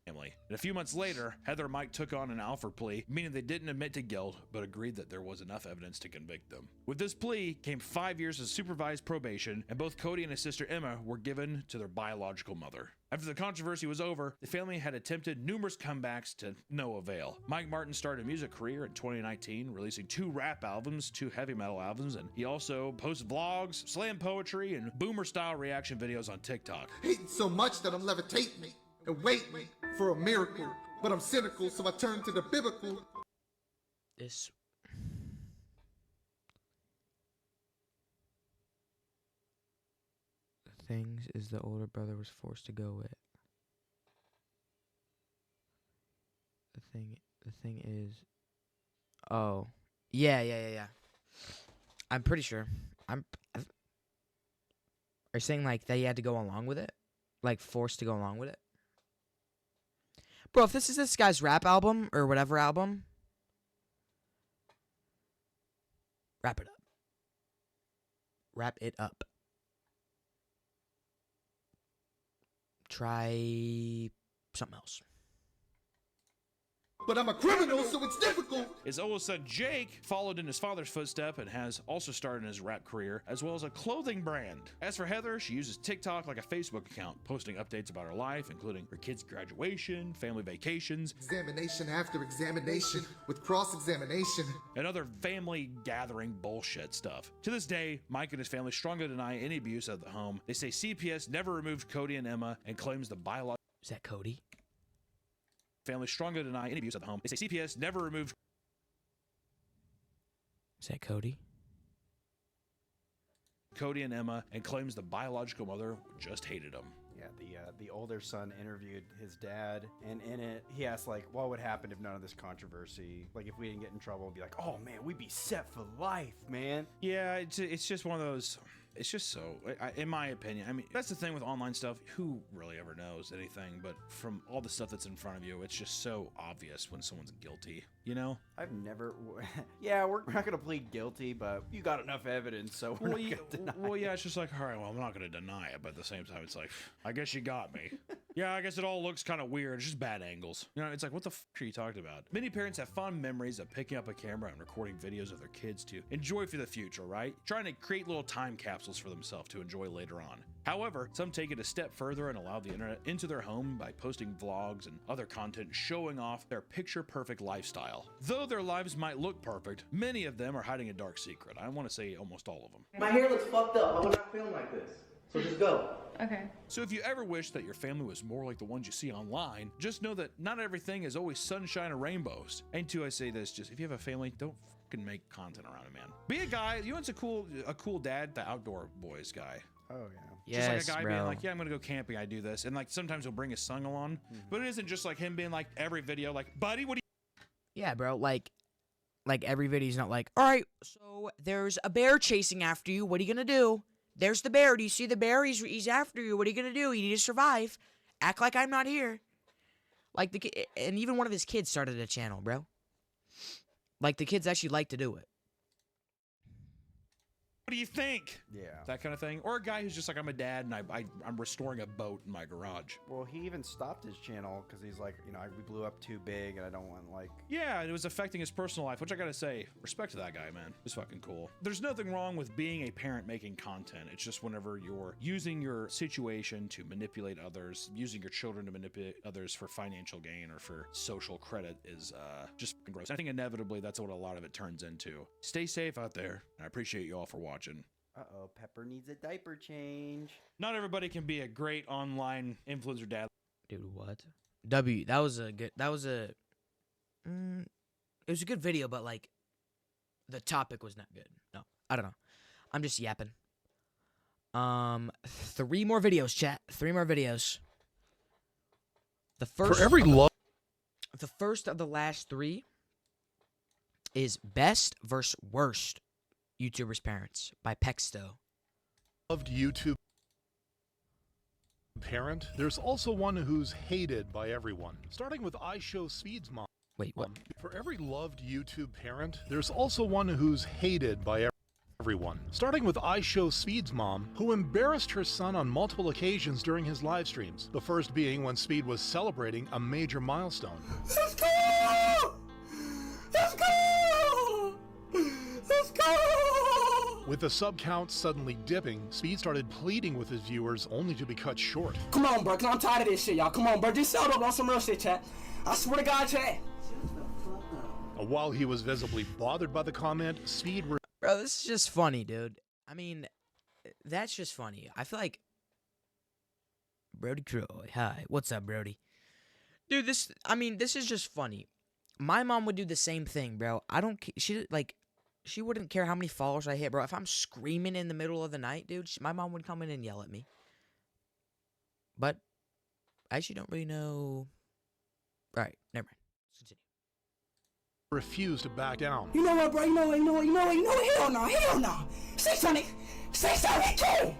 family. And a few months later, Heather and Mike took on an Alford plea, meaning they didn't admit to guilt, but agreed that there was enough evidence to convict them. With this plea came 5 years of supervised probation, and both Cody and his sister Emma were given to their biological mother. After the controversy was over, the family had attempted numerous comebacks to no avail. Mike Martin started a music career in 2019, releasing 2 rap albums, 2 heavy metal albums, and he also posts vlogs, slam poetry, and boomer-style reaction videos on TikTok. Hating so much that I'm levitating me and waiting for a miracle. But I'm cynical, so I turn to the biblical. This... The things is the older brother was forced to go with. The thing is... Oh. Yeah. I'm pretty sure. Are you saying, like, that he had to go along with it? Like, forced to go along with it? Bro, if this is this guy's rap album, or whatever album, wrap it up. Wrap it up. Try something else. But I'm a criminal, so it's difficult. His oldest son, Jake, followed in his father's footsteps and has also started in his rap career, as well as a clothing brand. As for Heather, she uses TikTok like a Facebook account, posting updates about her life, including her kids' graduation, family vacations, examination after examination with cross-examination, and other family gathering bullshit stuff. To this day, Mike and his family strongly deny any abuse at the home. They say CPS never removed Cody and Emma and claims the biological... Is that Cody? Family strongly deny any abuse at the home. They say CPS never removed... Is that Cody? Cody and Emma, and claims the biological mother just hated him. Yeah, the older son interviewed his dad, and in it, he asked, like, what would happen if none of this controversy, like, if we didn't get in trouble, it'd be like, oh, man, we'd be set for life, man. Yeah, it's just one of those... It's just so, in my opinion, I mean, that's the thing with online stuff. Who really ever knows anything? But from all the stuff that's in front of you, it's just so obvious when someone's guilty, you know? I've never... Yeah, we're not going to plead guilty, but you got enough evidence, so we're not going to deny Well, yeah, it's just like, all right, well, I'm not going to deny it, but at the same time, it's like, I guess you got me. Yeah, I guess it all looks kind of weird. It's just bad angles. You know, it's like, what the fuck are you talking about? Many parents have fond memories of picking up a camera and recording videos of their kids to enjoy for the future, right? Trying to create little time capsules for themselves to enjoy later on. However, some take it a step further and allow the internet into their home by posting vlogs and other content showing off their picture-perfect lifestyle. Though their lives might look perfect, many of them are hiding a dark secret. I want to say almost all of them. My hair looks fucked up. I would not film like this. So just go. Okay. So if you ever wish that your family was more like the ones you see online, just know that not everything is always sunshine and rainbows. And two, I say this, just if you have a family, don't fucking make content around it, man. Be a guy, you know what's a cool dad? The outdoor boys guy. Oh, yeah. Just Yes, like a guy bro. being like, yeah, I'm gonna go camping, I do this. And like sometimes he'll bring his son along, but it isn't just like him being like every video, like, buddy, what do you... Yeah, bro, like every video's not like, all right, so there's a bear chasing after you. What are you gonna do? There's the bear. Do you see the bear? He's after you. What are you gonna do? You need to survive. Act like I'm not here. Like and even one of his kids started a channel, bro. Like the kids actually like to do it. What do you think? Yeah. That kind of thing. Or a guy who's just like, I'm a dad and I'm restoring a boat in my garage. Well, he even stopped his channel because he's like, you know, we blew up too big and I don't want, like... Yeah, it was affecting his personal life, which I gotta say, respect to that guy, man. It's fucking cool. There's nothing wrong with being a parent making content. It's just whenever you're using your situation to manipulate others, using your children to manipulate others for financial gain or for social credit is just fucking gross. I think inevitably that's what a lot of it turns into. Stay safe out there. I appreciate you all for watching. Uh-oh, Pepper needs a diaper change. Not everybody can be a great online influencer dad. Dude, what? It was a good video, but like the topic was not good. No, I don't know. I'm just yapping. 3 more videos, chat. 3 more videos. The first For every love. The first of the last 3 is best versus worst YouTubers' parents by Pexto. Loved YouTube parent, there's also one who's hated by everyone. Starting with iShowSpeed's mom. Wait, what? For every loved YouTube parent, there's also one who's hated by everyone. Starting with iShowSpeed's mom, who embarrassed her son on multiple occasions during his live streams. The first being when Speed was celebrating a major milestone. Let's go! Let's go! Let's go! With the sub count suddenly dipping, Speed started pleading with his viewers only to be cut short. Come on, bro, cause I'm tired of this shit, y'all. Come on, bro, just settle up on some real shit, chat. I swear to God, chat. While he was visibly bothered by the comment, Speed... Bro, this is just funny, dude. I mean, that's just funny. I feel like... Brody Croy, hi. What's up, Brody? Dude, this is just funny. My mom would do the same thing, bro. She wouldn't care how many followers I hit, bro. If I'm screaming in the middle of the night, dude, my mom would come in and yell at me. But I actually don't really know... Alright, never mind. Let's continue. Refused to back down. You know what, bro? You know what? Hell no. 602!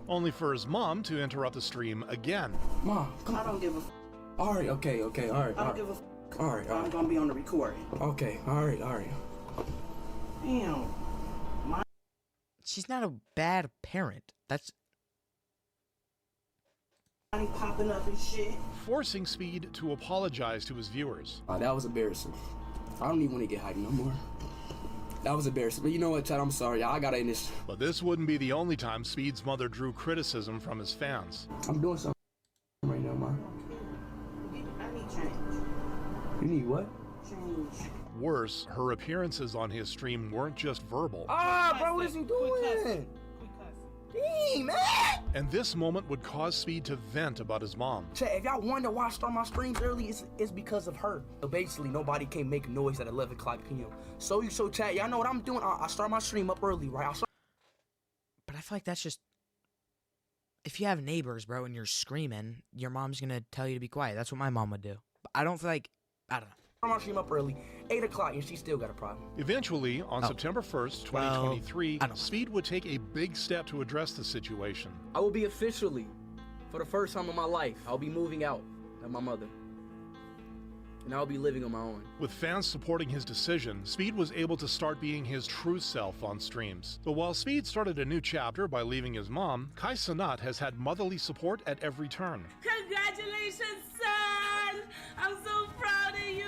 Only for his mom to interrupt the stream again. Mom, come on. I don't give a f. Alright, okay, alright. I don't give a f. Alright. I'm gonna be on the recording. Okay, alright. Damn. She's not a bad parent. That's... popping up and shit. Forcing Speed to apologize to his viewers. That was embarrassing. I don't even want to get hyped no more. That was embarrassing. But you know what, Chad? I'm sorry. I gotta end this. But this wouldn't be the only time Speed's mother drew criticism from his fans. I'm doing something right now, Mom. I need change. You need what? Change. Worse, her appearances on his stream weren't just verbal. Bro, what is he doing? Dang, man! And this moment would cause Speed to vent about his mom. Chat, if y'all wonder why I start my streams early, it's because of her. So basically, nobody can make noise at 11 o'clock p.m. So chat, y'all know what I'm doing. I start my stream up early, right? But I feel like that's just... If you have neighbors, bro, and you're screaming, your mom's gonna tell you to be quiet. That's what my mom would do. But I don't feel like... I don't know. I start my stream up early, 8 o'clock, and she still got a problem. Eventually, on September 1st, 2023, Speed would take a big step to address the situation. I will be officially, for the first time in my life, I'll be moving out of my mother. And I'll be living on my own. With fans supporting his decision, Speed was able to start being his true self on streams. But while Speed started a new chapter by leaving his mom, Kai Cenat has had motherly support at every turn. Congratulations, son! I'm so proud of you!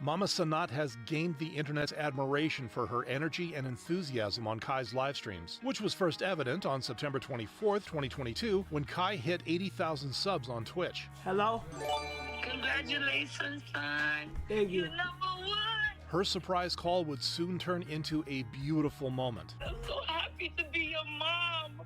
Mama Cenat has gained the internet's admiration for her energy and enthusiasm on Kai's live streams, which was first evident on September 24th, 2022, when Kai hit 80,000 subs on Twitch. Hello? Congratulations, son! Thank you. You're number 1! Her surprise call would soon turn into a beautiful moment. I'm so happy to be your mom!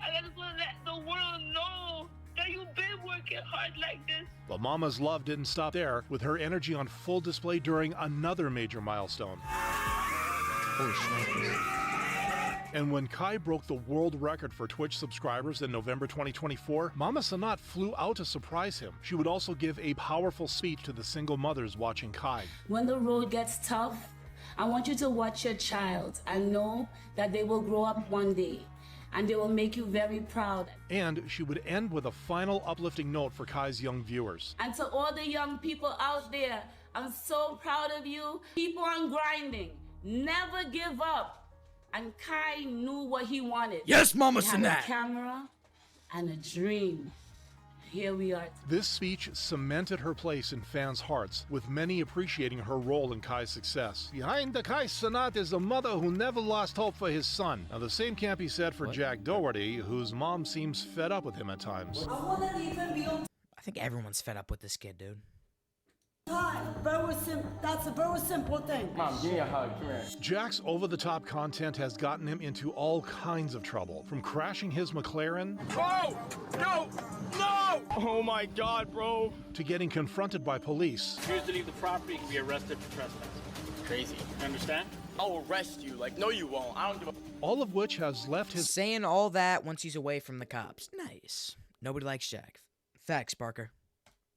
I just want to let the world know that you've been working hard like this. But Mama's love didn't stop there, with her energy on full display during another major milestone. Holy shit. And when Kai broke the world record for Twitch subscribers in November 2024, Mama Cenat flew out to surprise him. She would also give a powerful speech to the single mothers watching Kai. When the road gets tough, I want you to watch your child and know that they will grow up one day and they will make you very proud. And she would end with a final uplifting note for Kai's young viewers. And to all the young people out there, I'm so proud of you. Keep on grinding. Never give up. And Kai knew what he wanted. Yes, Mama He had Cenat. a camera and a dream. Here we are. This speech cemented her place in fans' hearts, with many appreciating her role in Kai's success. Behind the Kai Cenat is a mother who never lost hope for his son. Now, the same can't be said for Jack Doherty, whose mom seems fed up with him at times. I think everyone's fed up with this kid, dude. That's a very simple thing. Mom, give me a hug. Come here. Jack's over-the-top content has gotten him into all kinds of trouble, from crashing his McLaren No! Oh my God, bro. to getting confronted by police. Refuse to leave the property, you can be arrested for trespassing. Crazy. You understand? I'll arrest you. No, you won't. I don't give a... all of which has left his saying all that once he's away from the cops. Nice. Nobody likes Jack. Facts, Parker.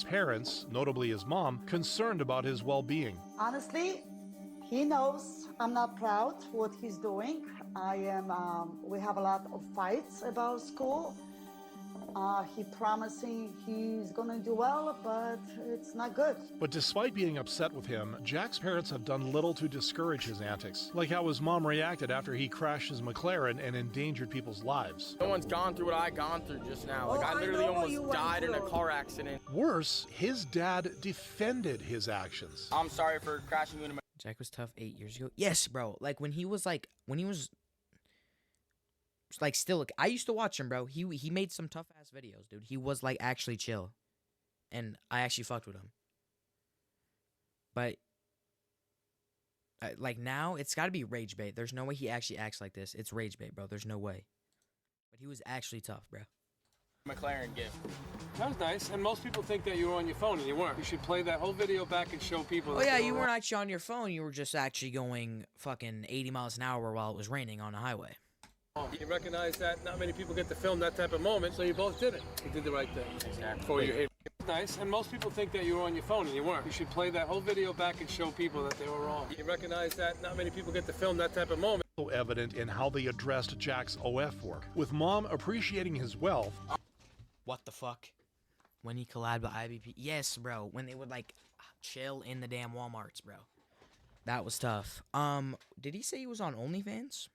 parents, notably his mom, concerned about his well-being. Honestly, he knows I'm not proud what he's doing. We have a lot of fights about school. He promising he's gonna do well, but it's not good. But despite being upset with him, Jack's parents have done little to discourage his antics, like how his mom reacted after he crashed his McLaren and endangered people's lives. No one's gone through what I gone through just now. Like, I literally almost died in a car accident. Worse, his dad defended his actions. I'm sorry for crashing into my... Jack was tough 8 years ago. Yes, bro. Like, when he was still, I used to watch him, bro. He made some tough ass videos, dude. He was like actually chill, and I actually fucked with him. But like now, it's got to be rage bait. There's no way he actually acts like this. It's rage bait, bro. There's no way. But he was actually tough, bro. McLaren gift. That was nice, and most people think that you were on your phone, and you weren't. You should play that whole video back and show people. Oh yeah, you weren't actually on your phone. You were just actually going fucking 80 miles an hour while it was raining on a highway. You recognize that not many people get to film that type of moment, so you both did it. You did the right thing. Exactly. For your hate. Nice, and most people think that you were on your phone, and you weren't. You should play that whole video back and show people that they were wrong. You recognize that not many people get to film that type of moment. So evident in how they addressed Jack's OF work, with mom appreciating his wealth. What the fuck? When he collabed with IBP? Yes, bro. When they would like chill in the damn Walmarts, bro. That was tough. Did he say he was on OnlyFans?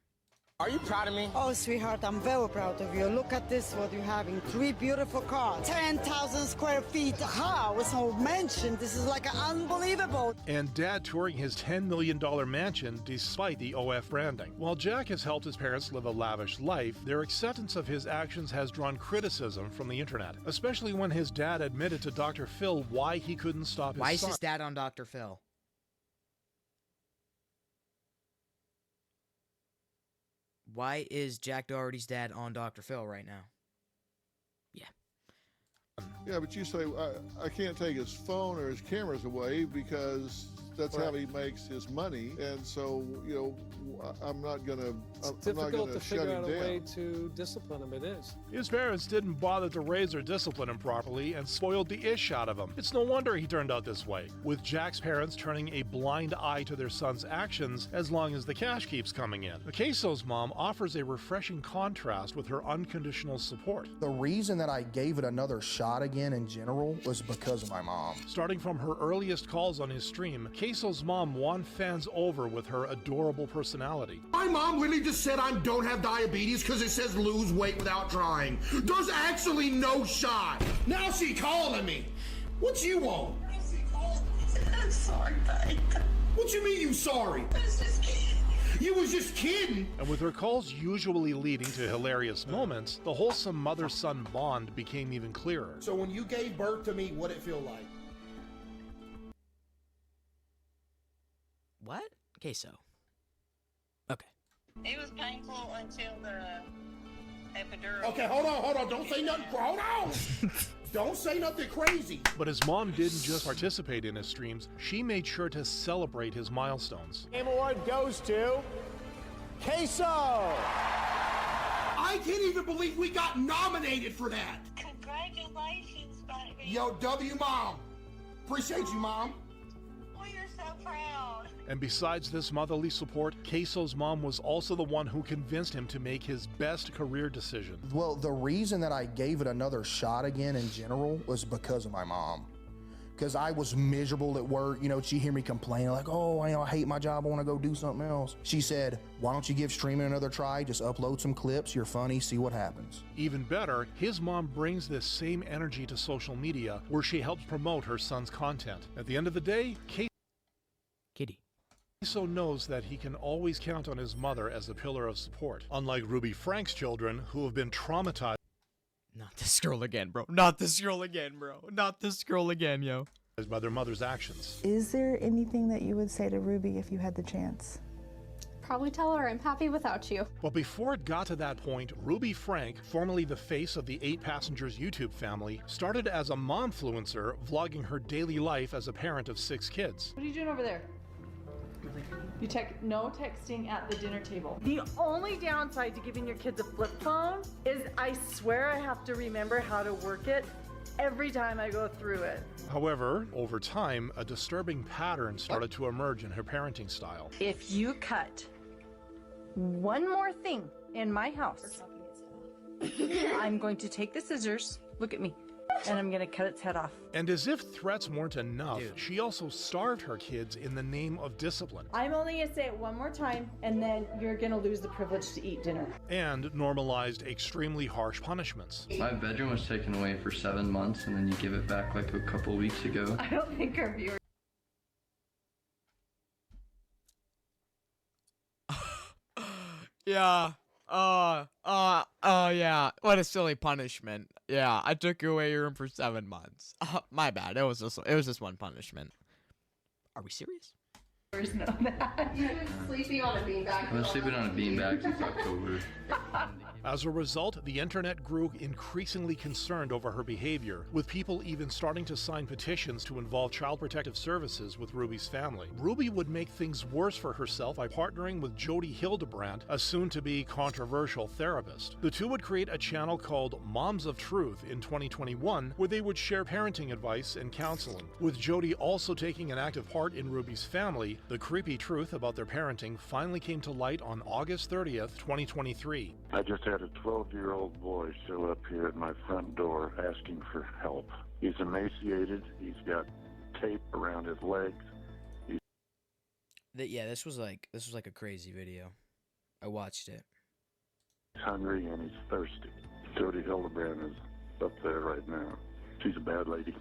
Are you proud of me? Oh, sweetheart, I'm very proud of you. Look at this, what you're having. 3 beautiful cars, 10,000 square feet house, no mansion. This is like unbelievable. And dad touring his $10 million mansion despite the OF branding. While Jack has helped his parents live a lavish life, their acceptance of his actions has drawn criticism from the internet, especially when his dad admitted to Dr. Phil why he couldn't stop his son. Why is his dad on Dr. Phil? Why is Jack Doherty's dad on Dr. Phil right now? Yeah. Yeah, but you say, I can't take his phone or his cameras away because that's how he makes his money. And so, you know, I'm not going to shut him down. It's difficult to figure out a way to discipline him. It is. His parents didn't bother to raise or discipline him properly and spoiled the ish out of him. It's no wonder he turned out this way, with Jack's parents turning a blind eye to their son's actions as long as the cash keeps coming in. Queso's mom offers a refreshing contrast with her unconditional support. The reason that I gave it another shot again in general was because of my mom. Starting from her earliest calls on his stream, Queso's mom won fans over with her adorable personality. My mom literally just said I don't have diabetes because it says lose weight without trying. There's actually no shot. Now she calling me. What you want? I'm sorry, babe. What you mean you sorry? I was just kidding. You was just kidding. And with her calls usually leading to hilarious moments, the wholesome mother-son bond became even clearer. So when you gave birth to me, what'd it feel like? What? Queso. Okay. It was painful until the epidural. Okay, hold on. Don't say nothing. Hold on. Don't say nothing crazy. But his mom didn't just participate in his streams, she made sure to celebrate his milestones. Game award goes to Queso! I can't even believe we got nominated for that. Congratulations, baby. Yo, W, Mom. Appreciate you, Mom. Oh, you're so proud. And besides this motherly support, Queso's mom was also the one who convinced him to make his best career decision. Well, the reason that I gave it another shot again in general was because of my mom. Because I was miserable at work. You know, she hear me complain like, oh, I hate my job, I want to go do something else. She said, why don't you give streaming another try? Just upload some clips, you're funny, see what happens. Even better, his mom brings this same energy to social media where she helps promote her son's content. At the end of the day, Queso knows that he can always count on his mother as a pillar of support, unlike Ruby Frank's children who have been traumatized. Not this girl again, bro. Not this girl again, bro. Not this girl again, yo. By their mother's actions. Is there anything that you would say to Ruby if you had the chance? Probably tell her I'm happy without you. But before it got to that point, Ruby Frank, formerly the face of the 8 Passengers YouTube family, started as a momfluencer, vlogging her daily life as a parent of 6 kids. What are you doing over there? No texting at the dinner table. The only downside to giving your kids a flip phone is I swear I have to remember how to work it every time I go through it. However, over time, a disturbing pattern started to emerge in her parenting style. If you cut one more thing in my house, I'm going to take the scissors, look at me, and I'm gonna cut its head off. And as if threats weren't enough, she also starved her kids in the name of discipline. I'm only gonna say it one more time, and then you're gonna lose the privilege to eat dinner. And normalized extremely harsh punishments. My bedroom was taken away for 7 months, and then you give it back like a couple weeks ago. I don't think our viewers. Yeah. Yeah. What a silly punishment. Yeah, I took you away your room for 7 months. My bad. It was just one punishment. Are we serious? Know that. You've been sleeping on a beanbag. I've been sleeping on a beanbag since October. As a result, the internet grew increasingly concerned over her behavior, with people even starting to sign petitions to involve Child Protective Services with Ruby's family. Ruby would make things worse for herself by partnering with Jody Hildebrandt, a soon-to-be controversial therapist. The two would create a channel called Moms of Truth in 2021, where they would share parenting advice and counseling. With Jody also taking an active part in Ruby's family, the creepy truth about their parenting finally came to light on August 30th, 2023. I just had a 12-year-old boy show up here at my front door asking for help. He's emaciated. He's got tape around his legs. Yeah, this was like a crazy video. I watched it. He's hungry and he's thirsty. Jody Hildebrandt is up there right now. She's a bad lady.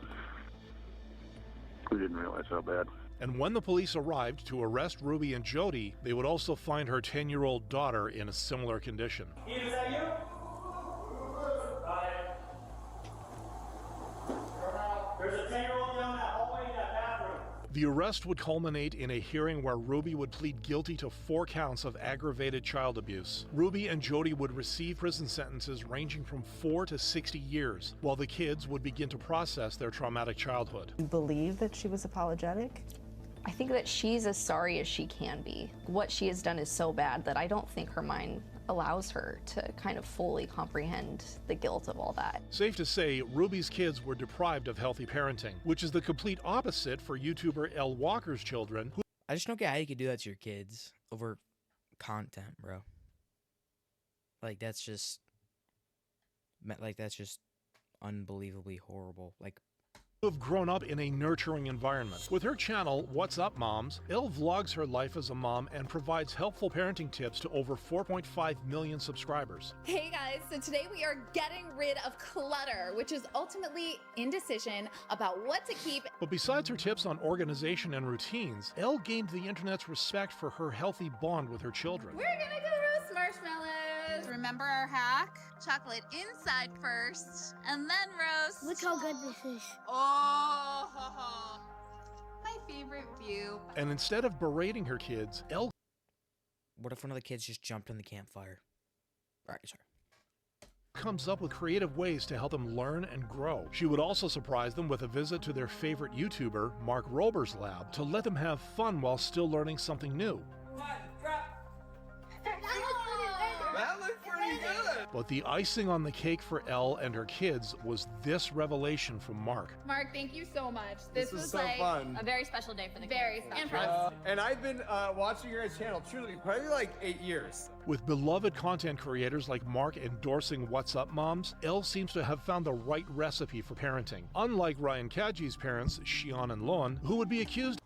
We didn't realize how bad. And when the police arrived to arrest Ruby and Jody, they would also find her 10-year-old daughter in a similar condition. Is that you? There's a 10-year-old down that hallway in that bathroom. The arrest would culminate in a hearing where Ruby would plead guilty to 4 counts of aggravated child abuse. Ruby and Jody would receive prison sentences ranging from 4 to 60 years, while the kids would begin to process their traumatic childhood. You believe that she was apologetic? I think that she's as sorry as she can be. What she has done is so bad that I don't think her mind allows her to kind of fully comprehend the guilt of all that. Safe to say, Ruby's kids were deprived of healthy parenting, which is the complete opposite for YouTuber Elle Walker's children. I just don't get how you could do that to your kids over content, bro. That's just unbelievably horrible. Who have grown up in a nurturing environment. With her channel, What's Up Moms, Elle vlogs her life as a mom and provides helpful parenting tips to over 4.5 million subscribers. Hey guys, so today we are getting rid of clutter, which is ultimately indecision about what to keep. But besides her tips on organization and routines, Elle gained the internet's respect for her healthy bond with her children. We're gonna go roast marshmallows. Remember our hack? Chocolate inside first, and then roast. Look how good this is. Oh, my favorite view. And instead of berating her kids, Elle... What if one of the kids just jumped on the campfire? Alright, sorry. Comes up with creative ways to help them learn and grow. She would also surprise them with a visit to their favorite YouTuber, Mark Rober's lab, to let them have fun while still learning something new. That looked pretty good. But the icing on the cake for Elle and her kids was this revelation from Mark. Mark, thank you so much. This was was so like fun. a very special day for the very special. And I've been watching your channel truly probably like 8 years. With beloved content creators like Mark endorsing What's Up Moms, Elle seems to have found the right recipe for parenting. Unlike Ryan Kaji's parents, Shion and Lon, who would be accused...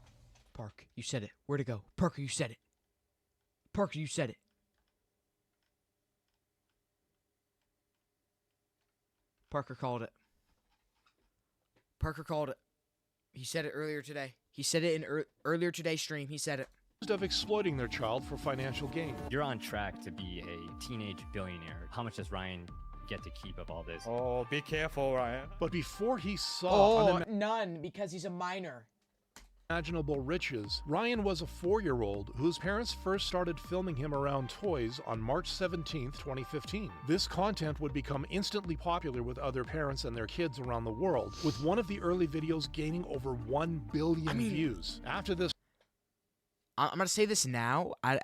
Park, you said it. Where to go? Parker, you said it. Parker, you said it. Parker called it. Parker called it. He said it earlier today. He said it in earlier today's stream. He said it. Of exploiting their child for financial gain. You're on track to be a teenage billionaire. How much does Ryan get to keep of all this? Oh, be careful, Ryan. But before he saw none, because he's a minor. Unimaginable riches, Ryan was a 4-year-old whose parents first started filming him around toys on March 17, 2015. This content would become instantly popular with other parents and their kids around the world, with one of the early videos gaining over 1 billion views. After this, I'm gonna say this now. I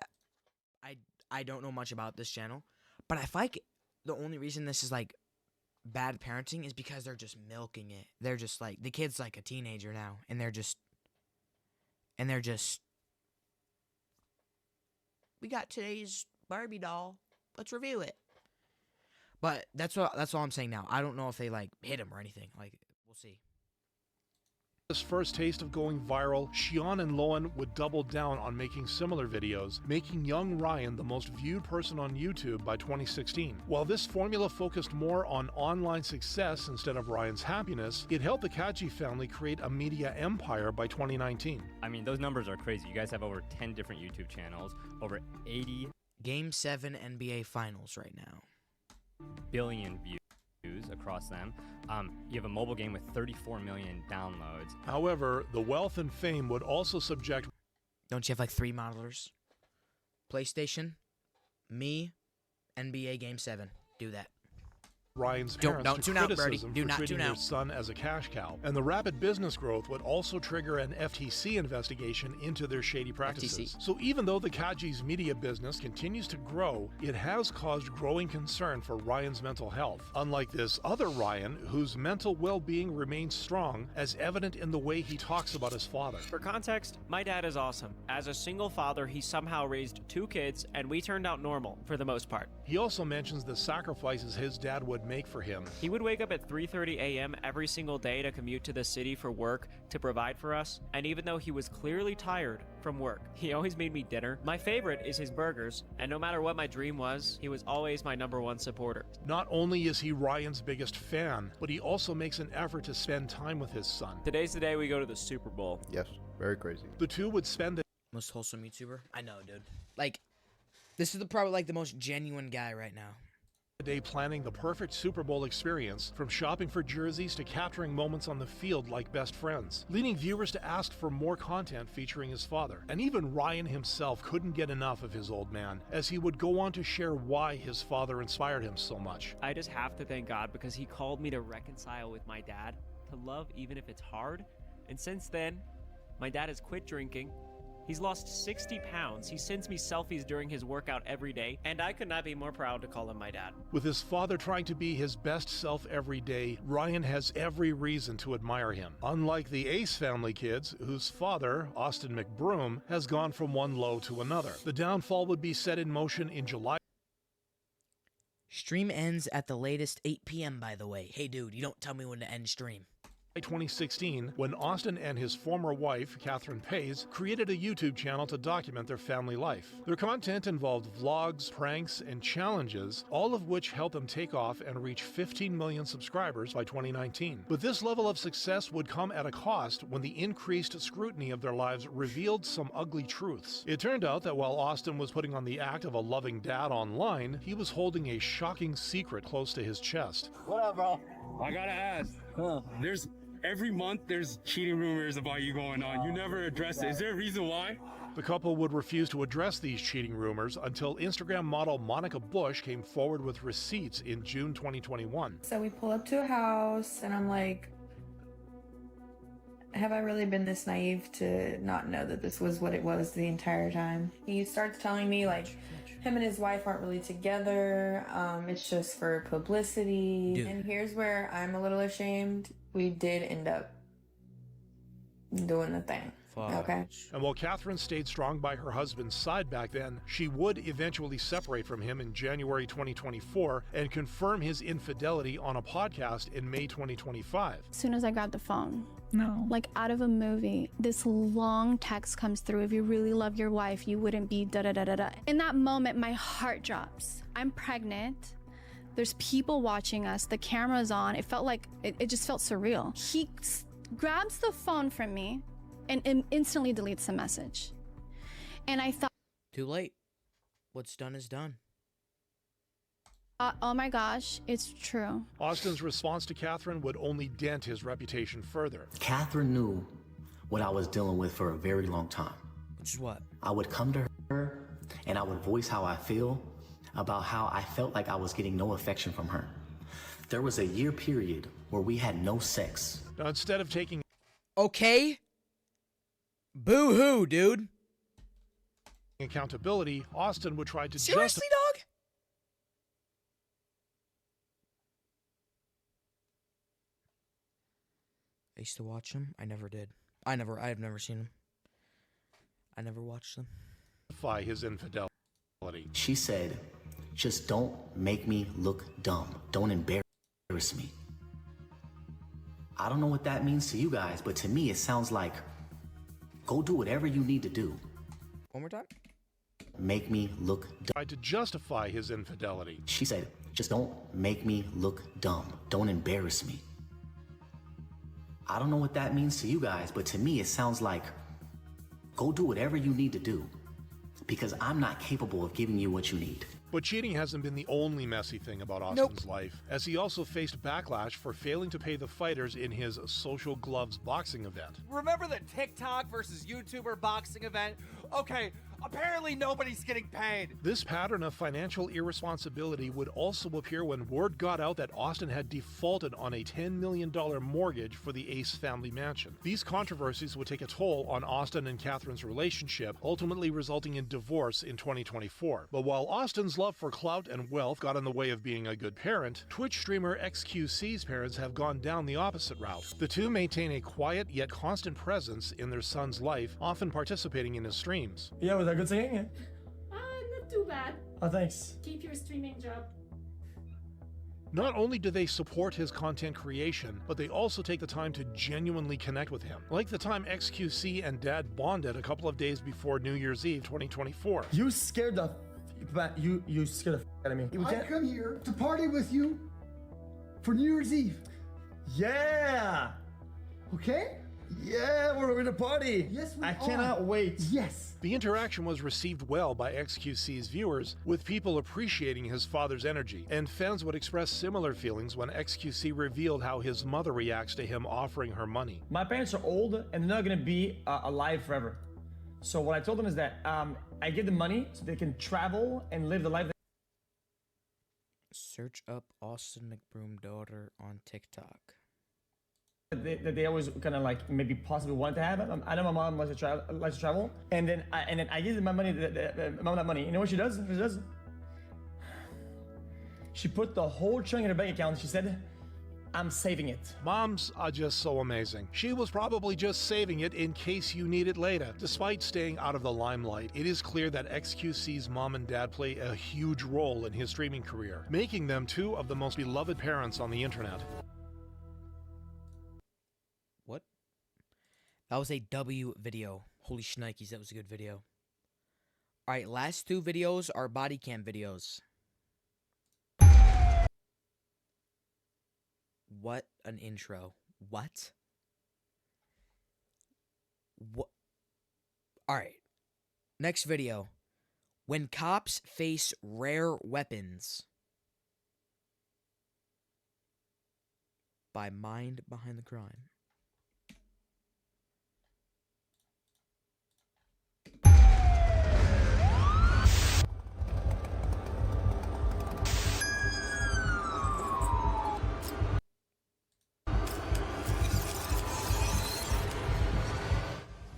don't know much about this channel, but I feel like the only reason this is like bad parenting is because they're just milking it. They're just like, the kid's like a teenager now, and they're just we got today's Barbie doll. Let's review it. But that's all I'm saying now. I don't know if they like hit him or anything. Like, we'll see. His first taste of going viral, Shion and Loan would double down on making similar videos, making young Ryan the most viewed person on YouTube by 2016. While this formula focused more on online success instead of Ryan's happiness, it helped the Kaji family create a media empire by 2019. I mean, those numbers are crazy. You guys have over 10 different YouTube channels, over 80 Game 7 NBA Finals right now. billion views across them. You have a mobile game with 34 million downloads. However, the wealth and fame would also subject... Don't you have like 3 modelers? PlayStation, me, NBA Game 7. Do that. Ryan's Don't parents to tune out, Birdie. criticism Do for not treating tune their out. son as a cash cow. And the rapid business growth would also trigger an FTC investigation into their shady practices. So even though the Kaji's media business continues to grow, it has caused growing concern for Ryan's mental health. Unlike this other Ryan, whose mental well-being remains strong, as evident in the way he talks about his father. For context, my dad is awesome. As a single father, he somehow raised 2 kids, and we turned out normal, for the most part. He also mentions the sacrifices his dad would make for him. He would wake up at 3:30 a.m. every single day to commute to the city for work to provide for us, and even though he was clearly tired from work, he always made me dinner. My favorite is his burgers, and no matter what my dream was, he was always my #1 supporter. Not only is he Ryan's biggest fan, but he also makes an effort to spend time with his son. Today's the day we go to the Super Bowl. Yes, very crazy. The two would spend the Most wholesome YouTuber? I know, dude. Like, this is probably like the most genuine guy right now. day planning the perfect Super Bowl experience, from shopping for jerseys to capturing moments on the field like best friends, leading viewers to ask for more content featuring his father. And even Ryan himself couldn't get enough of his old man, as he would go on to share why his father inspired him so much. I just have to thank God because he called me to reconcile with my dad, to love even if it's hard. And since then, my dad has quit drinking. He's lost 60 pounds. He sends me selfies during his workout every day, and I could not be more proud to call him my dad. With his father trying to be his best self every day, Ryan has every reason to admire him. Unlike the Ace family kids, whose father, Austin McBroom, has gone from one low to another. The downfall would be set in motion in July. Stream ends at the latest 8 p.m., by the way. Hey, dude, you don't tell me when to end stream. 2016, when Austin and his former wife, Catherine Pays, created a YouTube channel to document their family life. Their content involved vlogs, pranks, and challenges, all of which helped them take off and reach 15 million subscribers by 2019. But this level of success would come at a cost when the increased scrutiny of their lives revealed some ugly truths. It turned out that while Austin was putting on the act of a loving dad online, he was holding a shocking secret close to his chest. What up, bro? I gotta ask. Every month there's cheating rumors about you going on. You never address it. Is there a reason why? The couple would refuse to address these cheating rumors until Instagram model Monica Bush came forward with receipts in June 2021. So we pull up to a house and I'm like, have I really been this naive to not know that this was what it was the entire time? He starts telling me like him and his wife aren't really together. It's just for publicity. Dude. And here's where I'm a little ashamed. We did end up doing the thing. Okay. And while Catherine stayed strong by her husband's side back then, she would eventually separate from him in January 2024 and confirm his infidelity on a podcast in May 2025. As soon as I grabbed the phone, like out of a movie, this long text comes through. If you really love your wife, you wouldn't be da da da da da. In that moment, my heart drops. I'm pregnant. There's people watching us. The camera's on. It felt like, it just felt surreal. He grabs the phone from me and instantly deletes the message. And I thought, Too late. What's done is done. oh my gosh, it's true. Austin's response to Catherine would only dent his reputation further. Catherine knew what I was dealing with for a very long time. Which is what? I would come to her and I would voice how I feel about how I felt like I was getting no affection from her. There was a year period where we had no sex. Now, instead of taking... Okay. Boo-hoo, dude. accountability, Austin would try to Seriously, dog? I used to watch them. I never did. I've never seen them. I never watched them. justify his infidelity. She said, just don't make me look dumb. Don't embarrass me. I don't know what that means to you guys, but to me it sounds like, go do whatever you need to do. One more time. Make me look dumb. Tried to justify his infidelity. She said, just don't make me look dumb. Don't embarrass me. I don't know what that means to you guys, but to me it sounds like, go do whatever you need to do, because I'm not capable of giving you what you need. But cheating hasn't been the only messy thing about Austin's life, as he also faced backlash for failing to pay the fighters in his Social Gloves boxing event. Remember the TikTok versus YouTuber boxing event? Okay, apparently nobody's getting paid. This pattern of financial irresponsibility would also appear when word got out that Austin had defaulted on a $10 million mortgage for the Ace family mansion. These controversies would take a toll on Austin and Catherine's relationship, ultimately resulting in divorce in 2024. But while Austin's love for clout and wealth got in the way of being a good parent, Twitch streamer XQC's parents have gone down the opposite route. The two maintain a quiet yet constant presence in their son's life, often participating in his streams. Yeah, was that good singing? Not too bad. Oh, thanks. Keep your streaming job. Not only do they support his content creation, but they also take the time to genuinely connect with him. Like the time XQC and Dad bonded a couple of days before New Year's Eve 2024. You scared the you scared the out of me. I come here to party with you for New Year's Eve. Yeah. Okay? Yeah, we're going to party. Yes, we I are. cannot wait. Yes. The interaction was received well by XQC's viewers, with people appreciating his father's energy, and fans would express similar feelings when XQC revealed how his mother reacts to him offering her money. My parents are old and they're not going to be alive forever. So what I told them is that I give them money so they can travel and live the life. Search up Austin McBroom daughter on TikTok. That they always kind of like maybe possibly want to have. I know my mom likes to travel, and then I give them my money, mom that money. You know what she does? She put the whole chunk in her bank account. She said, "I'm saving it." Moms are just so amazing. She was probably just saving it in case you need it later. Despite staying out of the limelight, it is clear that XQC's mom and dad play a huge role in his streaming career, making them two of the most beloved parents on the internet. What? That was a W video. Holy shnikes, that was a good video. Alright, last two videos are body cam videos. What an intro. What? What? Alright. Next video. When cops face rare weapons. By Mind Behind the Crime.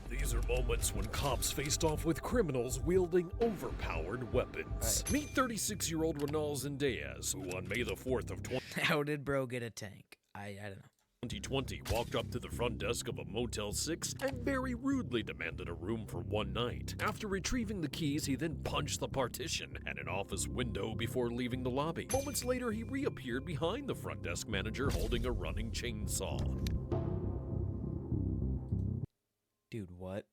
These are moments when cops faced off with criminals wielding overpowered weapons. Meet 36-year-old Ronald Zendeas, who on May the 4th of How did bro get a tank? I don't know. 2020 walked up to the front desk of a Motel 6 and very rudely demanded a room for one night. After retrieving the keys, he then punched the partition and an office window before leaving the lobby. Moments later, he reappeared behind the front desk manager holding a running chainsaw. Dude, what?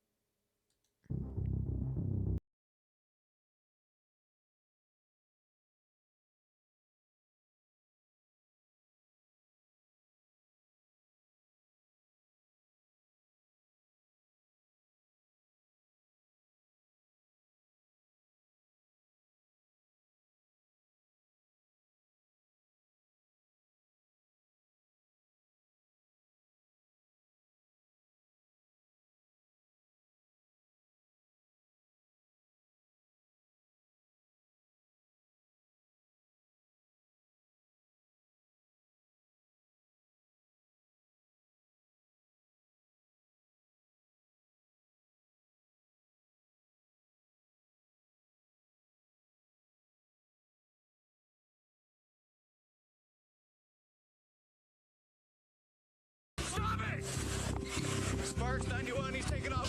Sparks 91, he's taking off.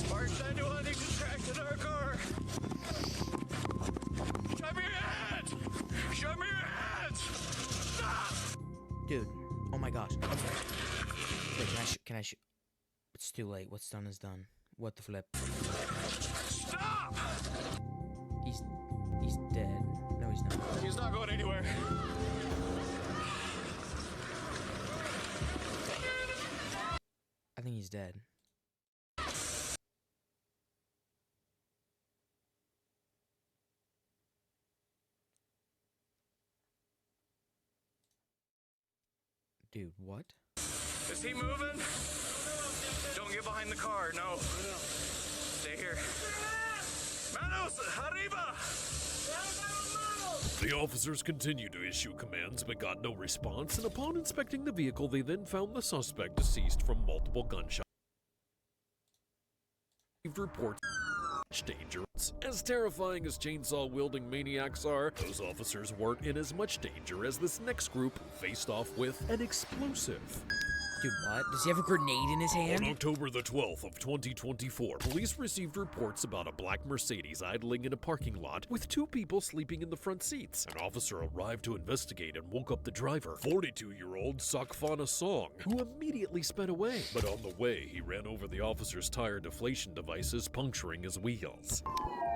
Sparks 91, he's distracted our car. Show me your hands! Show me your hands! Stop! Dude, oh my gosh. Wait, can I shoot? It's too late. What's done is done. What the flip? Stop! He's dead. No, he's not. He's not going anywhere. I think he's dead. Dude, what? Is he moving? Don't get behind the car, no. Stay here. Manos, arriba! The officers continued to issue commands but got no response, and upon inspecting the vehicle, they then found the suspect deceased from multiple gunshots. Reports dangerous. As terrifying as chainsaw-wielding maniacs are, those officers weren't in as much danger as this next group faced off with an explosive. Dude, what? Does he have a grenade in his hand? On October the 12th of 2024, police received reports about a black Mercedes idling in a parking lot with two people sleeping in the front seats. An officer arrived to investigate and woke up the driver, 42-year-old Sakfana Song, who immediately sped away. But on the way, he ran over the officer's tire deflation devices, puncturing his wheels.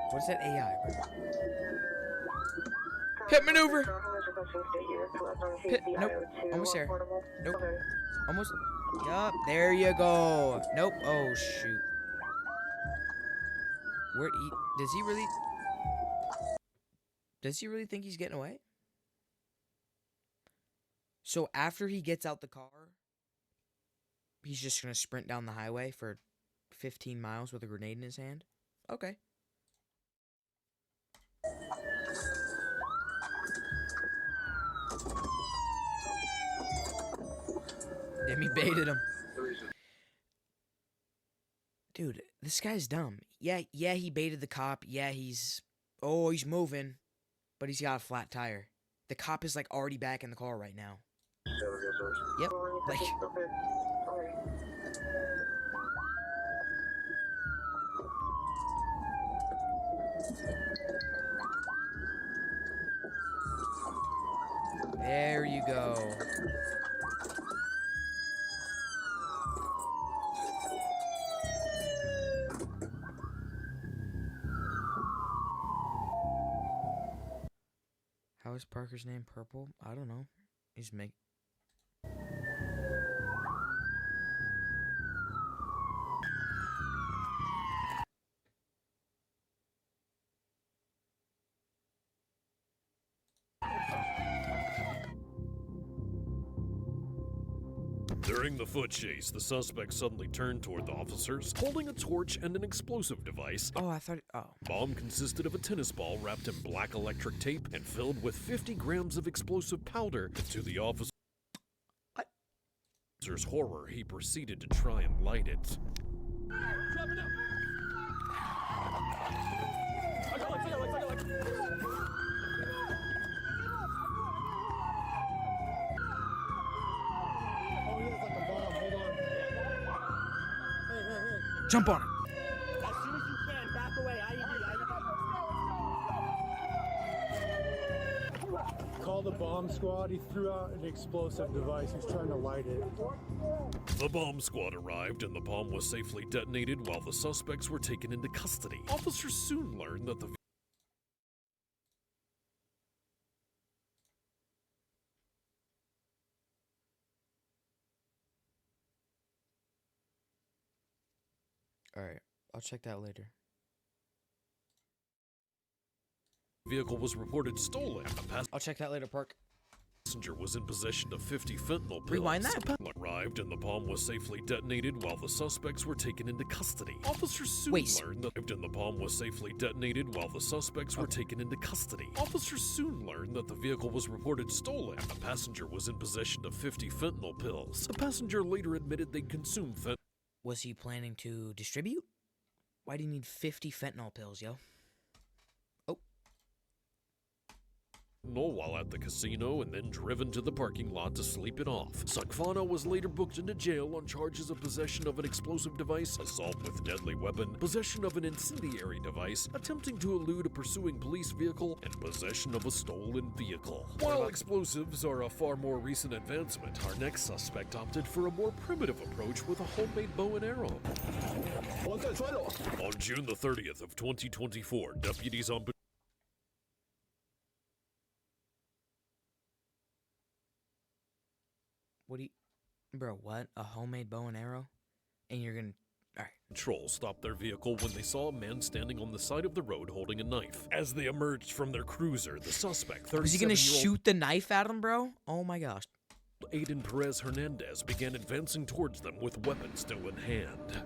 What's that AI? Pit maneuver! Pit, nope. Almost there. Nope. Almost. Yup. There you go. Nope. Oh, shoot. Does he really think he's getting away? So after he gets out the car, he's just gonna sprint down the highway for 15 miles with a grenade in his hand? Okay. Damn, he baited him. Dude, this guy's dumb. Yeah, he baited the cop. Yeah, he's moving, but he's got a flat tire. The cop is like already back in the car right now. Yep. Like. There you go. How is Parker's name purple? I don't know. He's make. During the foot chase, the suspect suddenly turned toward the officers, holding a torch and an explosive device. Oh, I thought. Oh. Bomb consisted of a tennis ball wrapped in black electric tape and filled with 50 grams of explosive powder. To the officer's horror, he proceeded to try and light it. Jump on it. As soon as you can, back away. IED. Call the bomb squad. He threw out an explosive device. He's trying to light it. The bomb squad arrived and the bomb was safely detonated while the suspects were taken into custody. Officers soon learned that the Alright, I'll check that later. vehicle was reported stolen. I'll check that later, Park. Passenger was in possession of 50 fentanyl pills. Rewind that. Arrived and the bomb was safely detonated while the suspects were taken into custody. Officers soon learned that the bomb was safely detonated while the suspects were taken into custody. Officers soon learned that the vehicle was reported stolen and the passenger was in possession of 50 fentanyl pills. The passenger later admitted they'd consumed fentanyl. Was he planning to distribute? Why do you need 50 fentanyl pills, yo? while at the casino and then driven to the parking lot to sleep it off. Sakvana was later booked into jail on charges of possession of an explosive device, assault with deadly weapon, possession of an incendiary device, attempting to elude a pursuing police vehicle, and possession of a stolen vehicle. While explosives are a far more recent advancement, our next suspect opted for a more primitive approach with a homemade bow and arrow. On June the 30th of 2024, deputies on What do you... Bro, what? A homemade bow and arrow? And you're gonna... Alright. Patrol stopped their vehicle when they saw a man standing on the side of the road holding a knife. As they emerged from their cruiser, the suspect, 37-year-old... Was he gonna shoot the knife at him, bro? Oh my gosh. Aiden Perez Hernandez began advancing towards them with weapons still in hand.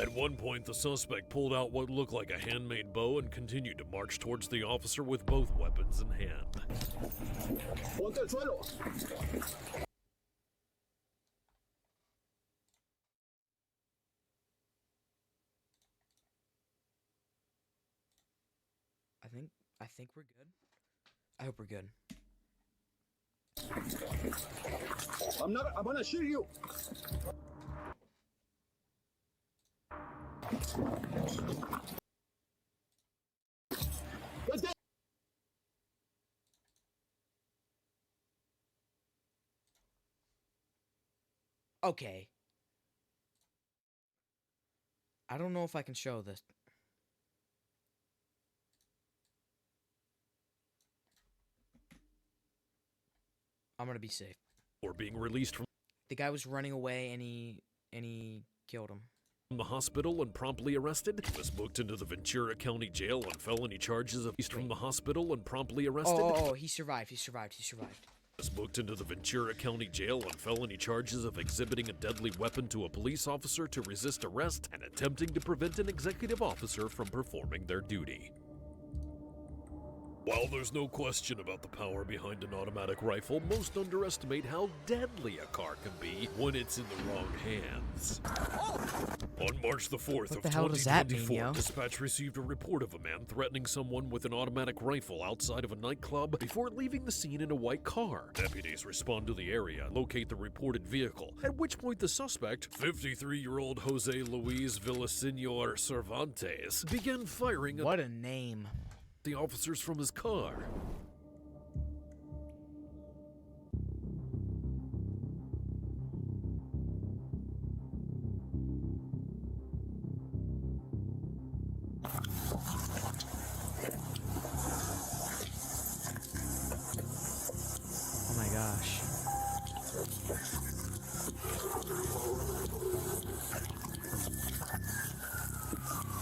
At one point, the suspect pulled out what looked like a handmade bow and continued to march towards the officer with both weapons in hand. I think we're good. I hope we're good. I'm gonna shoot you. Okay. I don't know if I can show this. I'm gonna be safe. Or being released from The guy was running away and he killed him. the hospital and promptly arrested. He was booked into the Ventura County Jail on felony charges of from the hospital and promptly arrested. Oh, he survived. He survived. Was booked into the Ventura County Jail on felony charges of exhibiting a deadly weapon to a police officer to resist arrest and attempting to prevent an executive officer from performing their duty. While there's no question about the power behind an automatic rifle, most underestimate how deadly a car can be when it's in the wrong hands. On March the 4th of 2024, dispatch received a report of a man threatening someone with an automatic rifle outside of a nightclub before leaving the scene in a white car. Deputies respond to the area and locate the reported vehicle, at which point the suspect, 53-year-old Jose Luis Villaseñor Cervantes, began firing What a name. The officers from his car. Oh my gosh.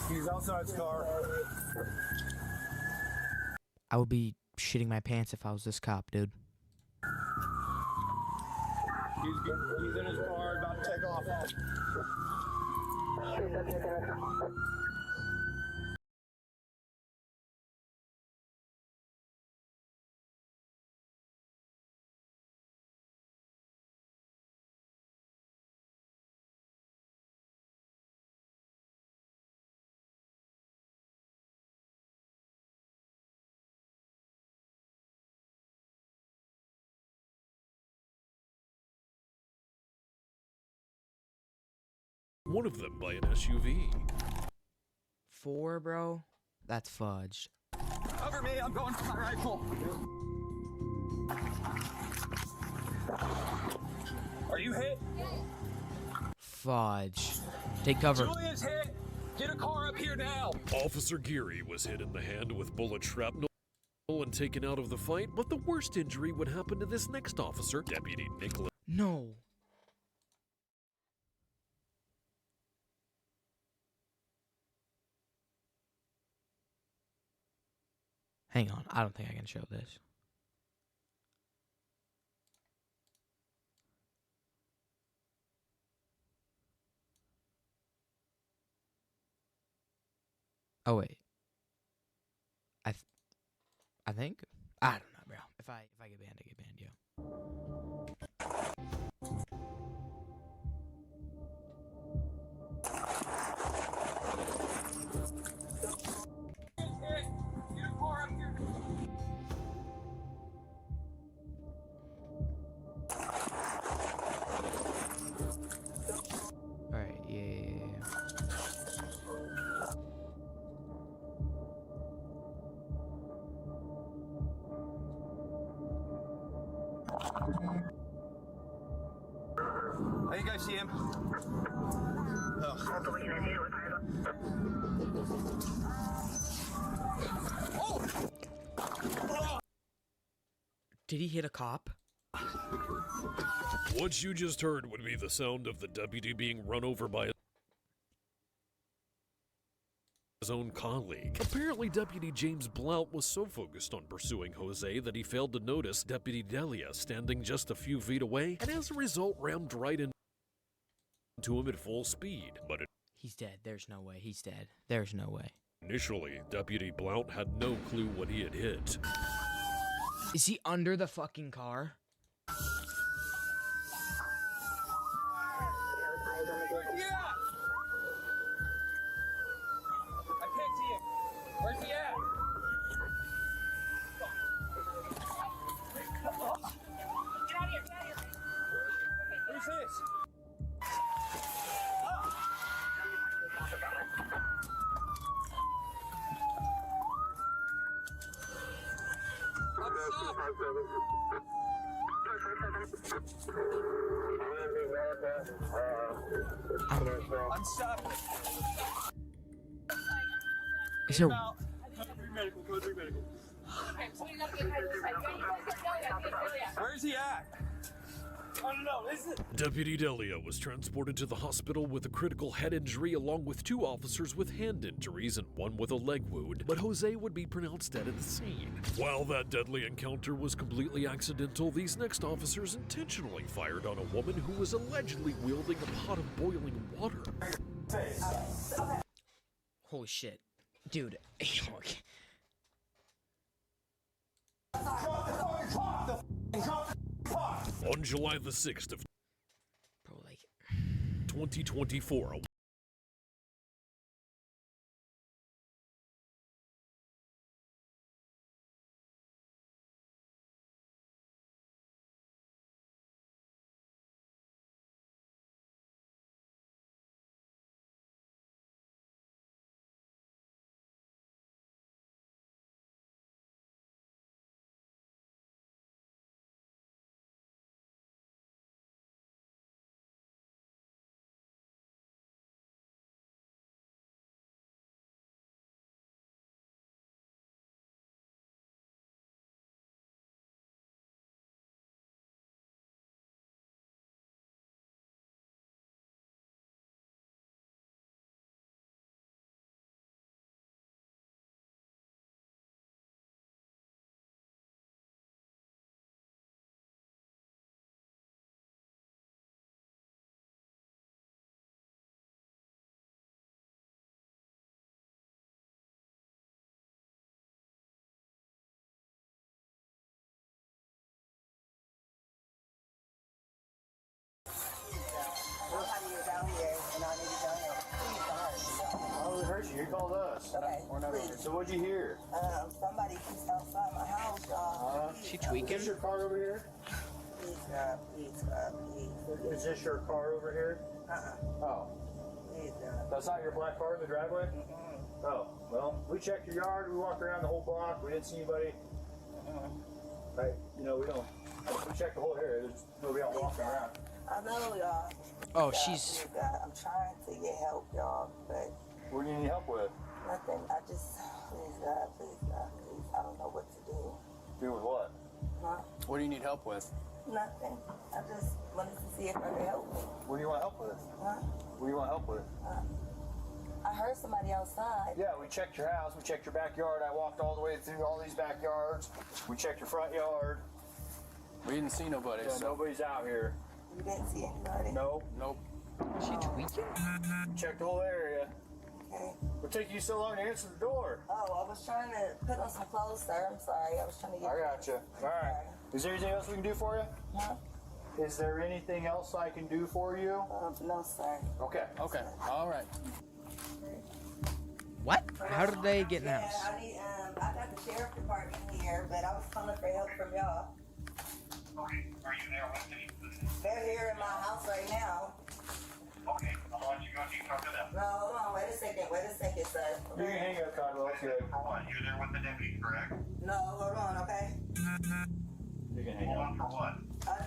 He's outside his car. I would be shitting my pants if I was this cop, dude. He's in his car, about to take off. One of them by an SUV. 4, bro? That's fudged. Cover me, I'm going for my rifle. Are you hit? Fudge. Take cover. Julia's hit. Get a car up here now. Officer Geary was hit in the hand with bullet shrapnel and taken out of the fight, but the worst injury would happen to this next officer, Deputy Nicholas. No. Hang on, I don't think I can show this. Oh wait. I think? I don't know, bro. If I get banned, I get banned, yo. How you guys see him? Did he hit a cop? What you just heard would be the sound of the deputy being run over by his own colleague. Apparently, Deputy James Blount was so focused on pursuing Jose that he failed to notice Deputy Delia standing just a few feet away, and as a result rammed right into him at full speed. But He's dead. There's no way. He's dead. There's no way. initially, Deputy Blount had no clue what he had hit. Is he under the fucking car? Where's he at? Get out of here, get out of here. Who's this? I'm stopping. Is there... Where's he at? I don't know. Is it? Deputy Delia was transported to the hospital with a critical head injury along with 2 officers with hand injuries and 1 with a leg wound, but Jose would be pronounced dead at the scene. While that deadly encounter was completely accidental, these next officers intentionally fired on a woman who was allegedly wielding a pot of boiling water. Holy shit. Dude. On July the 6th of 2024, Oh, we heard you. You called us. Okay, So what'd you hear? Somebody just outside my house, y'all. She tweaking? Is this your car over here? Please, God, please, God, please. Is this your car over here? Oh. Please, God. That's not your black car in the driveway? Oh, well, we checked your yard. We walked around the whole block. We didn't see anybody. Right, you know, we checked the whole area. There's nobody out walking around. I know, y'all. Oh, God, she's... please, God, I'm trying to get help, y'all, but What do you need help with? nothing. I just, please, God, please, I don't know what to do. Do with what? Huh? What do you need help with? Nothing. I just wanted to see if I could help me. What do you want help with? Huh? What do you want help with? I heard somebody outside. Yeah, we checked your house. We checked your backyard. I walked all the way through all these backyards. We checked your front yard. We didn't see nobody. Yeah, so. nobody's out here. You didn't see anybody? Nope. Nope. Is she tweaking? Checked the whole area. Okay. What took you so long to answer the door? Oh, I was trying to put on some clothes, sir. I'm sorry. I was trying to get... I got you. All right. Is there anything else we can do for you? Huh? Is there anything else I can do for you? No, sir. Okay. Okay. All right. What? How did they get in the house? I need, I got the sheriff department here, but I was calling for help from y'all. Okay, are you there with me? They're here in my house right now. Okay, I'll let you go and you talk to them. No, hold on. Wait a second, sir. You can hang up, Conwell. It's good. For what? You're there with the deputy, correct? No, hold on, okay? You can hang Hold up. on for what? I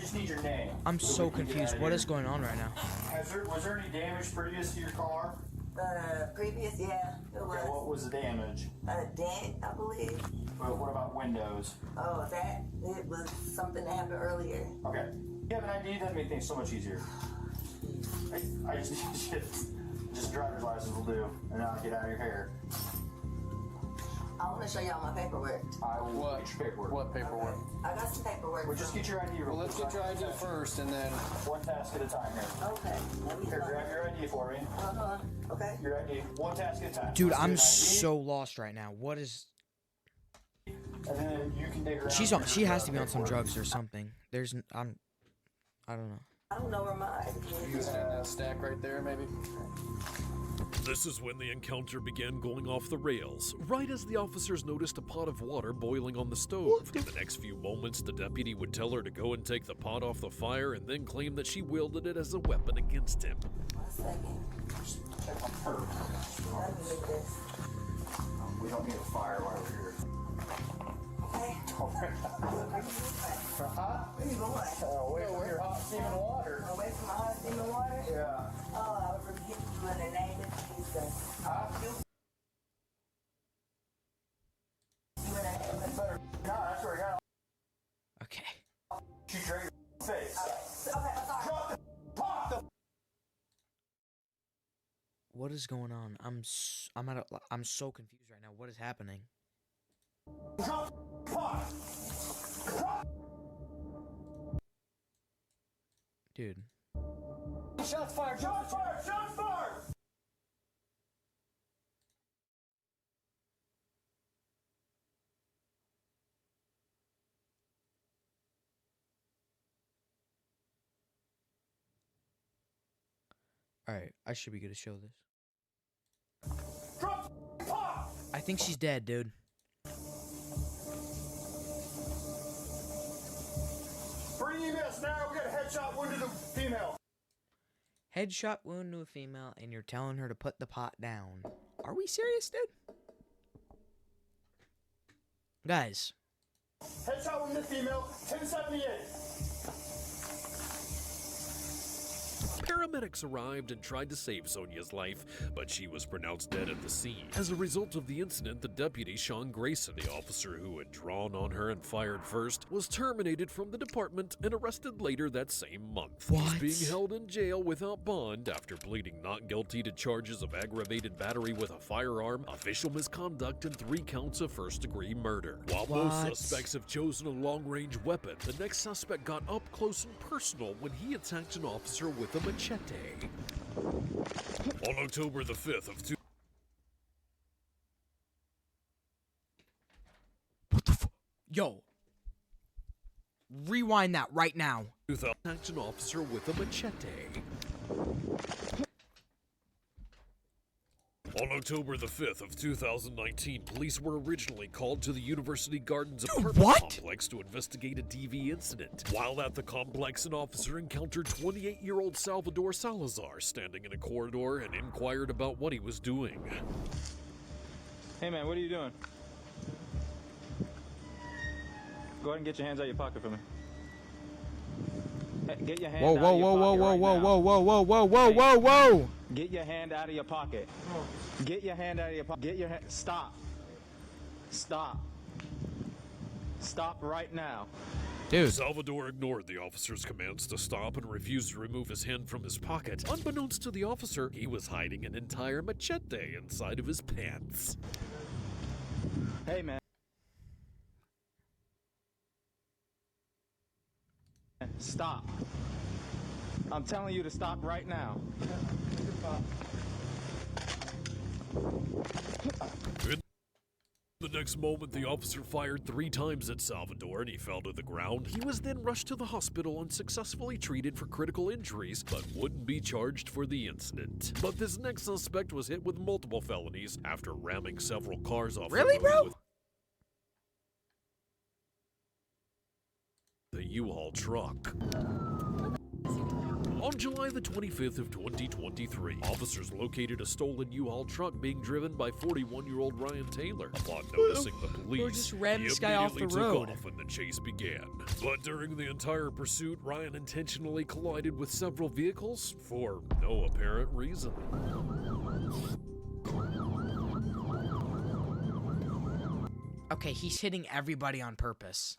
just need your name. I'm so confused. What is going on right now? Was there any damage previous to your car? Previous, yeah, it was. Okay, what was the damage? A dent, I believe. Well, what about windows? Oh, it was something that happened earlier. Okay. You have an ID, that'd make things so much easier. I just need just driver's license will do, and I'll get out of your hair. I want to show y'all my paperwork. I will get your paperwork. What paperwork? I got some paperwork. Well, just get your ID real Well, let's quick. get your ID first, and then One task at a time here. Okay. Let me Here, grab your ID for me. Okay. Your ID. One task at a time. Dude, Let's I'm get an ID, so lost right now. What is? And then you can dig around. She's on. She has to be on some paperwork. drugs or something. There's. I don't know. I don't know where my ID you is. had that stack right there, maybe. This is when the encounter began going off the rails, right as the officers noticed a pot of water boiling on the stove. In the next few moments, the deputy would tell her to go and take the pot off the fire and then claim that she wielded it as a weapon against him. 1 second. Check on her. Let me get this. We don't need a fire while we're here. Okay. Where you going? Away from your hot steaming water. Away from my hot steaming water? Yeah. Oh, I would forgive you in the name of Jesus. You in the name of Better not, I swear to God. Okay. Shoot your face. Okay, I'm sorry. Drop the pot! What is going on? I'm so confused right now. What is happening? Drop the pot! Drop! Dude. Shots fired! Shots fired! Shots fired! Alright, I should be good to show this. Drop the pot! I think she's dead, dude. Bring EMS now, we got a headshot wound to the female. Headshot wound to a female, and you're telling her to put the pot down. Are we serious, dude? Guys. Headshot wound to female, 1078. Paramedics arrived and tried to save Sonia's life, but she was pronounced dead at the scene. As a result of the incident, the deputy, Sean Grayson, the officer who had drawn on her and fired first, was terminated from the department and arrested later that same month. What? He's being held in jail without bond after pleading not guilty to charges of aggravated battery with a firearm, official misconduct, and 3 counts of first-degree murder. While most suspects have chosen a long-range weapon, the next suspect got up close and personal when he attacked an officer with a machete. On October the 5th of Yo. Rewind that right now. 2000, attacked an officer with a machete. On October the 5th of 2019, police were originally called to the University Gardens apartment complex to investigate a DV incident. While at the complex, an officer encountered 28-year-old Salvador Salazar standing in a corridor and inquired about what he was doing. Hey man, what are you doing? Go ahead and get your hands out of your pocket for me. Hey, get your hand Whoa, out whoa, of your whoa, whoa, pocket whoa, right whoa, now. whoa, whoa, whoa, whoa, whoa, whoa, whoa! Get your hand out of your pocket. Get your hand out of your pocket. Get your hand. Stop. Stop. Stop right now. Dude. Salvador ignored the officer's commands to stop and refused to remove his hand from his pocket. Unbeknownst to the officer, he was hiding an entire machete inside of his pants. Hey man. Stop. I'm telling you to stop right now. In the next moment, the officer fired 3 times at Salvador and he fell to the ground. He was then rushed to the hospital and successfully treated for critical injuries, but wouldn't be charged for the incident. But this next suspect was hit with multiple felonies after ramming several cars off the road with the U-Haul truck. On July the 25th of 2023, officers located a stolen U-Haul truck being driven by 41-year-old Ryan Taylor. Upon noticing the police, just ran he this guy off the immediately road. took off and the chase began. But during the entire pursuit, Ryan intentionally collided with several vehicles for no apparent reason. Okay, he's hitting everybody on purpose.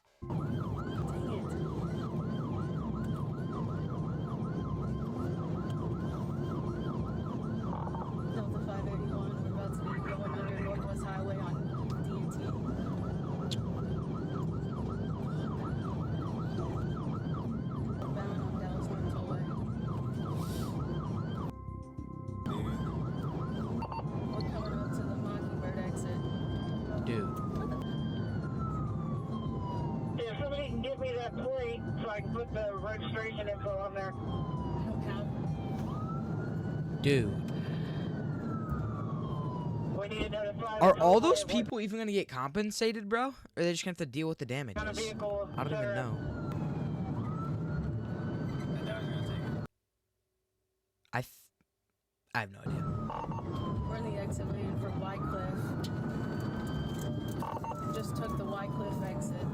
Delta 581, we're about to be going under Northwest Highway on DT. Bound on Dallas North Tollway. We're coming up to the Mockingbird exit. Dude. If somebody can give me that plate so I can put the registration info on there. I don't have Dude. We need to notify Are the all toll those road. people even gonna get compensated, bro? Or are they just gonna have to deal with the damages? On a vehicle, I don't even know. I have no idea. We're in the exit lane for Wycliffe. Just took the Wycliffe exit.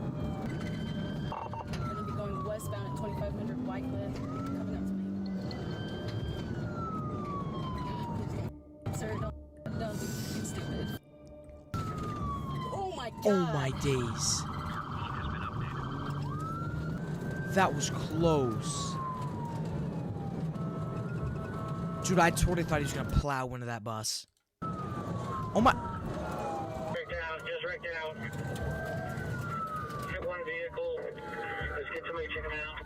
We're gonna be going westbound at 2500 Wycliffe. Coming up to me. Sir, don't be stupid. Oh my god! Oh my days. That was close. Dude, I totally thought he was gonna plow into that bus. Oh my. Right down, just right down. Hit one vehicle. Let's get somebody checking out.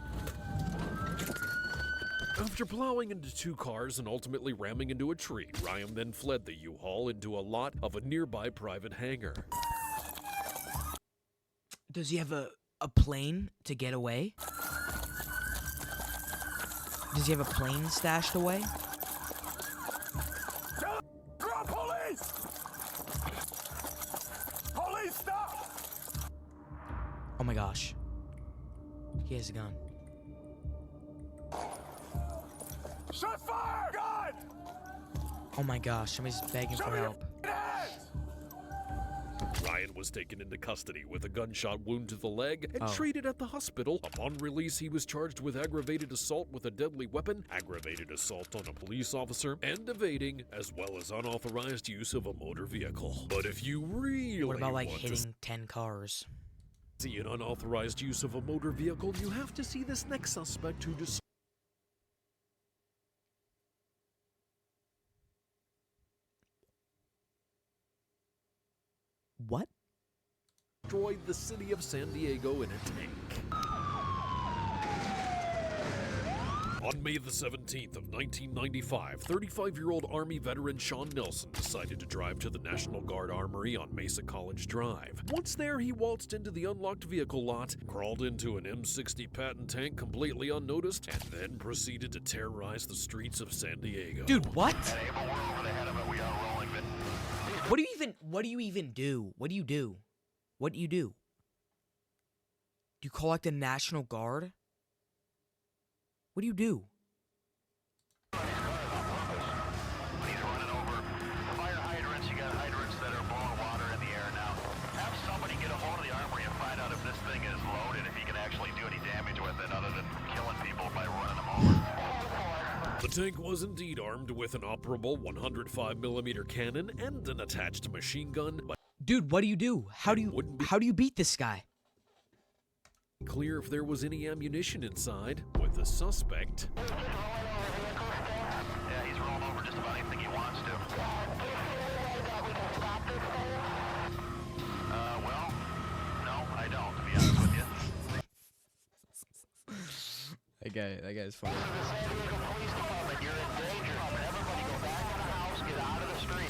After plowing into two cars and ultimately ramming into a tree, Ryan then fled the U-Haul into a lot of a nearby private hangar. Does he have a plane to get away? Does he have a plane stashed away? Drop police! Police, stop! Oh my gosh. He has a gun. Shut fire! God! Oh my gosh, somebody's begging for help. Ryan was taken into custody with a gunshot wound to the leg and Oh. treated at the hospital. Upon release, he was charged with aggravated assault with a deadly weapon, aggravated assault on a police officer, and evading, as well as unauthorized use of a motor vehicle. But if you really What about like want to hitting 10 cars? see an unauthorized use of a motor vehicle, you have to see this next suspect who What? destroyed the city of San Diego in a tank. On May the 17th of 1995, 35-year-old Army veteran Sean Nelson decided to drive to the National Guard Armory on Mesa College Drive. Once there, he waltzed into the unlocked vehicle lot, crawled into an M60 Patton tank completely unnoticed, and then proceeded to terrorize the streets of San Diego. Dude, what? What do you even do? What do you do? What do you do? Do you call like the National Guard? What do you do? Fire hydrants, you got hydrants that are blowing water in the air now. Have somebody get a hold of the armory and find out if this thing is loaded, if you can actually do any damage with it other than killing people by running them over. The tank was indeed armed with an operable 105mm cannon and an attached machine gun, but Dude, what do you do? How do you beat this guy? clear if there was any ammunition inside, with the suspect Yeah, he's rolling over just about anything he wants to. Well, no, I don't, to be honest with you. That guy is funny.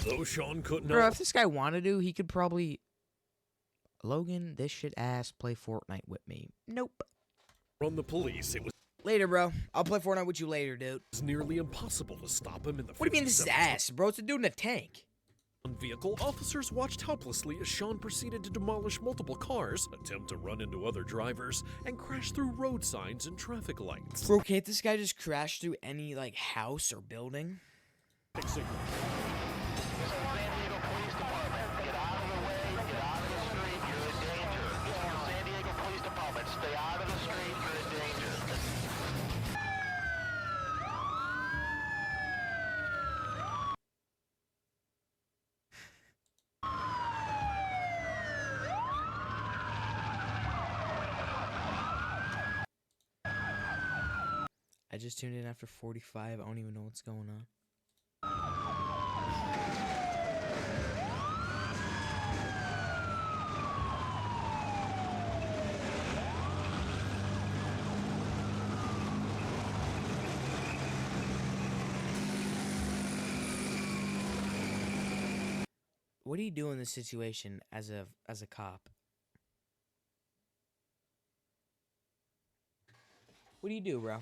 though Sean couldn't Bro, if this guy wanted to, he could probably... Logan, this shit ass, play Fortnite with me. Nope. From the police, it was Later, bro. I'll play Fortnite with you later, dude. nearly impossible to stop him in the What do you mean this is ass, bro? It's a dude in a tank. Vehicle, officers watched helplessly as Sean proceeded to demolish multiple cars, attempt to run into other drivers, and crash through road signs and traffic lights. Bro, can't this guy just crash through any, like, house or building? San Diego Police Department, get out of the way, get out of the street, you're in danger. This is the San Diego Police Department, stay out of the street, you're in danger. I just tuned in after 45. I don't even know what's going on. What do you do in this situation as a cop? What do you do, bro?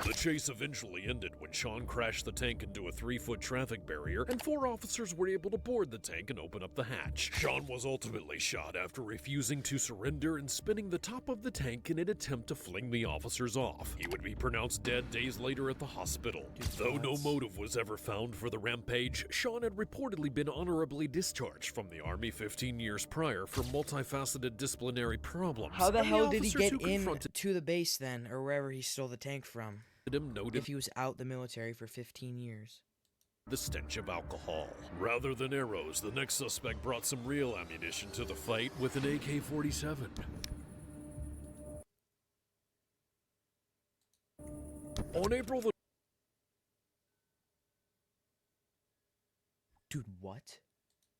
The chase eventually ended when Sean crashed the tank into a 3-foot traffic barrier, and 4 officers were able to board the tank and open up the hatch. Sean was ultimately shot after refusing to surrender and spinning the top of the tank in an attempt to fling the officers off. He would be pronounced dead days later at the hospital. Though no motive was ever found for the rampage, Sean had reportedly been honorably discharged from the Army 15 years prior for multifaceted disciplinary problems. How the And hell did he officers get who in confronted to the base then, or wherever he stole the tank from? him noted If he was out the military for 15 years. the stench of alcohol. Rather than arrows, the next suspect brought some real ammunition to the fight with an AK-47. On April the Dude, what?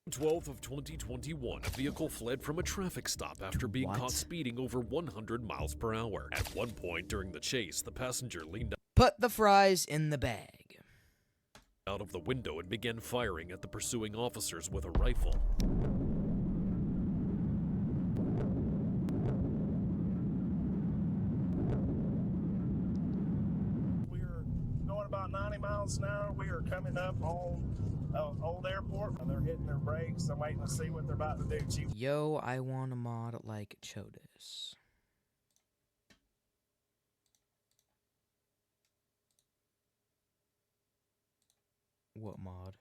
12th of 2021, a vehicle fled from a traffic stop after being What? caught speeding over 100 miles per hour. At one point during the chase, the passenger leaned Put the fries in the bag. out of the window and began firing at the pursuing officers with a rifle. We were going about 90 miles an hour. We are coming up on Old Airport. They're hitting their brakes. I'm waiting to see what they're about to do. Chief. Yo, I want a mod like Chodis. What mod?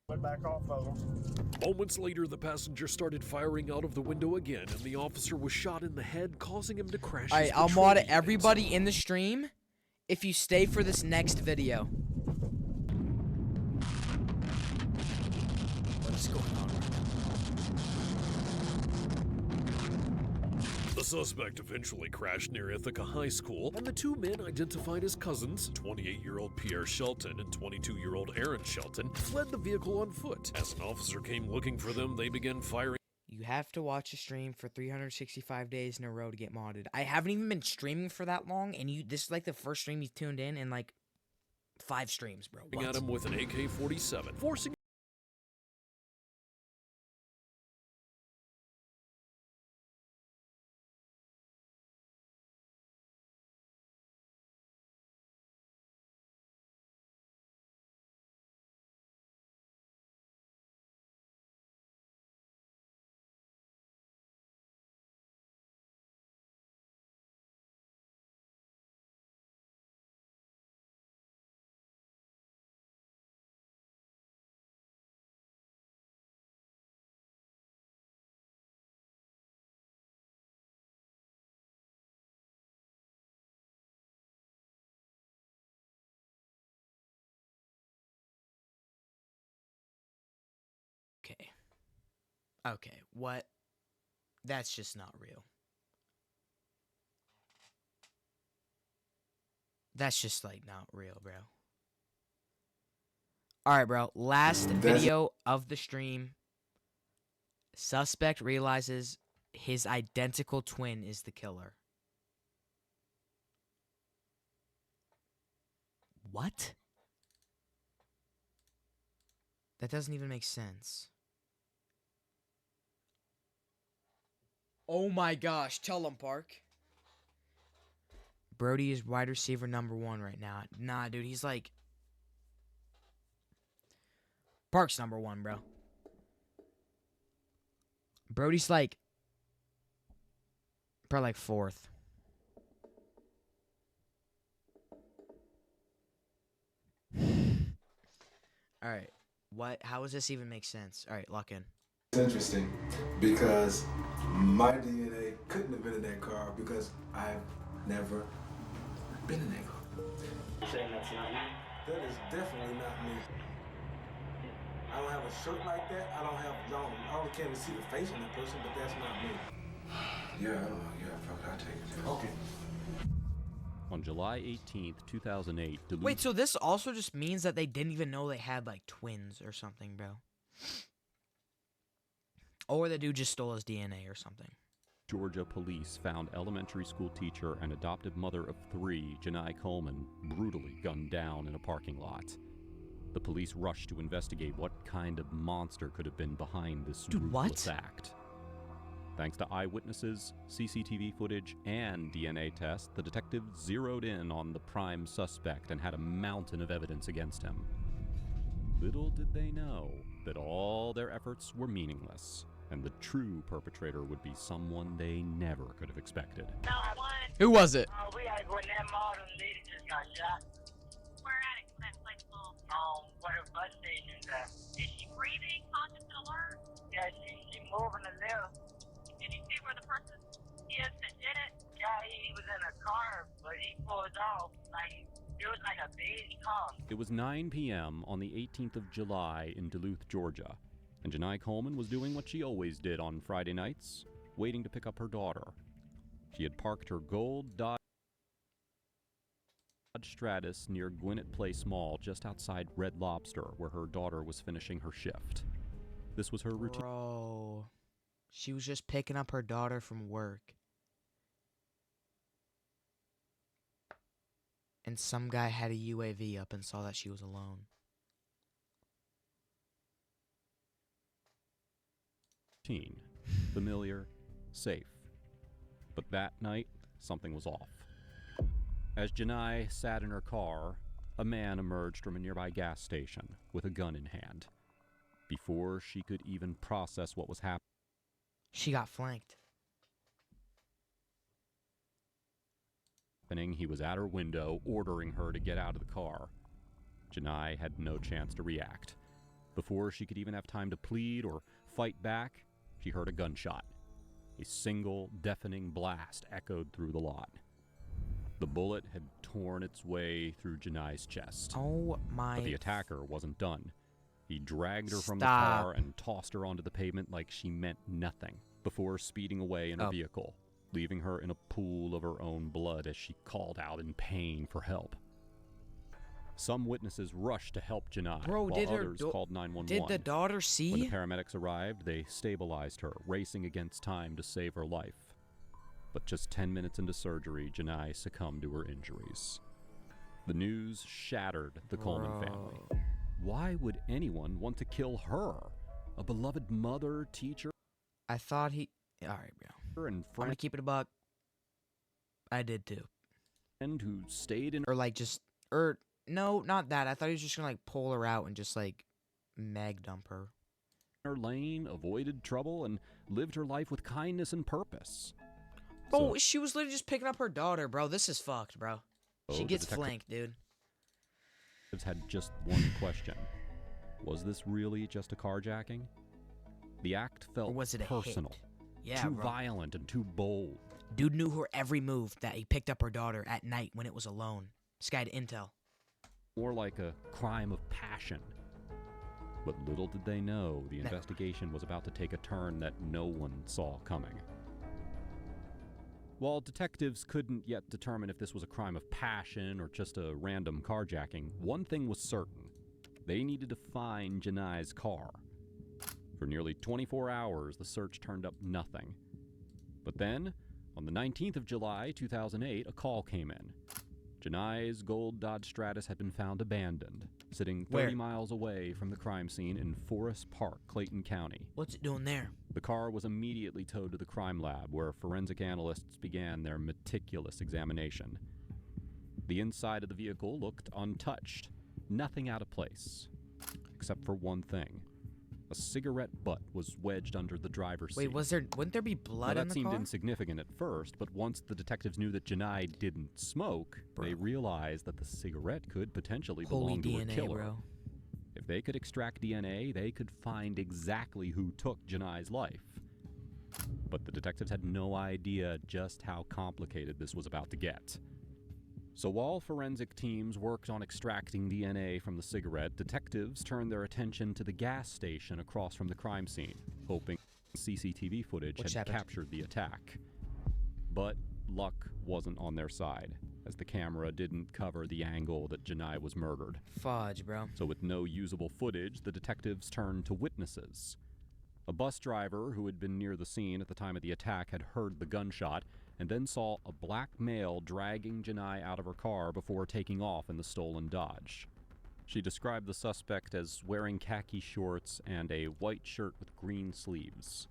Went back off of them. Moments later, the passenger started firing out of the window again, and the officer was shot in the head, causing him to crash. Alright, his I'll patrol mod unit. everybody in the stream if you stay for this next video. What is going on right The suspect eventually crashed near Ithaca High School, and the two men, identified as cousins, 28-year-old Pierre Shelton and 22-year-old Aaron Shelton, fled the vehicle on foot. As an officer came looking for them, they began firing. You have to watch a stream for 365 days in a row to get modded. I haven't even been streaming for that long, and this is like the first stream you tuned in like 5 streams, bro. What? At him with an AK-47, forcing Okay. Okay, what? That's just not real. That's just like not real, bro. Alright, bro. Last video of the stream. Suspect realizes his identical twin is the killer. What? That doesn't even make sense. Oh my gosh, tell him, Park. Brody is wide receiver #1 right now. Nah, dude, he's like... Park's #1, bro. Brody's like... probably like 4th. Alright. What? How does this even make sense? Alright, lock in. It's interesting because my DNA couldn't have been in that car because I've never been in that car. You're saying that's not you? That is definitely not me. I don't have a shirt like that. I only can't see the face on that person, but that's not me. Yeah, I don't know. Yeah, fuck it, I'll take it. Okay. On July 18th, 2008, Duluth... Wait, so this also just means that they didn't even know they had, like, twins or something, bro. Or the dude just stole his DNA or something. Georgia police found elementary school teacher and adoptive mother of 3, Janai Coleman, brutally gunned down in a parking lot. The police rushed to investigate what kind of monster could have been behind this ruthless act. Thanks to eyewitnesses, CCTV footage, and DNA tests, the detectives zeroed in on the prime suspect and had a mountain of evidence against him. Little did they know that all their efforts were meaningless, and the true perpetrator would be someone they never could have expected. Who was it? We gotta go in that mall, and the lady just got shot. Where at it? That place mall. Where the bus station's at. Is she breathing? Conscious and alert? Yeah, she moving a little. Did you see where the person is that did it? Yeah, he was in a car, but he pulled off. Like, it was like a beige car. It was 9 p.m. on the 18th of July in Duluth, Georgia, and Janai Coleman was doing what she always did on Friday nights, waiting to pick up her daughter. She had parked her gold Dodge Stratus near Gwinnett Place Mall just outside Red Lobster, where her daughter was finishing her shift. This was her routine. Bro, she was just picking up her daughter from work. And some guy had a UAV up and saw that she was alone. Familiar, safe. But that night, something was off. As Janai sat in her car, a man emerged from a nearby gas station with a gun in hand. Before she could even process what was happening, she got flanked. He was at her window, ordering her to get out of the car. Janai had no chance to react. Before she could even have time to plead or fight back, she heard a gunshot. A single, deafening blast echoed through the lot. The bullet had torn its way through Janai's chest. Oh my... But the attacker wasn't done. He dragged her from the car and tossed her onto the pavement like she meant nothing, before speeding away in her vehicle, leaving her in a pool of her own blood as she called out in pain for help. Some witnesses rushed to help Janai, while others called 911. Did the daughter see? When the paramedics arrived, they stabilized her, racing against time to save her life. But just 10 minutes into surgery, Janai succumbed to her injuries. The news shattered the Coleman family. Why would anyone want to kill her? A beloved mother, teacher? I thought he... Alright, bro. And I'm gonna keep it a buck. I did too. And who stayed in... Or like just... Or... No, not that. I thought he was just gonna like pull her out and just like mag dump her. Her lane, avoided trouble, and lived her life with kindness and purpose. Bro, she was literally just picking up her daughter, bro. This is fucked, bro. She gets flanked, dude. Had just one question. Was this really just a carjacking? The act felt personal. Yeah, too bro. violent and too bold. Dude knew her every move that he picked up her daughter at night when it was alone. This guy had intel. More like a crime of passion. But little did they know the investigation was about to take a turn that no one saw coming. While detectives couldn't yet determine if this was a crime of passion or just a random carjacking, one thing was certain. They needed to find Janai's car. For nearly 24 hours, the search turned up nothing. But then, on the 19th of July, 2008, a call came in. Janai's gold Dodge Stratus had been found abandoned, sitting 30 Where? miles away from the crime scene in Forest Park, Clayton County. What's it doing there? The car was immediately towed to the crime lab, where forensic analysts began their meticulous examination. The inside of the vehicle looked untouched, nothing out of place, except for one thing. A cigarette butt was wedged under the driver's seat. Wait, wouldn't there be blood Now, in that the seemed car? insignificant at first, but once the detectives knew that Janai didn't smoke, they realized that the cigarette could potentially Holy belong to DNA, a killer. bro. If they could extract DNA, they could find exactly who took Janai's life. But the detectives had no idea just how complicated this was about to get. So while forensic teams worked on extracting DNA from the cigarette, detectives turned their attention to the gas station across from the crime scene, hoping CCTV footage What had happened? captured the attack. But luck wasn't on their side, as the camera didn't cover the angle that Janai was murdered. Fudge, bro. So with no usable footage, the detectives turned to witnesses. A bus driver who had been near the scene at the time of the attack had heard the gunshot and then saw a black male dragging Janai out of her car before taking off in the stolen Dodge. She described the suspect as wearing khaki shorts and a white shirt with green sleeves.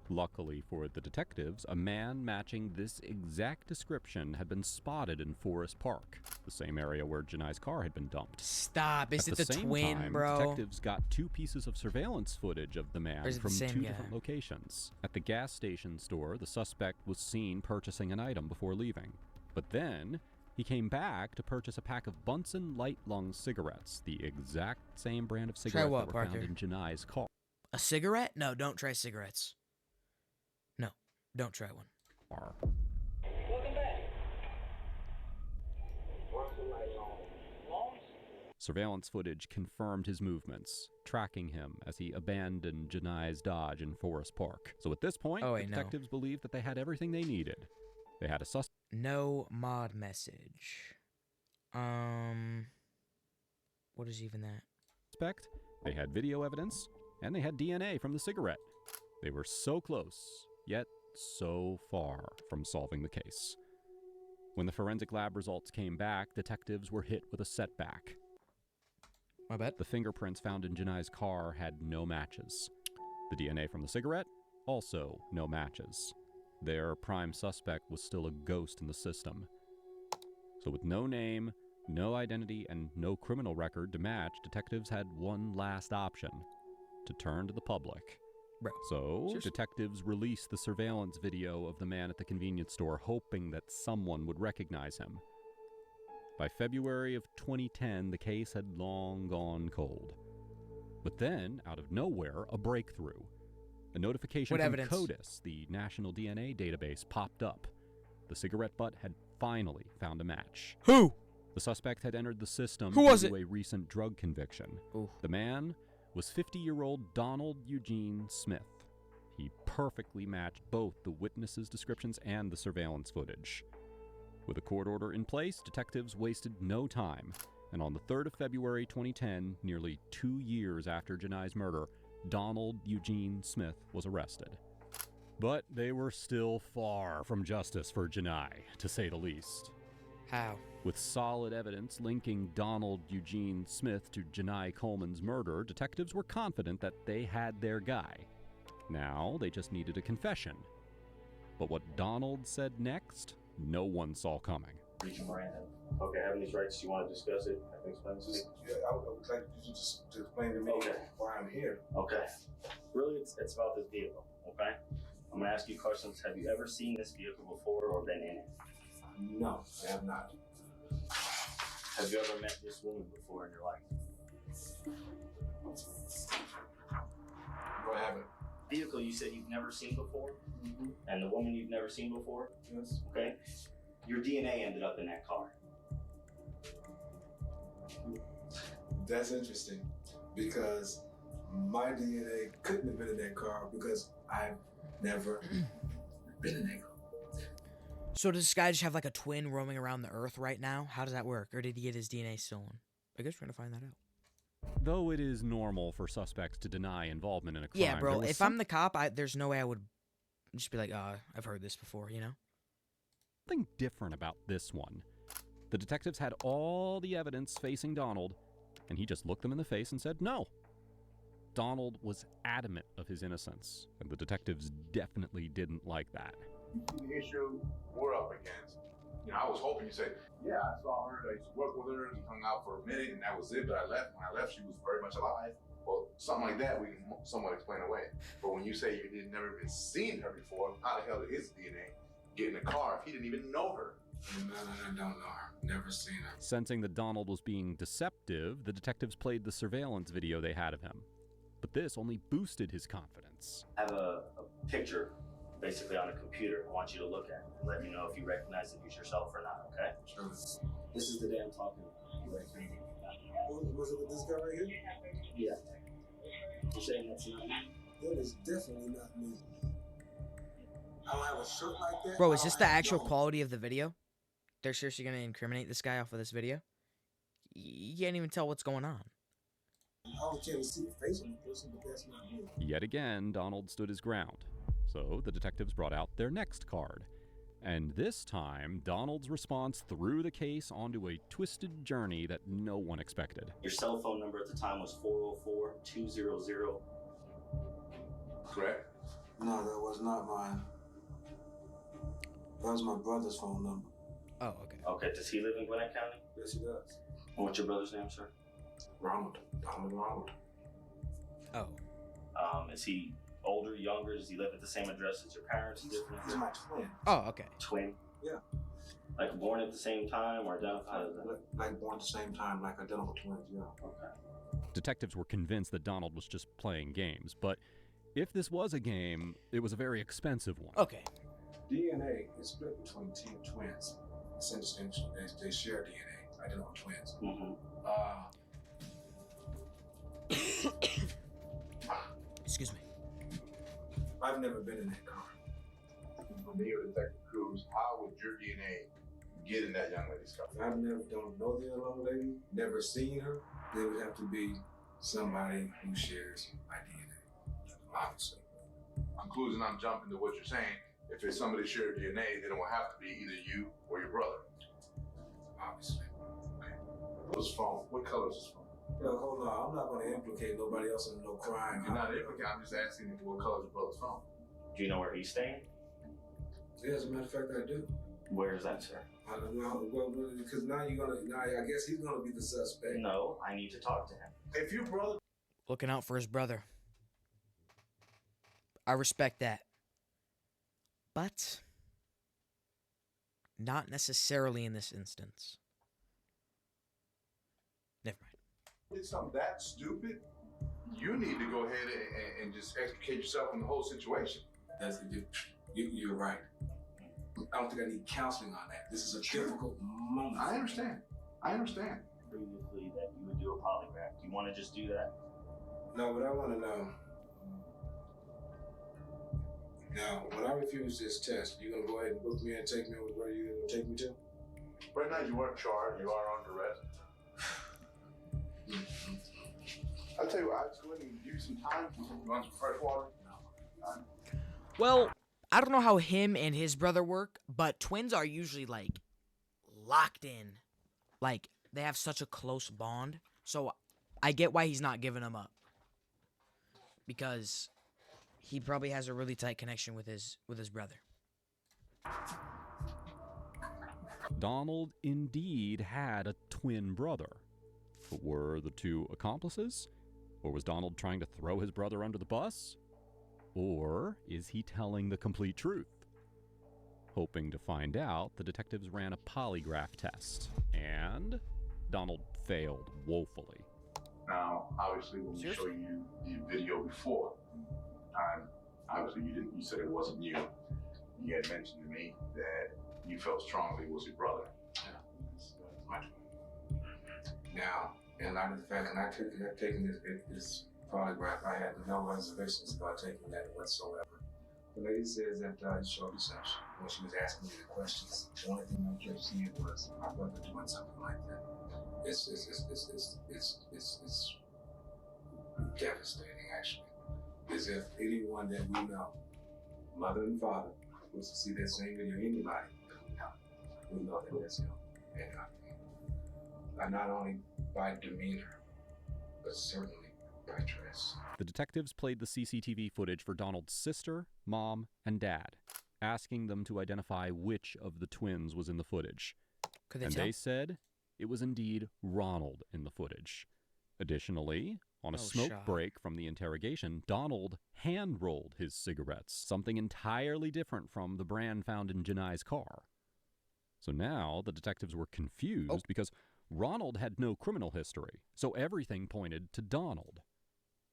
Luckily for the detectives, a man matching this exact description had been spotted in Forest Park, the same area where Janai's car had been dumped. Stop. Is At it the the same twin, time, bro? detectives got 2 pieces of surveillance footage of the man Or is it the from same 2 guy? different locations. At the gas station store, the suspect was seen purchasing an item before leaving. But then, he came back to purchase a pack of Bunsen Light Lung cigarettes, the exact same brand of cigarettes what, that were Parker? found in Janai's car. A cigarette? No, don't try cigarettes. No, don't try one. Welcome back. Surveillance footage confirmed his movements, tracking him as he abandoned Janai's Dodge in Forest Park. So at this point, Oh, the wait, no. detectives believed that they had everything they needed. They had a suspect. No mod message. What is even that? They had video evidence, and they had DNA from the cigarette. They were so close, yet so far from solving the case. When the forensic lab results came back, detectives were hit with a setback. My bad. The fingerprints found in Janai's car had no matches. The DNA from the cigarette, also no matches. Their prime suspect was still a ghost in the system. So with no name, no identity, and no criminal record to match, detectives had one last option: to turn to the public. Bro. So, Seriously? detectives released the surveillance video of the man at the convenience store, hoping that someone would recognize him. By February of 2010, the case had long gone cold. But then, out of nowhere, a breakthrough. A notification What from evidence? CODIS, the national DNA database, popped up. The cigarette butt had finally found a match. Who? The suspect had entered the system Who was due to it? a recent drug conviction. Oof. The man was 50-year-old Donald Eugene Smith. He perfectly matched both the witnesses' descriptions and the surveillance footage. With a court order in place, detectives wasted no time, and on the 3rd of February 2010, nearly 2 years after Janai's murder, Donald Eugene Smith was arrested. But they were still far from justice for Janai, to say the least. How? With solid evidence linking Donald Eugene Smith to Janai Coleman's murder, detectives were confident that they had their guy. Now, they just needed a confession. But what Donald said next, no one saw coming. Okay, having these rights, you want to discuss it? I can explain this to you. Yeah, I would like you just to explain to me why I'm here. Okay. Really, it's about this vehicle, okay? I'm going to ask you questions. Have you ever seen this vehicle before or been in it? No, I have not. Have you ever met this woman before in your life? No, I haven't. Vehicle you said you've never seen before? Mm-hmm. And the woman you've never seen before? Yes. Okay. Your DNA ended up in that car. That's interesting because my DNA couldn't have been in that car because I've never been in that car. So does this guy just have like a twin roaming around the earth right now? How does that work? Or did he get his DNA stolen? I guess we're gonna find that out. Though it is normal for suspects to deny involvement in a crime. Yeah, bro. there was If I'm the cop, there's no way I would just be like, I've heard this before, you know? something different about this one. The detectives had all the evidence facing Donald, and he just looked them in the face and said no. Donald was adamant of his innocence, and the detectives definitely didn't like that. The issue we're up against, I was hoping you said, yeah, I saw her, I used to work with her, we hung out for a minute, and that was it, but I left. When I left, she was very much alive. Well, something like that we can somewhat explain away. But when you say you did never even seen her before, how the hell did his DNA get in the car if he didn't even know her? No, I don't know her. Never seen her. Sensing that Donald was being deceptive, the detectives played the surveillance video they had of him. But this only boosted his confidence. I have a picture basically on a computer I want you to look at and let me know if you recognize it as yourself or not, okay? Sure. This is the day I'm talking about. You recognize it? Was it with this guy right here? Yeah. You're saying that's not me? That is definitely not me. I don't have a shirt like that. Bro, is this the actual quality of the video? They're seriously going to incriminate this guy off of this video? You can't even tell what's going on. I only can't see the face on the person, but that's not me. Yet again, Donald stood his ground. So the detectives brought out their next card. And this time, Donald's response threw the case onto a twisted journey that no one expected. Your cell phone number at the time was 404-200. Correct? No, that was not mine. That was my brother's phone number. Oh, okay. Okay, does he live in Gwinnett County? Yes, he does. What's your brother's name, sir? Ronald. Donald Ronald. Oh. Is he older, younger? Does he live at the same address as your parents? Different? He's my twin. Oh, okay. Twin? Yeah. Like born at the same time or identified as that? Like born at the same time, like identical twins, yeah. Okay. Detectives were convinced that Donald was just playing games, but if this was a game, it was a very expensive one. Okay. DNA is split between two twins. It's in distinction. They share DNA, identical twins. Mm-hmm. Excuse me. I've never been in that car. From me or Detective Cruz, how would your DNA get in that young lady's car? I've never don't know the young lady, never seen her. There would have to be somebody who shares my DNA, obviously. Conclusion, I'm jumping to what you're saying. If it's somebody shared DNA, then it will have to be either you or your brother. Obviously. Okay. What's phone? What color is this phone? No, hold on. I'm not going to implicate nobody else in no crime. You're not implicating. I'm just asking you what color is your brother's phone. Do you know where he's staying? Yeah, as a matter of fact, I do. Where is that, sir? I don't know. Well, because now I guess he's gonna be the suspect. No, I need to talk to him. If your brother Looking out for his brother. I respect that. But not necessarily in this instance. Never mind. did something that stupid, you need to go ahead and just extricate yourself from the whole situation. You're right. I don't think I need counseling on that. This is a difficult moment. I understand. Previously that you would do a polygraph. Do you want to just do that? No, but I want to know. Now, when I refuse this test, you gonna go ahead and book me and take me where you gonna take me to? Right now, you weren't charged. You are under arrest. I'll tell you what, I'll just go ahead and give you some time. You want some fresh water? Well, I don't know how him and his brother work, but twins are usually, like, locked in. Like, they have such a close bond. So, I get why he's not giving them up. Because he probably has a really tight connection with his brother. Donald indeed had a twin brother. But were the two accomplices? Or was Donald trying to throw his brother under the bus? Or is he telling the complete truth? Hoping to find out, the detectives ran a polygraph test, and Donald failed woefully. Now, obviously, when we show you the video before, obviously you said it wasn't you. You had mentioned to me that you felt strongly it was your brother. Now, in light of the fact that I had taken this polygraph, I had no reservations about taking that whatsoever. The lady says that it showed deception when she was asking me the questions. The only thing I kept seeing was my brother doing something like that. It's devastating, actually. As if anyone that we know, mother and father, was to see that same video, anybody we know that that's him. And not only by demeanor, but certainly by dress. The detectives played the CCTV footage for Donald's sister, mom, and dad, asking them to identify which of the twins was in the footage. Could they and tell? they said it was indeed Ronald in the footage. Additionally, on a smoke shock. break from the interrogation, Donald hand-rolled his cigarettes, something entirely different from the brand found in Janai's car. So now the detectives were confused because Ronald had no criminal history, so everything pointed to Donald.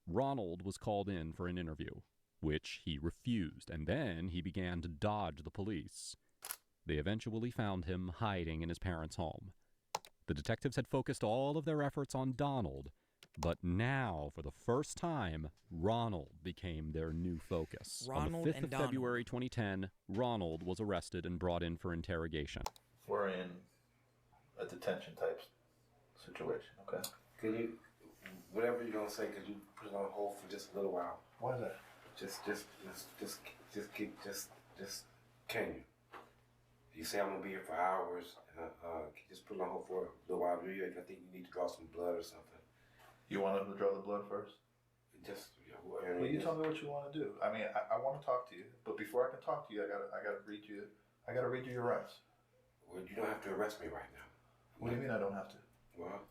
Ronald was called in for an interview, which he refused, and then he began to dodge the police. They eventually found him hiding in his parents' home. The detectives had focused all of their efforts on Donald, but now, for the first time, Ronald became their new focus. Ronald on the 5th and of Donald. February 2010, Ronald was arrested and brought in for interrogation. We're in a detention type situation, okay? Can you, whatever you're gonna say, could you put it on hold for just a little while? Why is that? Just can you? You say I'm gonna be here for hours, and can you just put it on hold for a little while? Do you? I think you need to draw some blood or something. You want them to draw the blood first? Just, Well, you tell me what you want to do. I mean, I want to talk to you, but before I can talk to you, I gotta read you your rights. Well, you don't have to arrest me right now. What do you mean I don't have to? Well,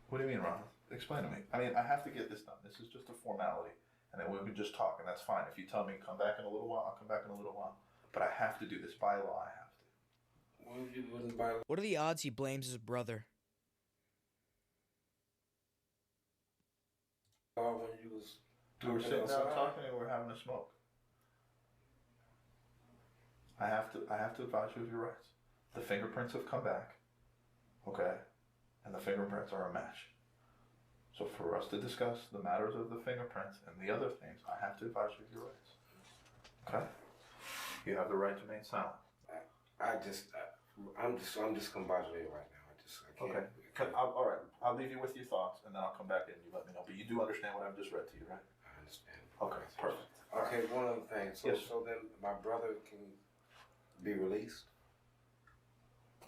What do you mean, Ron? Explain to me. I mean, I have to get this done. This is just a formality, and then we can just talk, and that's fine. If you tell me come back in a little while, I'll come back in a little while. But I have to do this by law. I have to. well, you wouldn't buy. What are the odds he blames his brother? When you was We were talking sitting down outside. talking, and we were having a smoke. I have to advise you of your rights. The fingerprints have come back, okay, and the fingerprints are a match. So for us to discuss the matters of the fingerprints and the other things, I have to advise you of your rights. Okay? You have the right to remain silent. I'm just combobulated right now. I can't. Okay. All right. I'll leave you with your thoughts, and then I'll come back in and you let me know. But you do understand what I've just read to you, right? I understand. Okay. Perfect. Okay, one other thing. So, Yes. so then my brother can be released?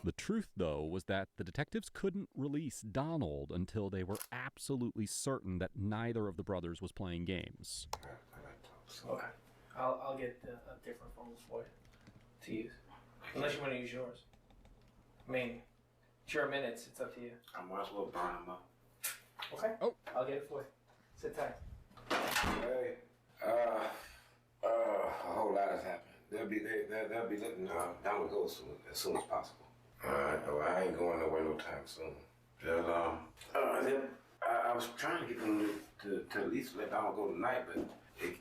The truth, though, was that the detectives couldn't release Donald until they were absolutely certain that neither of the brothers was playing games. Okay. I'll get a different phone for you to use. Unless you want to use yours. I mean, it's your minutes. It's up to you. I might as well burn them up. Okay. Oh. I'll get it for you. Sit tight. Hey, a whole lot has happened. They'll be letting Donald go as soon as possible. Well, I ain't going nowhere no time soon. I was trying to get them to at least let Donald go tonight, but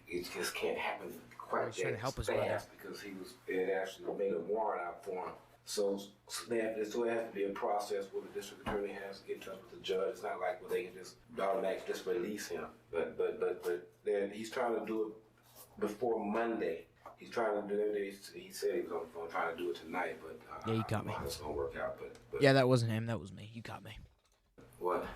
it just can't happen quite He's trying to help his fast brother. because it actually made a warrant out for him. So there has to be a process where the district attorney has to get in touch with the judge. It's not like where they can just automatically just release him. But then he's trying to do it before Monday. He's trying to do it. He said he was going to try to do it tonight, but Yeah, you I caught don't know me. how it's going to work out. But Yeah, that wasn't him. That was me. You caught me. what?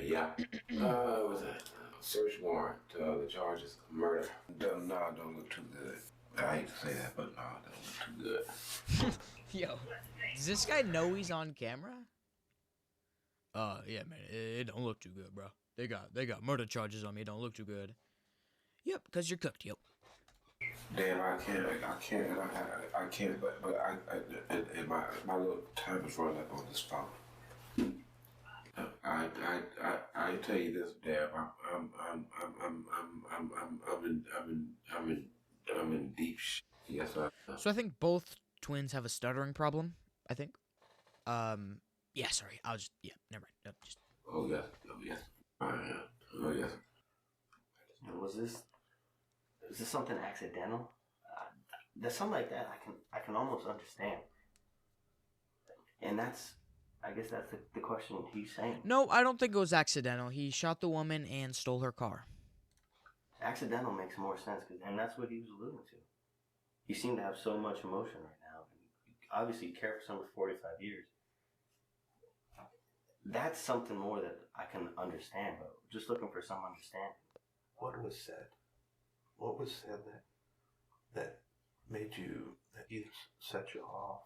Yeah. It was a search warrant. The charge is murder. Don't look too good. I hate to say that, but no, it don't look too good. Yo, does this guy know he's on camera? Yeah, man, it don't look too good, bro. They got murder charges on me. It don't look too good. Yep, cause you're cooked. Yep. Damn, I can't. But my little time is running up on this phone. I tell you this, Dad. I'm in deep shit. Yes, So I think both twins have a stuttering problem. I think. Yeah. Sorry. Never mind. No, just. Oh yes. Oh yes. Was this something accidental? There's something like that I can almost understand. And I guess that's the question he's saying. No, I don't think it was accidental. He shot the woman and stole her car. Accidental makes more sense, and that's what he was alluding to. You seem to have so much emotion right now. Obviously, you care for someone for 45 years. That's something more that I can understand, but just looking for some understanding. What was said? What was said that made you, that either set you off,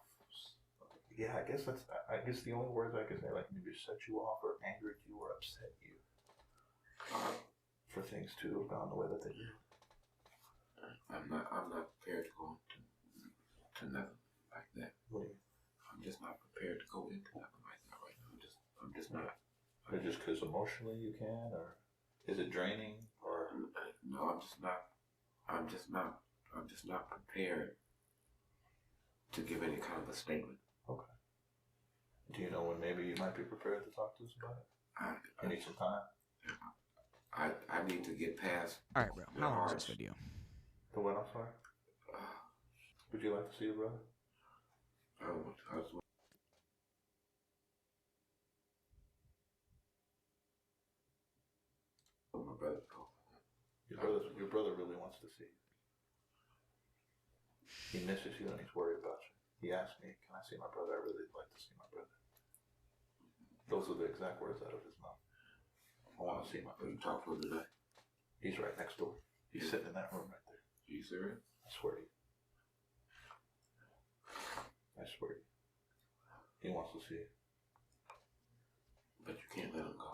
Yeah, I guess the only words I could say, like, maybe set you off or angered you or upset you for things to have gone the way that they did. I'm not prepared to go to nothing like that. What do you? I'm just not prepared to go into nothing like that right now. I'm just not. Or just because emotionally you can, or is it draining, or? No, I'm just not prepared to give any kind of a statement. Okay. Do you know when maybe you might be prepared to talk to us about it? You need some time. I need to get past. All right, bro. How long is this video? The what? I'm sorry. Would you like to see your brother? My brother. Your brother really wants to see you. He misses you and he's worried about you. He asked me, "Can I see my brother? I really like to see my brother." Those are the exact words out of his mouth. I want to see my brother. You talk to him today? He's right next door. He's sitting in that room right there. Are you serious? I swear to you. I swear to you. He wants to see you. But you can't let him go.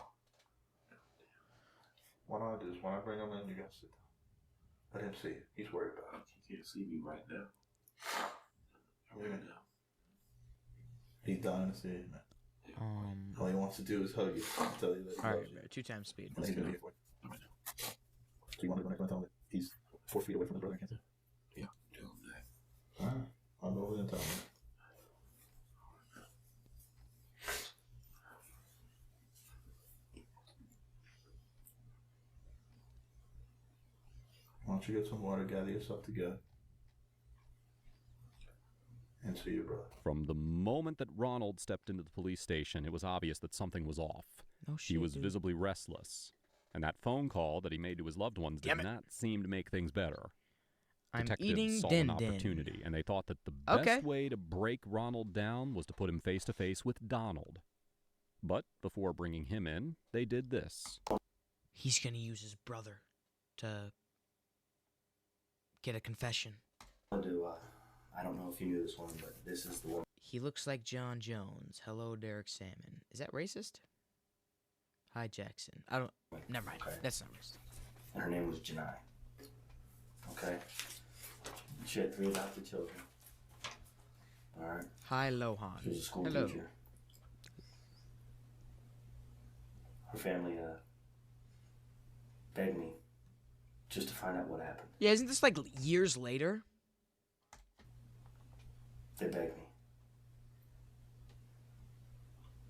What I do is when I bring him in, you gotta sit down. Let him see you. He's worried about it. He can't see me right now. Right now. He's dying to see you, man. All he wants to do is hug you. I'll tell you that. All right, bro. 2 times speed. Let's go. So you want to tell him that he's 4 feet away from his brother and cancer? Yeah, tell him that. Alright. I'll go over there and tell him. Why don't you get some water, gather yourself together, and see your brother. From the moment that Ronald stepped into the police station, it was obvious that something was off. No He shit, was dude. visibly restless, and that phone call that he made to his loved ones did not seem to make things better. I'm Detectives eating saw din an din. opportunity, and they thought that the best Okay. way to break Ronald down was to put him face to face with Donald. But before bringing him in, they did this. He's gonna use his brother to get a confession. I don't know if you knew this one, but this is the one. He looks like John Jones. Hello, Derek Salmon. Is that racist? Hi, Jackson. I don't. Never mind. Okay. That's not racist. And her name was Janai. Okay? She had 3 adopted children. Alright? Hi, Lohan. She was a school Hello. teacher. Her family begged me just to find out what happened. Yeah, isn't this like years later? They begged me.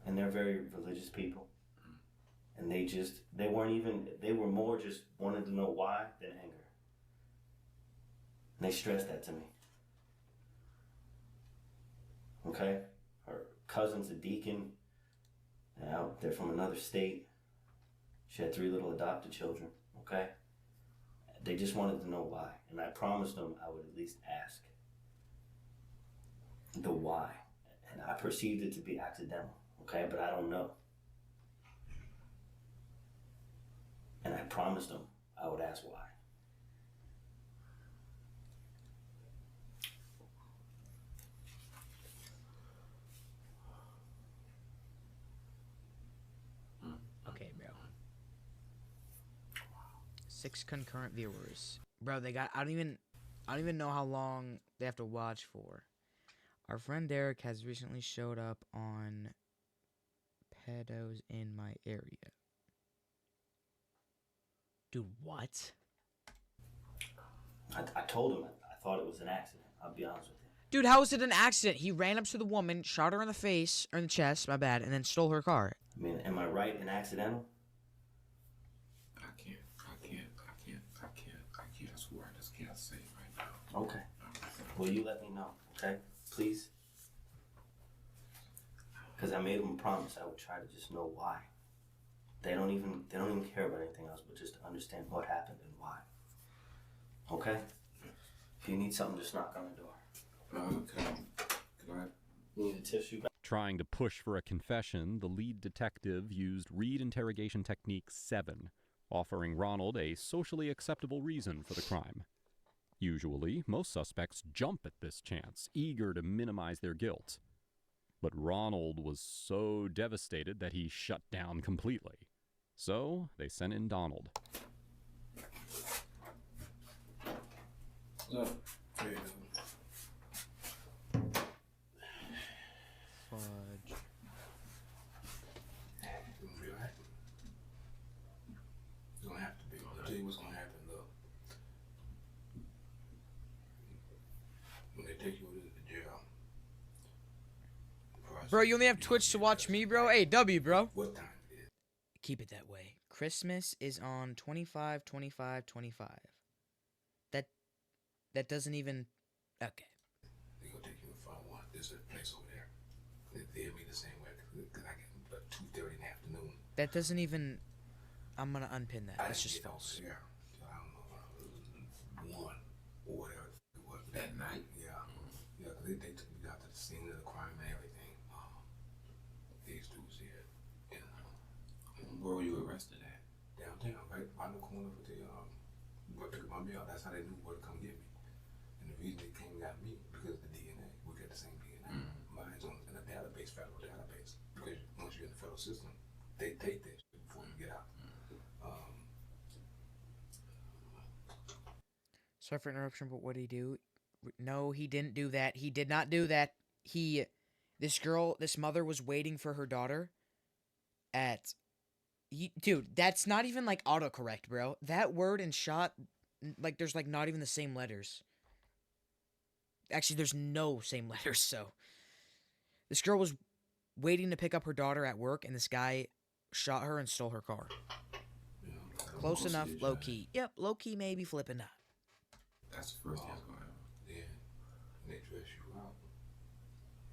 And they're very religious people. And they were more just wanted to know why than anger. And they stressed that to me. Okay? Her cousin's a deacon. Now, they're from another state. She had 3 little adopted children. Okay? They just wanted to know why. And I promised them I would at least ask the why. And I perceived it to be accidental. Okay? But I don't know. And I promised them I would ask why. Okay, bro. 6 concurrent viewers. Bro, they got I don't even know how long they have to watch for. Our friend Derek has recently showed up on Pedos in My Area. Dude, what? I told him I thought it was an accident. I'll be honest with you. Dude, how is it an accident? He ran up to the woman, shot her in the face, or in the chest, my bad, and then stole her car. I mean, am I right and accidental? I can't. I swear I just can't say it right now. Okay. Will you let me know, okay? Please? Because I made them a promise I would try to just know why. They don't even care about anything else but just to understand what happened and why. Okay? If you need something, just knock on the door. Can I need a tissue bag? Trying to push for a confession, the lead detective used Reed Interrogation Technique 7, offering Ronald a socially acceptable reason for the crime. Usually, most suspects jump at this chance, eager to minimize their guilt. But Ronald was so devastated that he shut down completely. So they sent in Donald. Look, Fudge. You'll be alright. You don't have to be. I'll tell you what's gonna happen though. When they take you to the jail. Bro, you only have Twitch to watch me, bro? Hey, W, bro. What time? Keep it that way. Christmas is on 25, 25, 25. That doesn't even... Okay. They're gonna take you in front of one. There's a place over there. They'll be the same way. Because I get about 2:30 in the afternoon. That doesn't even... I'm gonna unpin that. That's just false. Yeah. I don't know. 1 or whatever it was. That night? Yeah. Yeah, because they took me out to the scene of the crime and everything. These dudes here. Where were you arrested at? Downtown, right on the corner with the pick up my mail. That's how they knew where to come get me. And the reason they came and got me because of the DNA. We got the same DNA. Mine's in a database, federal database. Because once you're in the federal system, they take that shit before you get out. Sorry for interruption, but what did he do? No, he didn't do that. He did not do that. This mother was waiting for her daughter at... Dude, that's not even, like, autocorrect, bro. That word and shot, like, there's, like, not even the same letters. Actually, there's no same letters, so... This girl was waiting to pick up her daughter at work, and this guy shot her and stole her car. Close enough, low-key. Yep, low-key maybe flipping that. That's the first thing that's going to happen. Then, when they dress you out,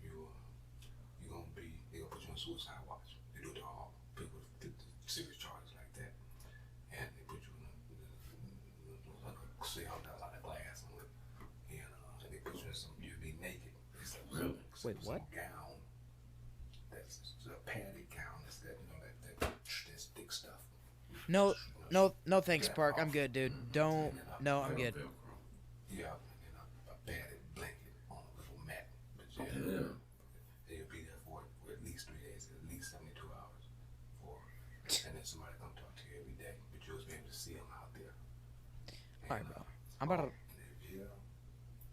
you're going to be... They're going to put you on suicide watch. They do it to all people with serious charges like that. And they put you in like a cell down like a glass on it. And they put you in some, you'll be naked. It's a real, wait, what? Gown. That's a padded gown. That's that, that thick stuff. No, thanks, Park. I'm good, dude. No, I'm good. Yeah, and a padded blanket on a little mat. But yeah, you'll be there for at least 3 days, at least 72 hours. And then somebody come talk to you every day, but you'll be able to see them out there. Alright, bro. I'm about to...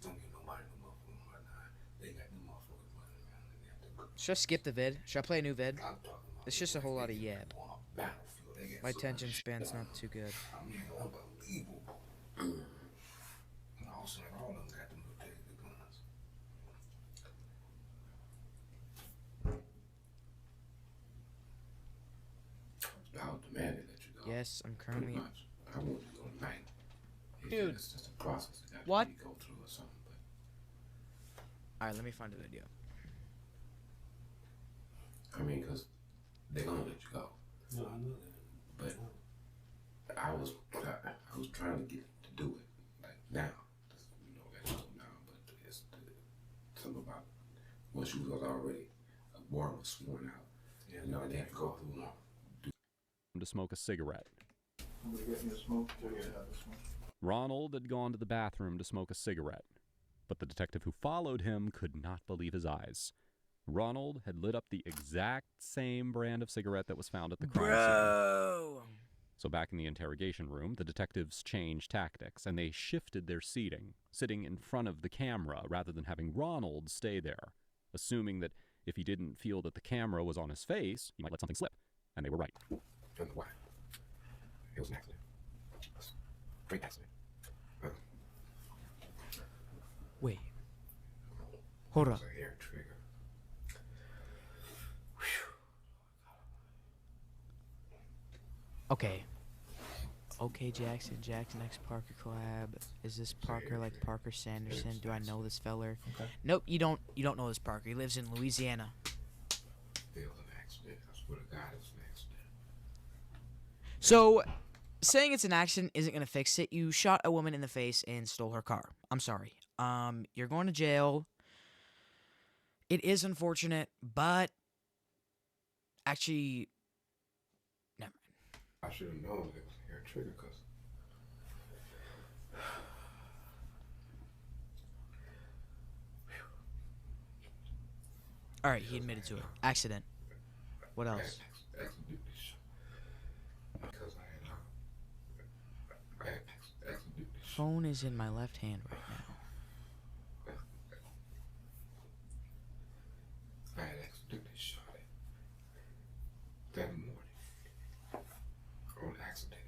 Don't get nobody no motherfucker. They got no motherfuckers running around and they have to go. Should I skip the vid? Should I play a new vid? It's just a whole lot of yab. My attention span's not too good. I mean, unbelievable. And also, all of them got them protect the guns. I was demanding that you go. Yes, I'm currently... I want you to go tonight. Dude. It's just a process that What? you go through or something. Alright, let me find a video. I mean, because they're going to let you go. No, I know that. But I was trying to get to do it. Like now. You know, let you go now. But it's something about once you was already, a warrant was sworn out. Yeah, you know, they have to go through To smoke a cigarette. Somebody get me a smoke? Smoke. Ronald had gone to the bathroom to smoke a cigarette, but the detective who followed him could not believe his eyes. Ronald had lit up the exact same brand of cigarette that was found at the crime scene. So back in the interrogation room, the detectives changed tactics, and they shifted their seating, sitting in front of the camera rather than having Ronald stay there, assuming that if he didn't feel that the camera was on his face, he might let something slip. And they were right. And why? It was an accident. Straight accident. Wait. Hold up. Hair trigger. Okay. Okay, Jackson X Parker collab. Is this Parker like Parker Sanderson? Do I know this feller? Okay. Nope, you don't know this Parker. He lives in Louisiana. It was an accident. I swear to God, it was an accident. So, saying it's an accident isn't gonna fix it. You shot a woman in the face and stole her car. I'm sorry. You're going to jail. It is unfortunate, but actually, never mind. I should have known that it was a hair trigger, cause Alright, he admitted to it. Accident. What else? Phone is in my left hand right now. I had accidentally shot it that morning. On accident.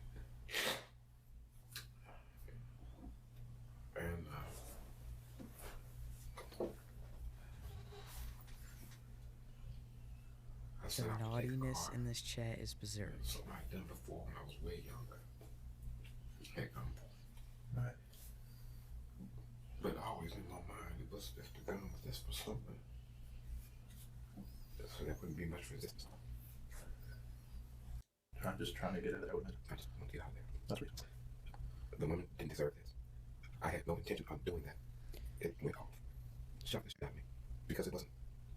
And The naughtiness in this chat is berserk. something I'd done before when I was way younger. Heck, right. But always in my mind, it was if the gun was this for something. So there wouldn't be much resistance. I'm just trying to get it out. I just want to get out of there. That's right. The woman didn't deserve this. I had no intention of doing that. It went off. Shot the shit out of me. Because it wasn't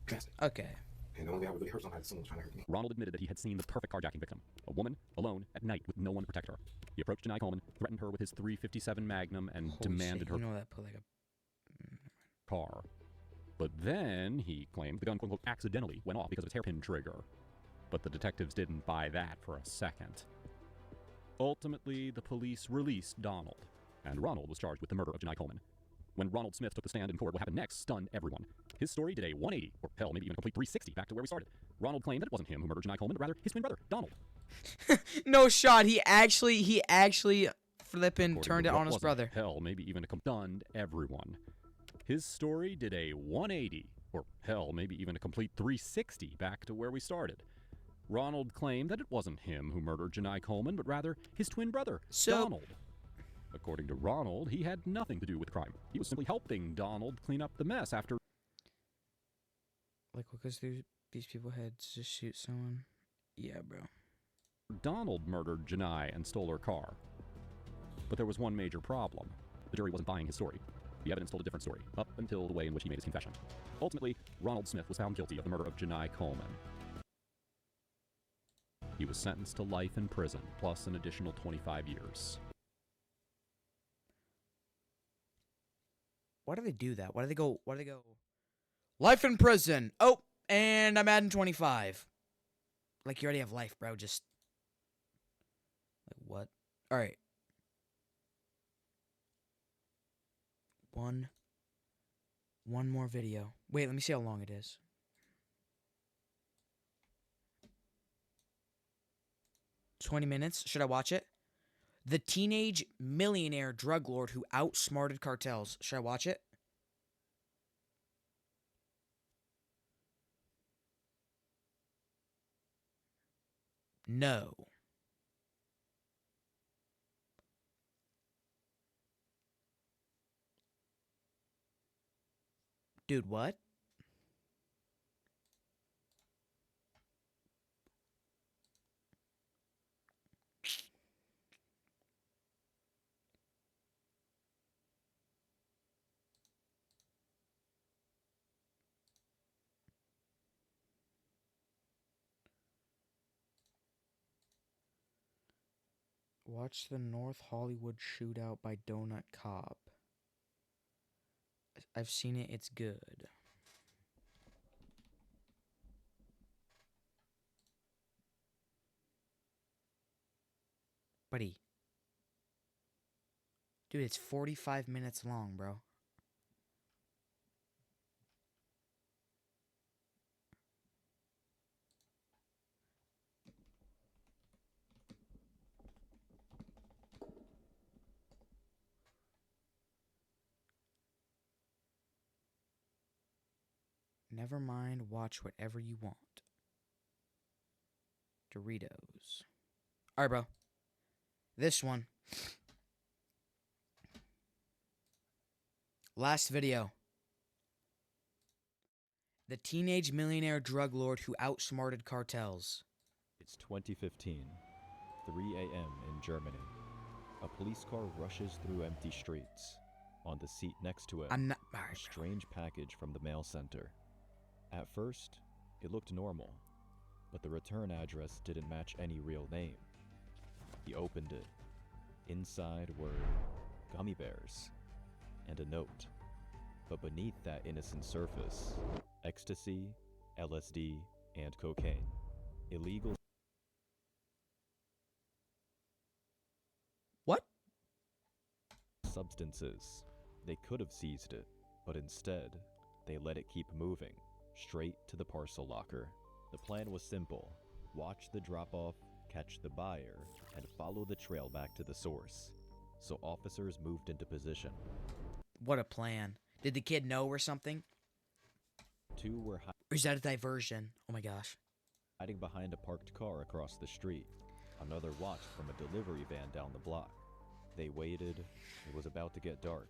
drastic. Okay. And the only way I would really hurt somebody is someone was trying to hurt me. Ronald admitted that he had seen the perfect carjacking victim, a woman, alone, at night with no one to protect her. He approached Janai Coleman, threatened her with his .357 Magnum, and demanded her You know that put like a car. But then, he claimed, the gun quote-unquote accidentally went off because of its hairpin trigger. But the detectives didn't buy that for a second. Ultimately, the police released Donald, and Ronald was charged with the murder of Janai Coleman. When Ronald Smith took the stand in court, what happened next stunned everyone. His story did a 180, or hell, maybe even a complete 360 back to where we started. Ronald claimed that it wasn't him who murdered Janai Coleman, but rather his twin brother, Donald. No shot. He actually flippin' According turned to it what on his wasn't brother. Hell, maybe even a stunned everyone. His story did a 180, or hell, maybe even a complete 360 back to where we started. Ronald claimed that it wasn't him who murdered Janai Coleman, but rather his twin brother, Donald. According to Ronald, he had nothing to do with the crime. He was simply helping Donald clean up the mess after... Like, because these people had to shoot someone? Yeah, bro. Donald murdered Janai and stole her car. But there was one major problem. The jury wasn't buying his story. The evidence told a different story, up until the way in which he made his confession. Ultimately, Ronald Smith was found guilty of the murder of Janai Coleman. He was sentenced to life in prison, plus an additional 25 years. Why do they do that? Why do they go? Life in prison. Oh, and I'm adding 25. Like, you already have life, bro. Just like, what? All right. One more video. Wait, let me see how long it is. $20 minutes. Should I watch it? The teenage millionaire drug lord who outsmarted cartels. Should I watch it? No. Dude, what? Watch the North Hollywood shootout by Donut Cop. I've seen it. It's good. Buddy. Dude, it's 45 minutes long, bro. Never mind, watch whatever you want. Doritos. Alright, bro. This one. Last video. The teenage millionaire drug lord who outsmarted cartels. It's 2015, 3 a.m. in Germany. A police car rushes through empty streets. On the seat next to it, I'm not. a strange package from the mail center. At first, it looked normal, but the return address didn't match any real name. He opened it. Inside were gummy bears and a note. But beneath that innocent surface, ecstasy LSD, and cocaine. Illegal What? substances. They could have seized it, but instead, they let it keep moving, straight to the parcel locker. The plan was simple. Watch the drop-off, catch the buyer, and follow the trail back to the source. So officers moved into position. What a plan. Did the kid know or something? Two were Or is that a diversion? Oh my gosh. hiding behind a parked car across the street. Another watched from a delivery van down the block. They waited. It was about to get dark.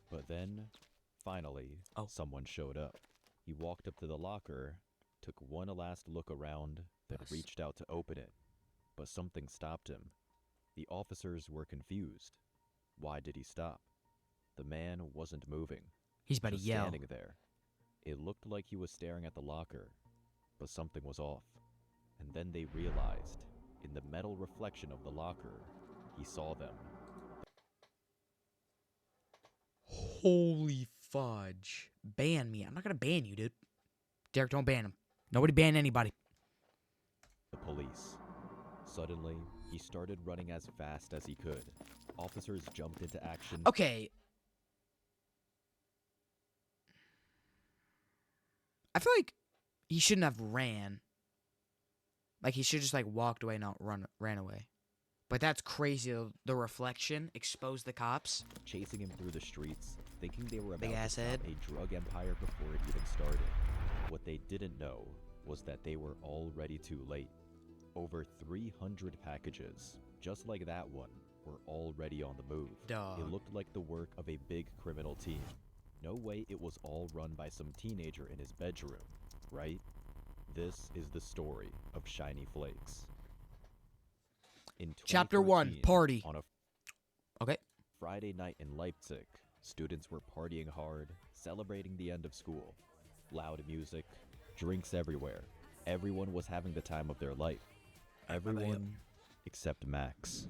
But then, finally, someone showed up. He walked up to the locker, took one last look around, then reached out to open it. But something stopped him. The officers were confused. Why did he stop? The man wasn't moving. He's about to just yell. standing there. It looked like he was staring at the locker, but something was off. And then they realized, in the metal reflection of the locker, he saw them. Holy fudge. Ban me. I'm not gonna ban you, dude. Derek, don't ban him. Nobody ban anybody. The police. Suddenly, he started running as fast as he could. Officers jumped into action. Okay. I feel like he shouldn't have ran. Like, he should just, like, walked away, not ran away. But that's crazy. The reflection exposed the cops. Chasing him through the streets, thinking they were about Big to ass stop head. a drug empire before it even started. What they didn't know was that they were already too late. Over 300 packages, just like that one, were already on the move. Duh. It looked like the work of a big criminal team. No way it was all run by some teenager in his bedroom, right? This is the story of Shiny Flakes. In Chapter 1, 2014, party. On a Okay. Friday night in Leipzig, students were partying hard, celebrating the end of school. Loud music, drinks everywhere. Everyone was having the time of their life. Everyone except Max.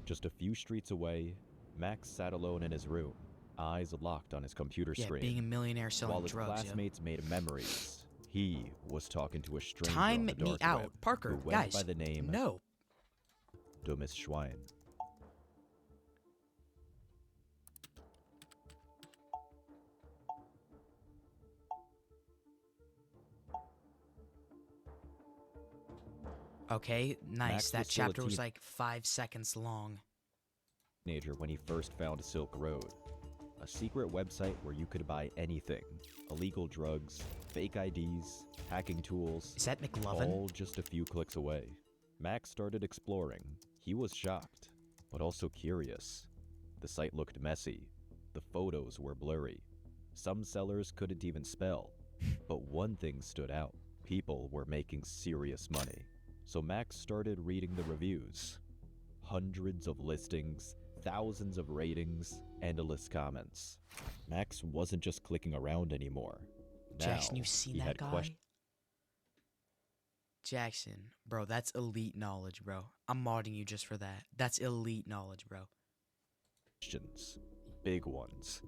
Just a few streets away, Max sat alone in his room, eyes locked on his computer Yeah, screen. being a millionaire selling While his drugs, yeah. classmates made memories, he was talking to a stranger Time on the me dark out. web Parker, who went guys, by the name no. Dummes Schwein. Okay, nice. Max That was still a chapter was teen- like 5 seconds long. Teenager when he first found Silk Road, a secret website where you could buy anything: illegal drugs, fake IDs, hacking tools. Is that McLovin? All just a few clicks away. Max started exploring. He was shocked, but also curious. The site looked messy. The photos were blurry. Some sellers couldn't even spell. But one thing stood out. People were making serious money. So Max started reading the reviews. Hundreds of listings, thousands of ratings, endless comments. Max wasn't just clicking around anymore. Jackson, Now, you've seen he that had guy? questions. Jackson, bro, that's elite knowledge, bro. I'm modding you just for that. That's elite knowledge, bro. Big ones.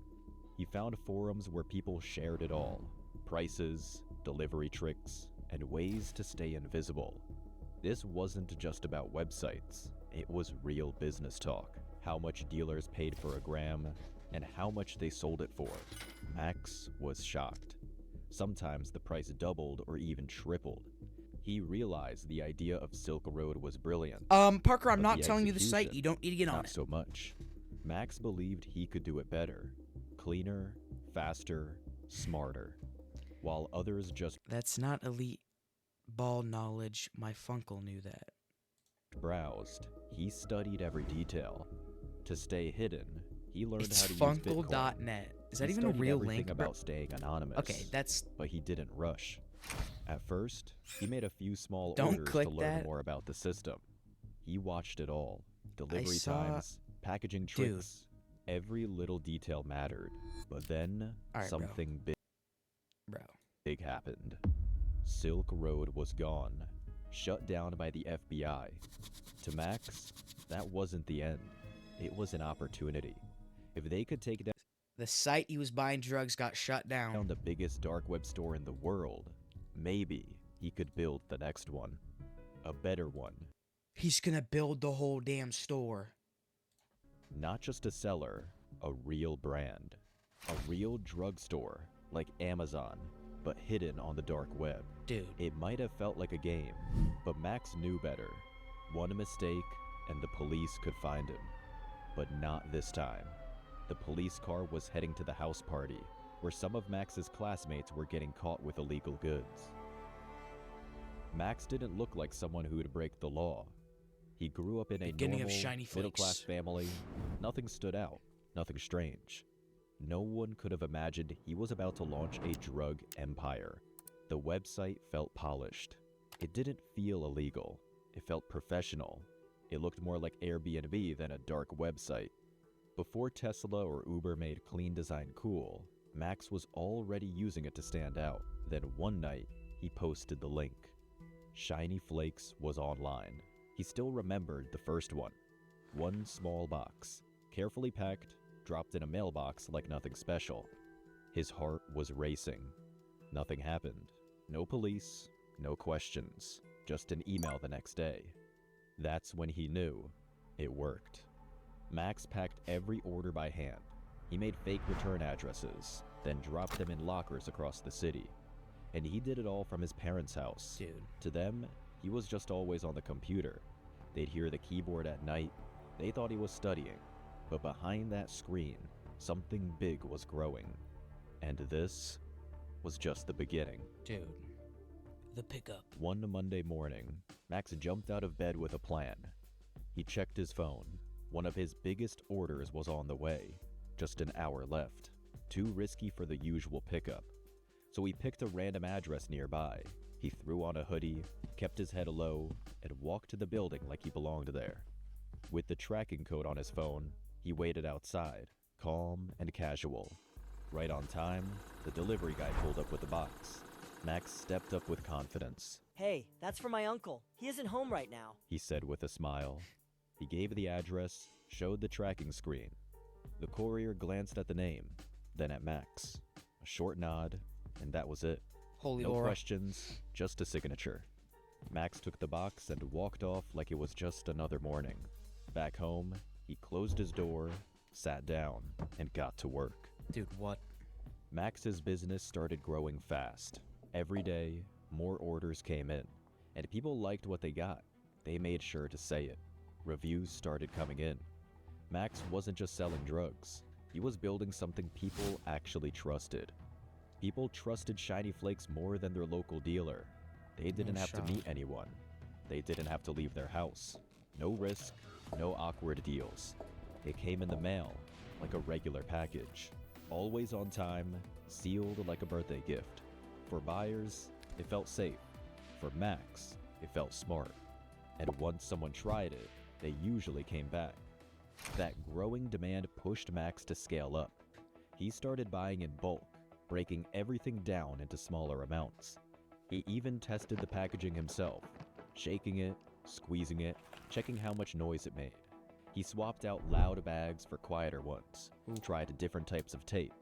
He found forums where people shared it all: prices, delivery tricks, and ways to stay invisible. This wasn't just about websites, it was real business talk. How much dealers paid for a gram, and how much they sold it for. Max was shocked. Sometimes the price doubled or even tripled. He realized the idea of Silk Road was brilliant. Parker, I'm but not the telling you the site. execution, You don't need to get on not it. so much. Max believed he could do it better, cleaner, faster, smarter, while others just That's not elite ball knowledge. My funkle knew that. browsed. He studied every detail. To stay hidden, he learned It's how to use Bitcoin. funkle.net. Is that He even a studied real everything link, bro? about staying anonymous. Okay, that's... But he didn't rush. At first, he made a few small Don't orders click to learn that. more about the system. He watched it all. Delivery saw- times, packaging Dude. tricks. Every little detail mattered. But then, Alright, bro. something Bro. big happened. Silk Road was gone. Shut down by the FBI. To Max, that wasn't the end. It was an opportunity. If they could take down The site he was buying drugs got shut down. the biggest dark web store in the world, maybe he could build the next one. A better one. He's gonna build the whole damn store. Not just a seller, a real brand. A real drugstore, like Amazon, but hidden on the dark web. Dude. It might have felt like a game, but Max knew better. One mistake, and the police could find him. But not this time. The police car was heading to the house party, where some of Max's classmates were getting caught with illegal goods. Max didn't look like someone who would break the law. He grew up in a normal, middle-class family. Nothing stood out, nothing strange. No one could have imagined he was about to launch a drug empire. The website felt polished. It didn't feel illegal. It felt professional. It looked more like Airbnb than a dark website. Before Tesla or Uber made clean design cool, Max was already using it to stand out. Then one night, he posted the link. Shiny Flakes was online. He still remembered the first one. One small box, carefully packed, dropped in a mailbox like nothing special. His heart was racing. Nothing happened. No police, no questions. Just an email the next day. That's when he knew it worked. Max packed every order by hand. He made fake return addresses, then dropped them in lockers across the city. And he did it all from his parents' house. Dude. To them, he was just always on the computer. They'd hear the keyboard at night. They thought he was studying. But behind that screen, something big was growing. And this was just the beginning. Dude. The pickup. One Monday morning, Max jumped out of bed with a plan. He checked his phone. One of his biggest orders was on the way. Just an hour left. Too risky for the usual pickup. So he picked a random address nearby. He threw on a hoodie, kept his head low, and walked to the building like he belonged there. With the tracking code on his phone, he waited outside, calm and casual. Right on time, the delivery guy pulled up with the box. Max stepped up with confidence. Hey, that's for my uncle. He isn't home right now. He said with a smile. He gave the address, showed the tracking screen. The courier glanced at the name, then at Max. A short nod, and that was it. Holy no aura. questions, just a signature. Max took the box and walked off like it was just another morning. Back home, he closed his door, sat down, and got to work. Dude, what? Max's business started growing fast. Every day, more orders came in, and people liked what they got. They made sure to say it. Reviews started coming in. Max wasn't just selling drugs. He was building something people actually trusted. People trusted Shiny Flakes more than their local dealer. They didn't have to meet anyone. They didn't have to leave their house. No risk, no awkward deals. It came in the mail, like a regular package. Always on time, sealed like a birthday gift. For buyers, it felt safe. For Max, it felt smart. And once someone tried it, they usually came back. That growing demand pushed Max to scale up. He started buying in bulk, breaking everything down into smaller amounts. He even tested the packaging himself, shaking it, squeezing it, checking how much noise it made. He swapped out loud bags for quieter ones, tried different types of tape,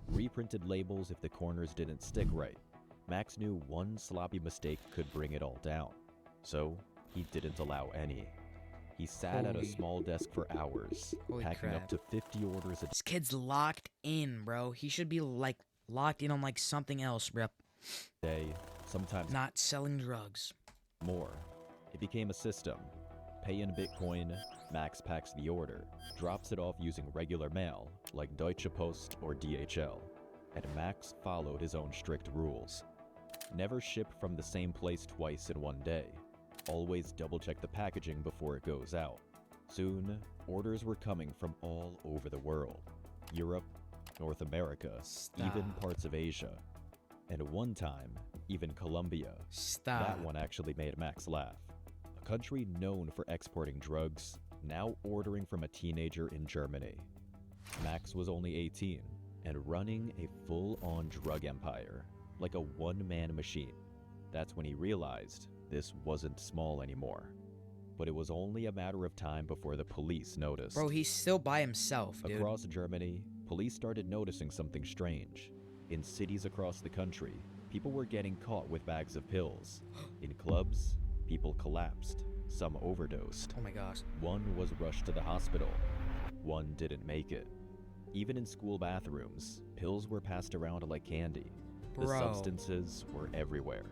reprinted labels if the corners didn't stick right. Max knew one sloppy mistake could bring it all down, so he didn't allow any. He sat at a small desk for hours, packing up to 50 orders a day. This kid's locked in, bro. He should be like locked in on like something else, bro. Sometimes not selling drugs. More. It became a system. Pay in Bitcoin, Max packs the order, drops it off using regular mail, like Deutsche Post or DHL, and Max followed his own strict rules. Never ship from the same place twice in one day. Always double-check the packaging before it goes out. Soon, orders were coming from all over the world. Europe, North America, even parts of Asia. And one time, even Colombia. That one actually made Max laugh. A country known for exporting drugs, now ordering from a teenager in Germany. Max was only 18 and running a full-on drug empire, like a one-man machine. That's when he realized this wasn't small anymore. But it was only a matter of time before the police noticed. Bro, he's still by himself, dude. Across Germany, police started noticing something strange. In cities across the country, People were getting caught with bags of pills. In clubs, people collapsed. Some overdosed. Oh my gosh. One was rushed to the hospital. One didn't make it. Even in school bathrooms, pills were passed around like candy. The Bro. substances were everywhere,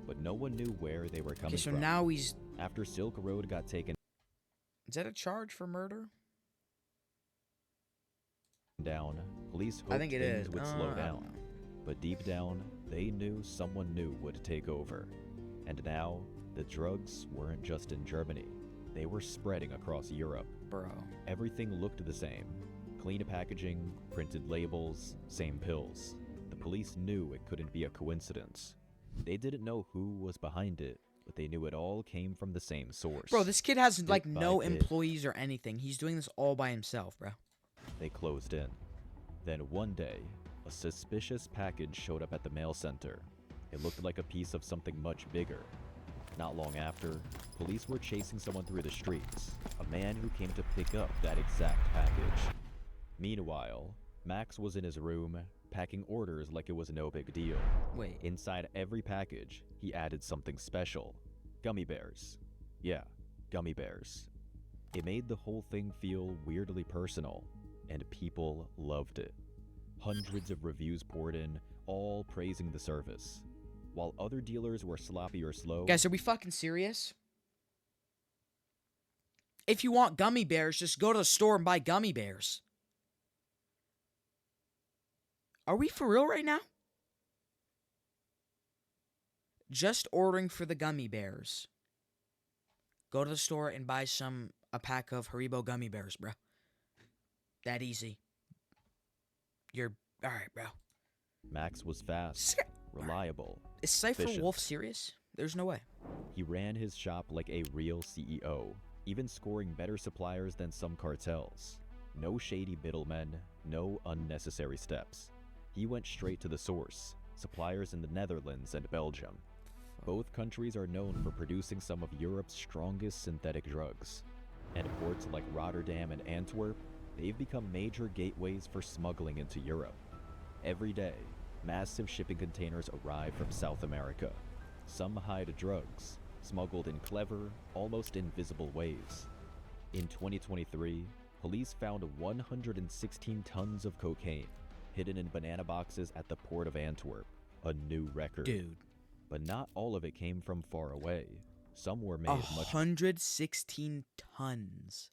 but no one knew where they were coming Okay, so from. now he's... After Silk Road got taken Is that a charge for murder? down, police hoped I think it things is. would slow I don't down. know. But deep down, they knew someone new would take over. And now, the drugs weren't just in Germany. They were spreading across Europe. Bro. Everything looked the same. Clean packaging, printed labels, same pills. The police knew it couldn't be a coincidence. They didn't know who was behind it, but they knew it all came from the same source. Bro, this kid has, like, Bit by no bit, employees or anything. He's doing this all by himself, bro. they closed in. Then one day, a suspicious package showed up at the mail center. It looked like a piece of something much bigger. Not long after, police were chasing someone through the streets, a man who came to pick up that exact package. Meanwhile, Max was in his room, packing orders like it was no big deal. Wait. Inside every package, he added something special. Gummy bears. Yeah, gummy bears. It made the whole thing feel weirdly personal, and people loved it. Hundreds of reviews poured in, all praising the service. While other dealers were sloppy or slow... Guys, are we fucking serious? If you want gummy bears, just go to the store and buy gummy bears. Are we for real right now? Just ordering for the gummy bears. Go to the store and buy a pack of Haribo gummy bears, bro. That easy. You're alright, bro. Max was fast, reliable. Is Cypher efficient. Wolf serious? There's no way. He ran his shop like a real CEO, even scoring better suppliers than some cartels. No shady middlemen, no unnecessary steps. He went straight to the source, suppliers in the Netherlands and Belgium. Both countries are known for producing some of Europe's strongest synthetic drugs. And ports like Rotterdam and Antwerp, they've become major gateways for smuggling into Europe. Every day, massive shipping containers arrive from South America. Some hide drugs, smuggled in clever, almost invisible ways. In 2023, police found 116 tons of cocaine hidden in banana boxes at the port of Antwerp, a new record. Dude. But not all of it came from far away. Some were made much 116 tons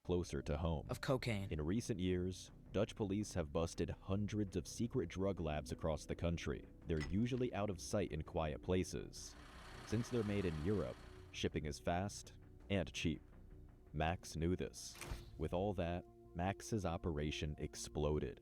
closer to home. of cocaine. In recent years, Dutch police have busted hundreds of secret drug labs across the country. They're usually out of sight in quiet places. Since they're made in Europe, shipping is fast and cheap. Max knew this. With all that, Max's operation exploded.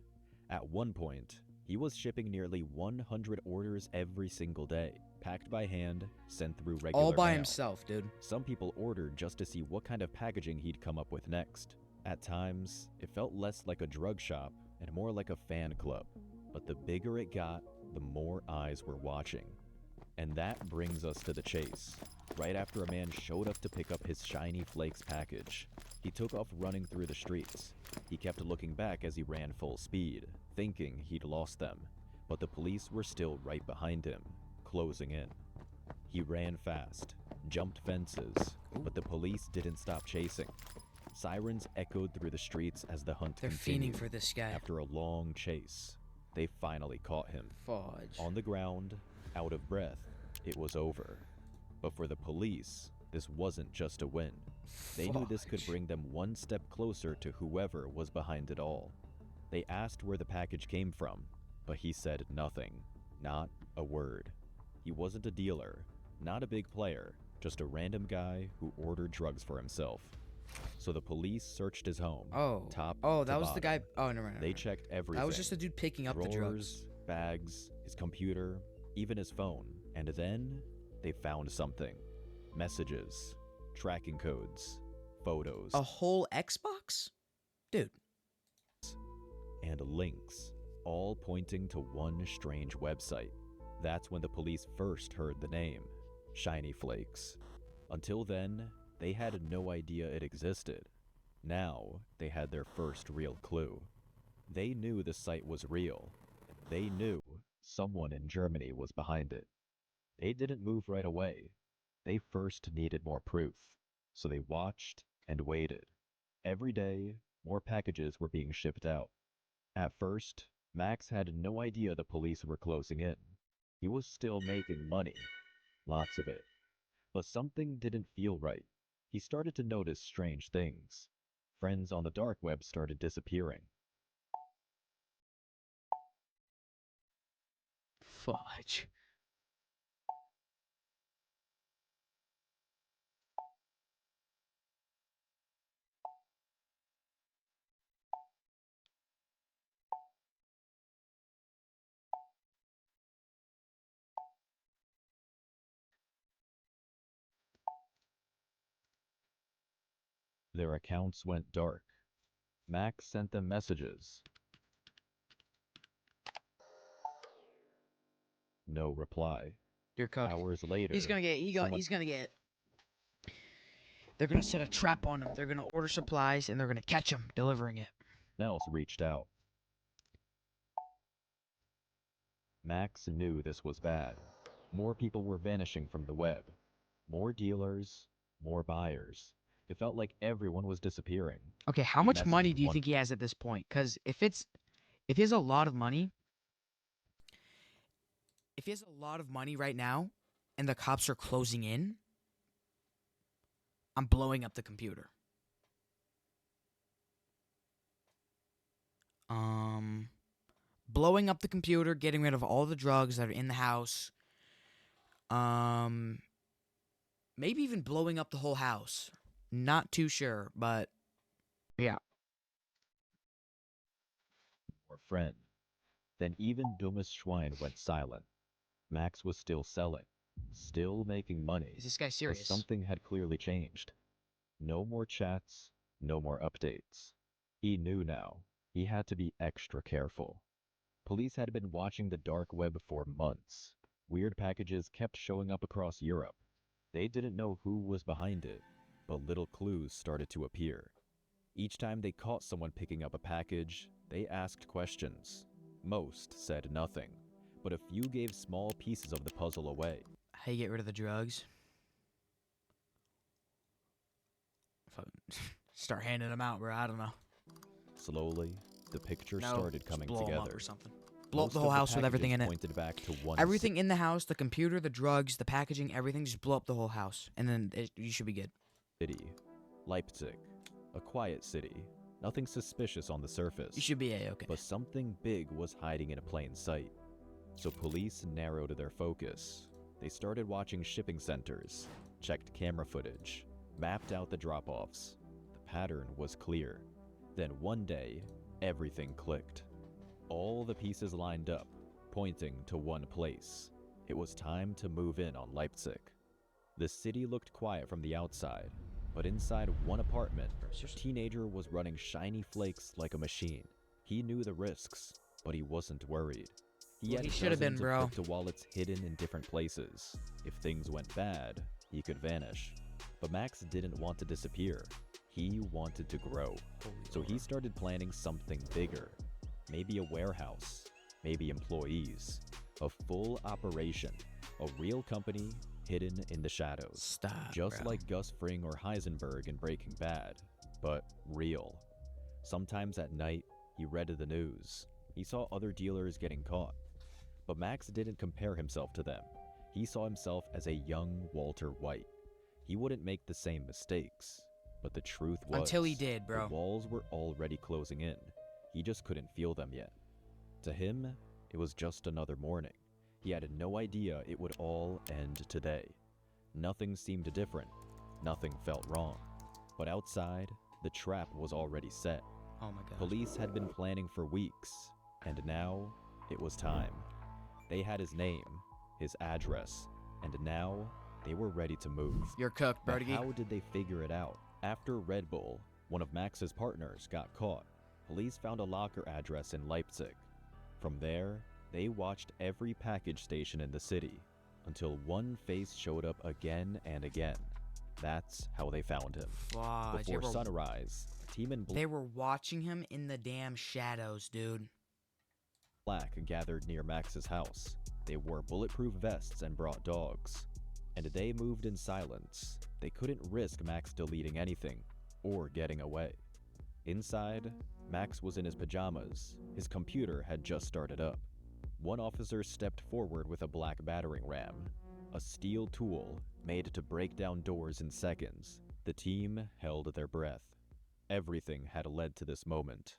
At one point, he was shipping nearly 100 orders every single day, packed by hand, sent through regular All by mail. himself, dude. Some people ordered just to see what kind of packaging he'd come up with next. At times, it felt less like a drug shop and more like a fan club. But the bigger it got, the more eyes were watching. And that brings us to the chase. Right after a man showed up to pick up his Shiny Flakes package, he took off running through the streets. He kept looking back as he ran full speed, thinking he'd lost them. But the police were still right behind him, closing in. He ran fast, jumped fences, but the police didn't stop chasing. Sirens echoed through the streets as the hunt They're continued. fiending for this guy. After a long chase, they finally caught him. Fudge. On the ground, out of breath, it was over. But for the police, this wasn't just a win. They knew this could bring them one step closer to whoever was behind it all. They asked where the package came from, but he said nothing. Not a word. He wasn't a dealer, not a big player, just a random guy who ordered drugs for himself. So the police searched his home. Oh. Top Oh, to that was the bottom. guy. Oh, never mind. They checked everything. That was just a dude picking up the drugs. Drawers, bags, his computer, even his phone. And then they found something. Messages, tracking codes, photos. A whole Xbox? Dude. And links, all pointing to one strange website. That's when the police first heard the name, Shiny Flakes. Until then, they had no idea it existed. Now, they had their first real clue. They knew the site was real. They knew Someone in Germany was behind it. They didn't move right away. They first needed more proof. So they watched and waited. Every day, more packages were being shipped out. At first, Max had no idea the police were closing in. He was still making money, lots of it. But something didn't feel right. He started to notice strange things. Friends on the dark web started disappearing. Fudge. Their accounts went dark. Max sent them messages. No reply. You're cooked. Hours later, He's gonna get. He's gonna get. They're gonna set a trap on him. They're gonna order supplies and they're gonna catch him delivering it. someone else reached out. Max knew this was bad. More people were vanishing from the web. More dealers, more buyers. It felt like everyone was disappearing. Okay, how much Messing money with do you one- think he has at this point? Because if he has a lot of money, if he has a lot of money right now, and the cops are closing in, I'm blowing up the computer. Blowing up the computer, getting rid of all the drugs that are in the house. Maybe even blowing up the whole house. Not too sure, but yeah. Or friend. Then even Dummes Schwein went silent. Max was still selling, still making money. Is this guy But serious? something had clearly changed. No more chats, no more updates. He knew now. He had to be extra careful. Police had been watching the dark web for months. Weird packages kept showing up across Europe. They didn't know who was behind it, but little clues started to appear. Each time they caught someone picking up a package, they asked questions. Most said nothing, but a few gave small pieces of the puzzle away. How you get rid of the drugs? Start handing them out, bro. I don't know. Slowly, the picture No, started just coming blow 'em together. up or something. Blow up Most the of whole house with everything in packages it. pointed back to one Everything in the house, the computer, the drugs, the packaging, everything, just blow up the whole house. And then you should be good. city, Leipzig, a quiet city. Nothing suspicious on the surface. You should be A-okay. But something big was hiding in plain sight. So police narrowed their focus. They started watching shipping centers, checked camera footage, mapped out the drop-offs. The pattern was clear. Then one day, everything clicked. All the pieces lined up, pointing to one place. It was time to move in on Leipzig. The city looked quiet from the outside, but inside one apartment, a teenager was running shiny flakes like a machine. He knew the risks, but he wasn't worried. He Well, had he should have been, dozens bro. of crypto-wallets hidden in different places. If things went bad, he could vanish. But Max didn't want to disappear. He wanted to grow. So he started planning something bigger. Maybe a warehouse, maybe employees, a full operation, a real company hidden in the shadows. Stop, Just bro. like Gus Fring or Heisenberg in Breaking Bad, but real. Sometimes at night, he read the news. He saw other dealers getting caught. But Max didn't compare himself to them. He saw himself as a young Walter White. He wouldn't make the same mistakes. But the truth was, Until he did, bro. the walls were already closing in. He just couldn't feel them yet. To him, it was just another morning. He had no idea it would all end today. Nothing seemed different. Nothing felt wrong. But outside, the trap was already set. Oh my god. Police had been planning for weeks, and now it was time. They had his name, his address, and now they were ready to move. You're cooked, But Brody. how did they figure it out? After Red Bull, one of Max's partners, got caught, police found a locker address in Leipzig. From there, they watched every package station in the city until one face showed up again and again. That's how they found him. Fudge, Before sunrise, Team in Blue They were watching him in the damn shadows, dude. Black gathered near Max's house. They wore bulletproof vests and brought dogs. And they moved in silence. They couldn't risk Max deleting anything or getting away. Inside, Max was in his pajamas. His computer had just started up. One officer stepped forward with a black battering ram, a steel tool made to break down doors in seconds. The team held their breath. Everything had led to this moment.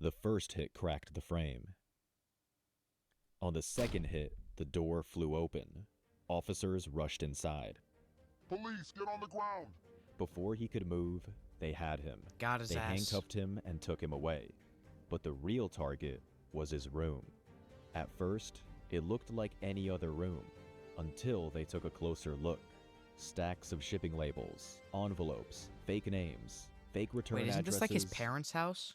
The first hit cracked the frame. On the second hit, the door flew open. Officers rushed inside. Police, get on the ground! Before he could move, they had him. Got his They ass. handcuffed him and took him away. But the real target was his room. At first, it looked like any other room, until they took a closer look. Stacks of shipping labels, envelopes, fake names, fake return Wait, isn't addresses. this like his parents' house?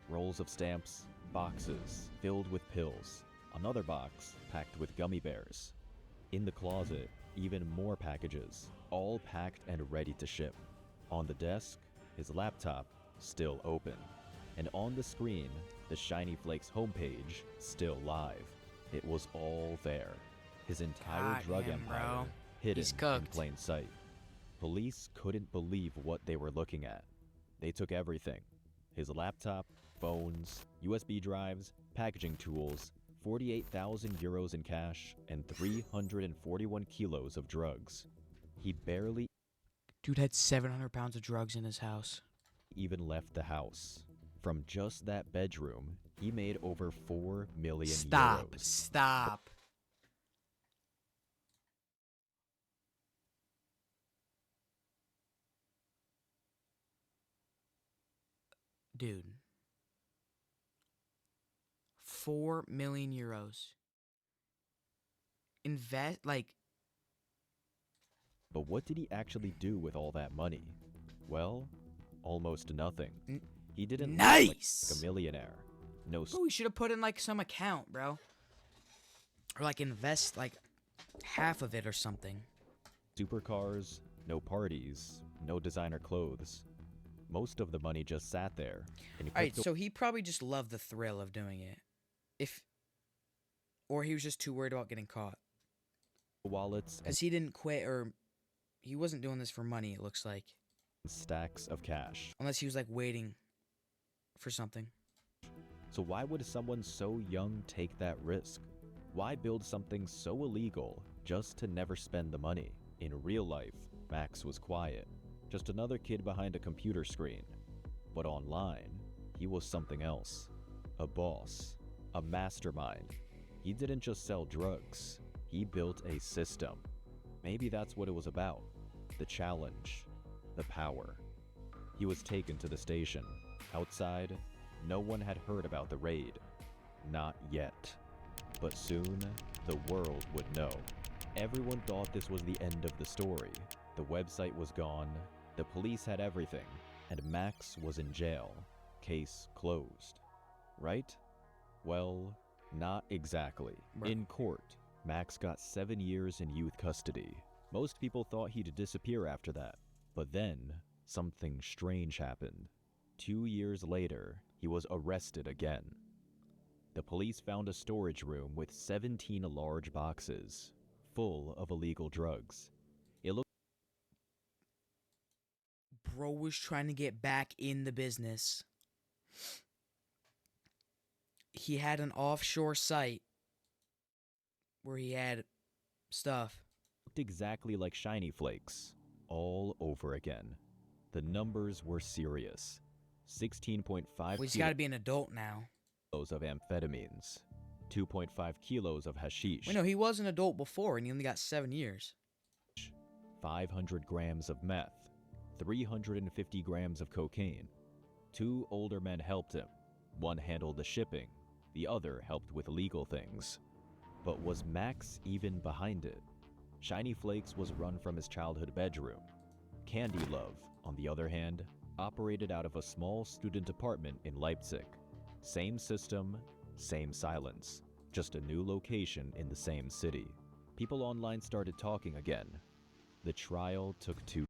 Rolls of stamps, boxes filled with pills, another box packed with gummy bears. In the closet, even more packages, all packed and ready to ship. On the desk, his laptop still open. And on the screen, the Shiny Flakes homepage still live. It was all there. His entire Got drug him, empire bro. hidden He's in cooked. plain sight. Police couldn't believe what they were looking at. They took everything. His laptop, phones, USB drives, packaging tools, 48,000 euros in cash, and 341 kilos of drugs. He barely Dude had 700 pounds of drugs in his house. even left the house. From just that bedroom, he made over 4 million Stop. euros. Stop. Dude. 4 million euros. Invest, like, But what did he actually do with all that money? Well, almost nothing. He didn't live like a millionaire. No bro, we should have put in, like, some account, bro. Or, like, invest, like, half of it or something. supercars, no parties, no designer clothes. Most of the money just sat there. And Alright, so he probably just loved the thrill of doing it. Or he was just too worried about getting caught. wallets and Because he didn't quit, or he wasn't doing this for money, it looks like. stacks of cash. Unless he was, like, waiting for something. So why would someone so young take that risk? Why build something so illegal just to never spend the money? In real life, Max was quiet, just another kid behind a computer screen. But online, he was something else. A boss, a mastermind. He didn't just sell drugs, he built a system. Maybe that's what it was about. The challenge, the power. He was taken to the station. Outside, no one had heard about the raid. Not yet. But soon, the world would know. Everyone thought this was the end of the story. The website was gone, the police had everything, and Max was in jail. Case closed. Right? Well, not exactly. In court, Max got 7 years in youth custody. Most people thought he'd disappear after that. But then, something strange happened. 2 years later, he was arrested again. The police found a storage room with 17 large boxes, full of illegal drugs. It looked Bro was trying to get back in the business. He had an offshore site where he had stuff. exactly like Shiny Flakes, all over again. The numbers were serious. 16.5 Well, he's got to be an adult now. kilos of amphetamines, 2.5 kilos of hashish, Wait, no, he was an adult before, and he only got 7 years. 500 grams of meth, 350 grams of cocaine. 2 older men helped him. One handled the shipping, the other helped with legal things. But was Max even behind it? Shiny Flakes was run from his childhood bedroom. Candy Love, on the other hand, operated out of a small student apartment in Leipzig. Same system, same silence, just a new location in the same city. People online started talking again. The trial took 2